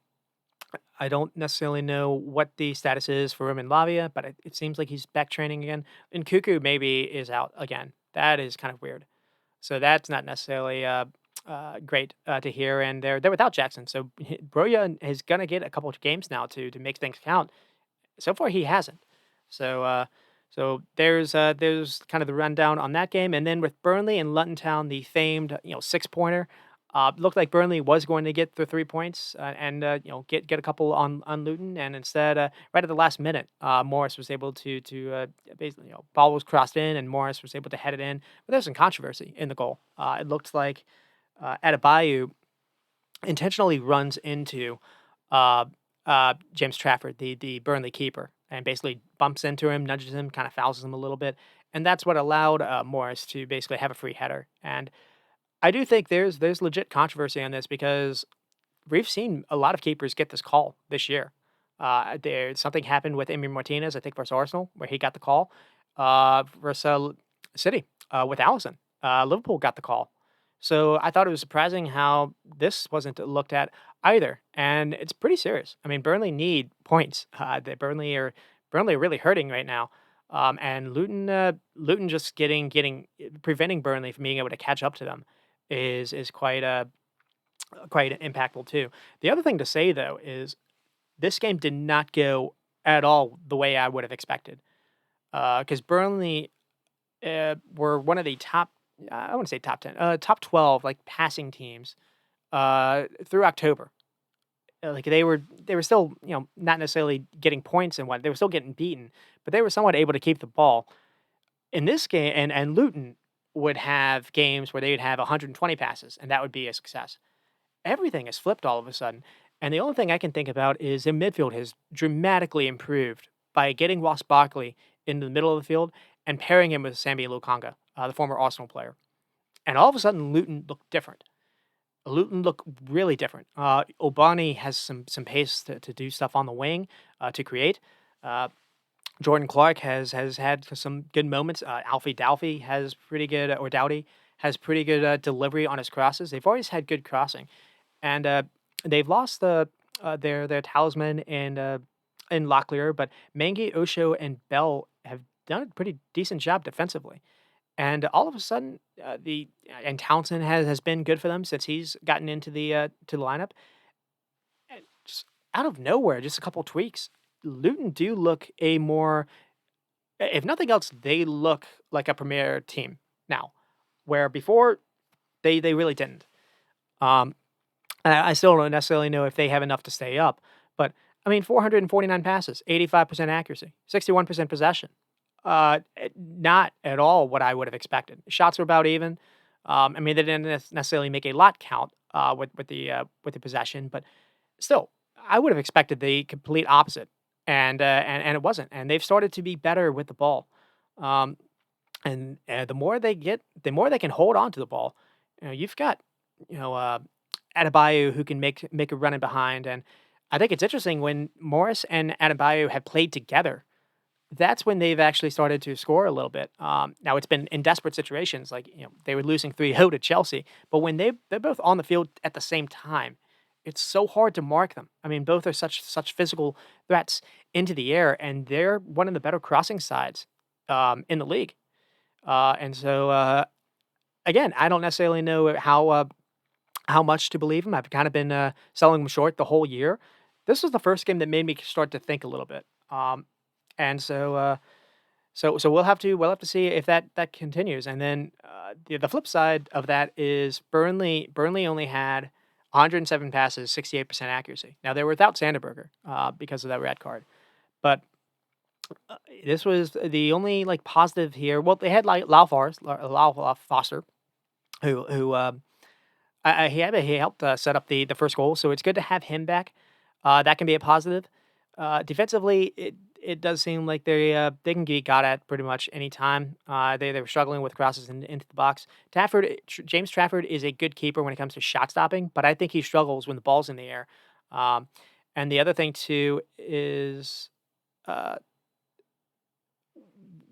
I don't necessarily know what the status is for Roman Lavia, but it seems like he's back training again. And Cuckoo maybe is out again. That is kind of weird. So that's not necessarily great to hear. And they're without Jackson, so Broya is gonna get a couple of games now to make things count. So far, he hasn't. So, there's kind of the rundown on that game, and then with Burnley and Luton Town, the famed 6 pointer. Looked like Burnley was going to get the 3 points and get a couple on Luton, and instead, right at the last minute, Morris was able to basically ball was crossed in, and Morris was able to head it in. But there's some controversy in the goal. It looked like Adebayo intentionally runs into uh, James Trafford, the Burnley keeper, and basically bumps into him, nudges him, kind of fouls him a little bit, and that's what allowed Morris to basically have a free header. And I do think there's legit controversy on this because we've seen a lot of keepers get this call this year. There something happened with Emi Martinez, I think, versus Arsenal, where he got the call versus City with Allison. Liverpool got the call. So I thought it was surprising how this wasn't looked at either, and it's pretty serious. I mean, Burnley need points. Burnley are really hurting right now, and Luton just getting preventing Burnley from being able to catch up to them is quite impactful too. The other thing to say though is this game did not go at all the way I would have expected, because Burnley were one of the top. I wouldn't say top 10, top 12 like passing teams through October. Like they were still not necessarily getting points and what they were still getting beaten, but they were somewhat able to keep the ball in this game. And Luton would have games where they would have 120 passes, and that would be a success. Everything has flipped all of a sudden, and the only thing I can think about is their midfield has dramatically improved by getting Ross Barkley into the middle of the field and pairing him with Sambi Lukanga, the former Arsenal player. And all of a sudden, Luton looked different. Luton look really different. Obani has some pace to do stuff on the wing to create. Uh, Jordan Clark has had some good moments. Alfie Doughty has pretty good, or Doughty has pretty good delivery on his crosses. They've always had good crossing, and they've lost their talisman in Locklear, but Mengi, Osho, and Bell have done a pretty decent job defensively. And all of a sudden, the and Townsend has been good for them since he's gotten into the lineup. And just out of nowhere, just a couple tweaks, Luton do look a more, if nothing else, they look like a premier team now, where before they really didn't. Um, and I still don't necessarily know if they have enough to stay up, but I mean, 449 passes, 85% accuracy, 61% possession. Not at all what I would have expected. Shots were about even. I mean, they didn't necessarily make a lot count with the possession, but still, I would have expected the complete opposite, and it wasn't. And they've started to be better with the ball. Um, and the more they get, the more they can hold on to the ball. You've got you know uh, Adebayo who can make a run in behind, and I think it's interesting when Morris and Adebayo have played together. That's when they've actually started to score a little bit. Now it's been in desperate situations, like they were losing 3-0 to Chelsea, but when they're both on the field at the same time, it's so hard to mark them. I mean, both are such physical threats into the air, and they're one of the better crossing sides in the league. And so again, I don't necessarily know how much to believe him. I've kind of been selling him short the whole year. This was the first game that made me start to think a little bit. And so we'll have to see if that continues. And then the flip side of that is Burnley only had 107 passes, 68% accuracy. Now they were without Sanderberger because of that red card, but this was the only like positive here. Well, they had like Lau Foster, who he helped set up the first goal, so it's good to have him back. That can be a positive. Defensively, it does seem like they can get got at pretty much any time. They were struggling with crosses into the box. James Trafford is a good keeper when it comes to shot stopping, but I think he struggles when the ball's in the air. Um, and the other thing too is uh,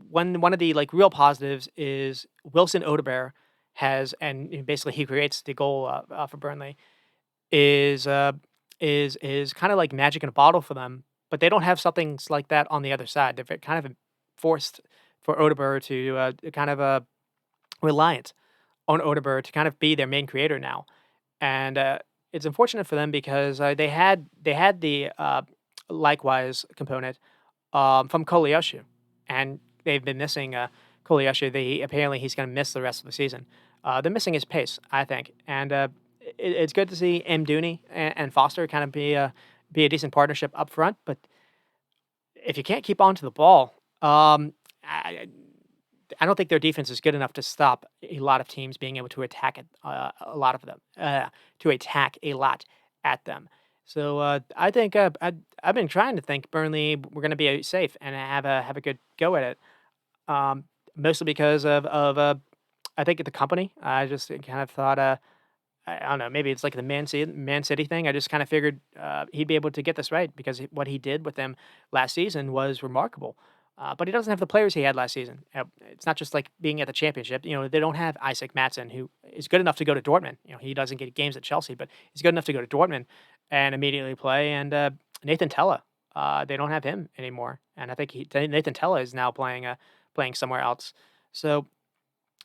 one of the like real positives is Wilson Odebear has, and basically he creates the goal for Burnley, is is kind of like magic in a bottle for them, but they don't have something like that on the other side. They're kind of forced for Odeberg to kind of reliant on Odeberg to kind of be their main creator now, and it's unfortunate for them because they had the likewise component from Kolyoshu, and they've been missing Kolyoshu. They apparently he's going to miss the rest of the season. They're missing his pace, I think, and it's good to see M. Dooney and Foster kind of be a decent partnership up front. But if you can't keep on to the ball, I, I don't think their defense is good enough to stop a lot of teams being able to attack it, a lot of them, to attack a lot at them. So I think I've been trying to think Burnley we're going to be safe and have a good go at it. Mostly because of I think the company. I just kind of thought I don't know, maybe it's like the Man City thing. I just kind of figured he'd be able to get this right because what he did with them last season was remarkable. But he doesn't have the players he had last season. It's not just like being at the championship. They don't have Isaac Matson, who is good enough to go to Dortmund. He doesn't get games at Chelsea, but he's good enough to go to Dortmund and immediately play. And Nathan Tella, they don't have him anymore. And I think Nathan Tella is now playing somewhere else. So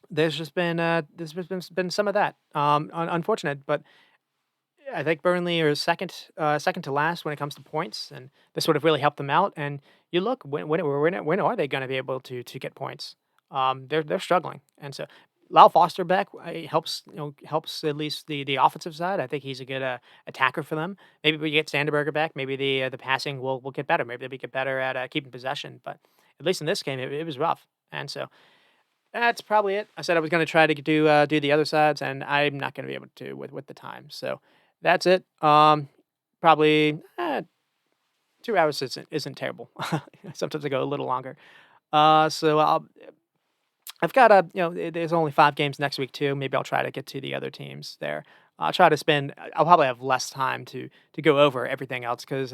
there's been some of that. Unfortunate, but I think Burnley are second to last when it comes to points, and this would have really helped them out. And you look when are they going to be able to get points? They're struggling, and so Lau Foster back helps at least the offensive side. I think he's a good attacker for them. Maybe we get Sanderberger back. Maybe the passing will get better. Maybe they'll get better at keeping possession. But at least in this game, it was rough, and so that's probably it. I said I was gonna try to do the other sides, and I'm not gonna be able to with the time. So that's it. Probably 2 hours isn't terrible. Sometimes I go a little longer. So I've got there's only 5 games next week too. Maybe I'll try to get to the other teams there. I'll try to spend. I'll probably have less time to go over everything else because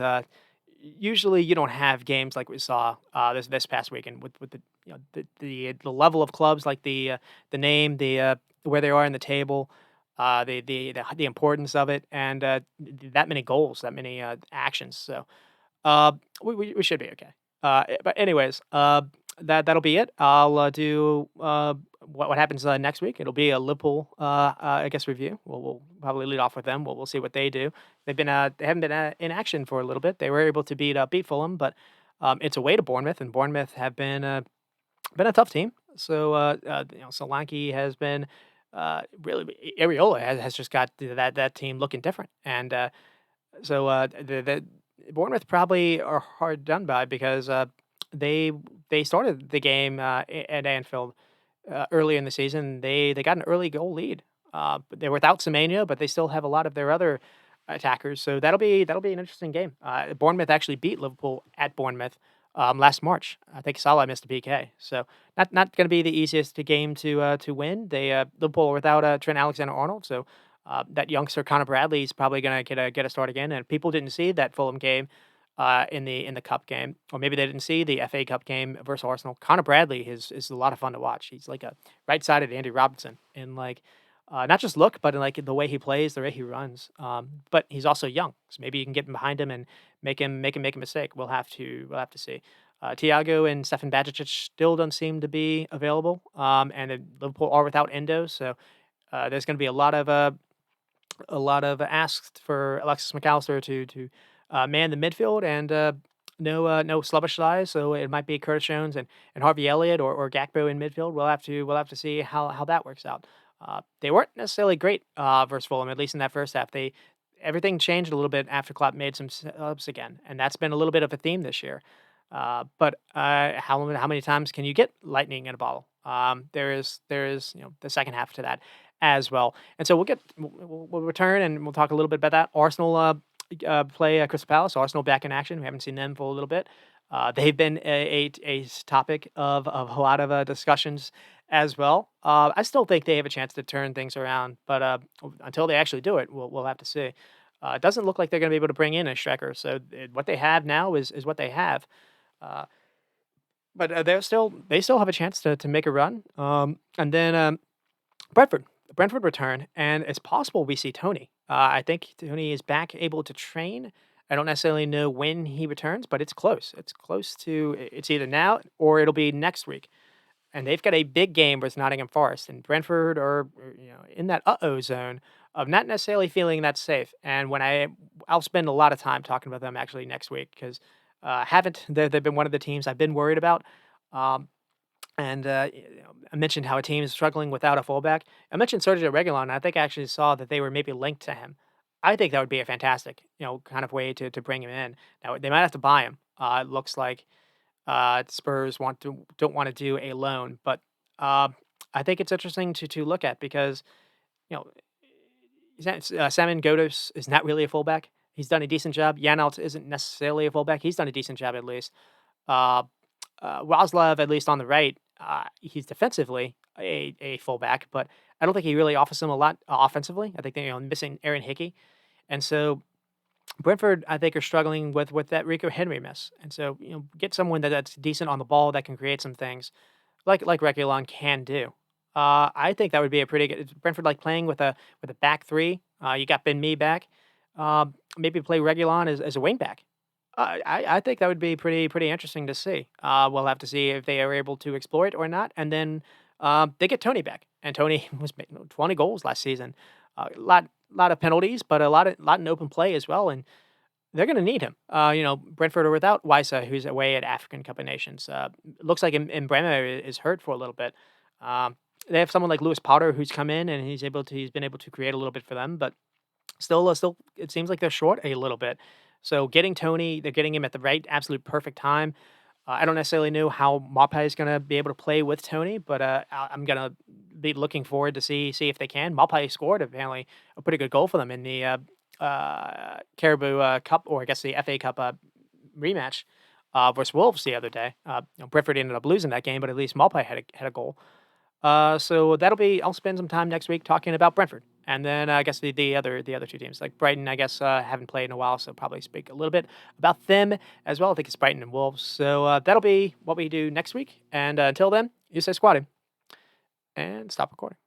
usually you don't have games like we saw this past weekend with the the level of clubs like the name where they are in the table, the importance of it, and that many goals, that many actions. So we should be okay. But anyways, that'll be it. I'll do what happens next week. It'll be a Liverpool, I guess, review. We'll probably lead off with them. We'll see what they do. They haven't been in action for a little bit. They were able to beat Fulham, but it's away to Bournemouth, and Bournemouth have been a tough team. So Solanke has been really Areola has just got that team looking different, and the Bournemouth probably are hard done by because they they started the game at Anfield early in the season. They got an early goal lead. But they're without Semenyo, but they still have a lot of their other attackers. So that'll be an interesting game. Bournemouth actually beat Liverpool at Bournemouth last March. I think Salah missed a PK. So not going to be the easiest game to win. Liverpool are without Trent Alexander-Arnold. So that youngster Connor Bradley is probably going to get a start again. And people didn't see that Fulham game in the cup game, or maybe they didn't see the FA Cup game versus Arsenal. Connor Bradley is a lot of fun to watch. He's like a right-sided Andy Robertson in like not just look, but in like the way he plays, the way he runs. But he's also young, so maybe you can get behind him and make a mistake. We'll have to see. Thiago and Stefan Bajic still don't seem to be available, and Liverpool are without Endo, so there's going to be a lot of asks for Alexis McAllister to man the midfield, and no Slabashai, so it might be Curtis Jones and Harvey Elliott or Gakpo in midfield. We'll have to see how that works out. They weren't necessarily great versus Fulham, at least in that first half. Everything changed a little bit after Klopp made some subs again, and that's been a little bit of a theme this year. But how many times can you get lightning in a bottle? There is the second half to that as well, and so we'll return and we'll talk a little bit about that. Arsenal play Crystal Palace. Arsenal back in action. We haven't seen them for a little bit. They've been a topic of a lot of discussions as well. I still think they have a chance to turn things around, but until they actually do it, we'll have to see. It doesn't look like they're going to be able to bring in a striker. So what they have now is what they have. Uh, but they still have a chance to make a run. And then Brentford. Brentford return, and it's possible we see Tony. I think Tony is back able to train. I don't necessarily know when he returns, but it's close. It's close to it's either now or it'll be next week. and they've got a big game versus Nottingham Forest, and Brentford are in that uh-oh zone of not necessarily feeling that safe. And I'll spend a lot of time talking about them actually next week because haven't they've been one of the teams I've been worried about. Um, and I mentioned how a team is struggling without a fullback. I mentioned Sergio Reguilon. And I think I actually saw that they were maybe linked to him. I think that would be a fantastic, kind of way to bring him in. Now they might have to buy him. It looks like Spurs don't want to do a loan, but uh, I think it's interesting to look at because you know Simon Godos is not really a fullback. He's done a decent job. Janelt isn't necessarily a fullback. He's done a decent job at least. Uh, Roslav, at least on the right, he's defensively a fullback, but I don't think he really offers them a lot offensively. I think they're missing Aaron Hickey, and so Brentford, I think, are struggling with that Rico Henry miss, and so get someone that's decent on the ball that can create some things like Reguilon can do. I think that would be a pretty good Brentford like playing with a back three. You got Ben Mee back. Maybe play Reguilon as a wing back. I think that would be pretty interesting to see. We'll have to see if they are able to explore it or not, and then they get Tony back, and Tony was making 20 goals last season. A lot of penalties, but a lot in open play as well, and they're going to need him. Brentford are without Wisa, who's away at African Cup of Nations. Looks like Mbeumo is hurt for a little bit. They have someone like Lewis Potter who's come in and he's been able to create a little bit for them, but still, it seems like they're short a little bit. So getting Tony, they're getting him at the right, absolute perfect time. I don't necessarily know how Maupay is going to be able to play with Tony, but I'm going to be looking forward to see if they can. Maupay scored apparently a pretty good goal for them in the Caribou Cup, or I guess the FA Cup rematch versus Wolves the other day. Brentford ended up losing that game, but at least Maupay had a goal. So I'll spend some time next week talking about Brentford. And then I guess the other two teams, like Brighton, I guess haven't played in a while, so probably speak a little bit about them as well. I think it's Brighton and Wolves. So that'll be what we do next week. And until then, you stay squatted and stop recording.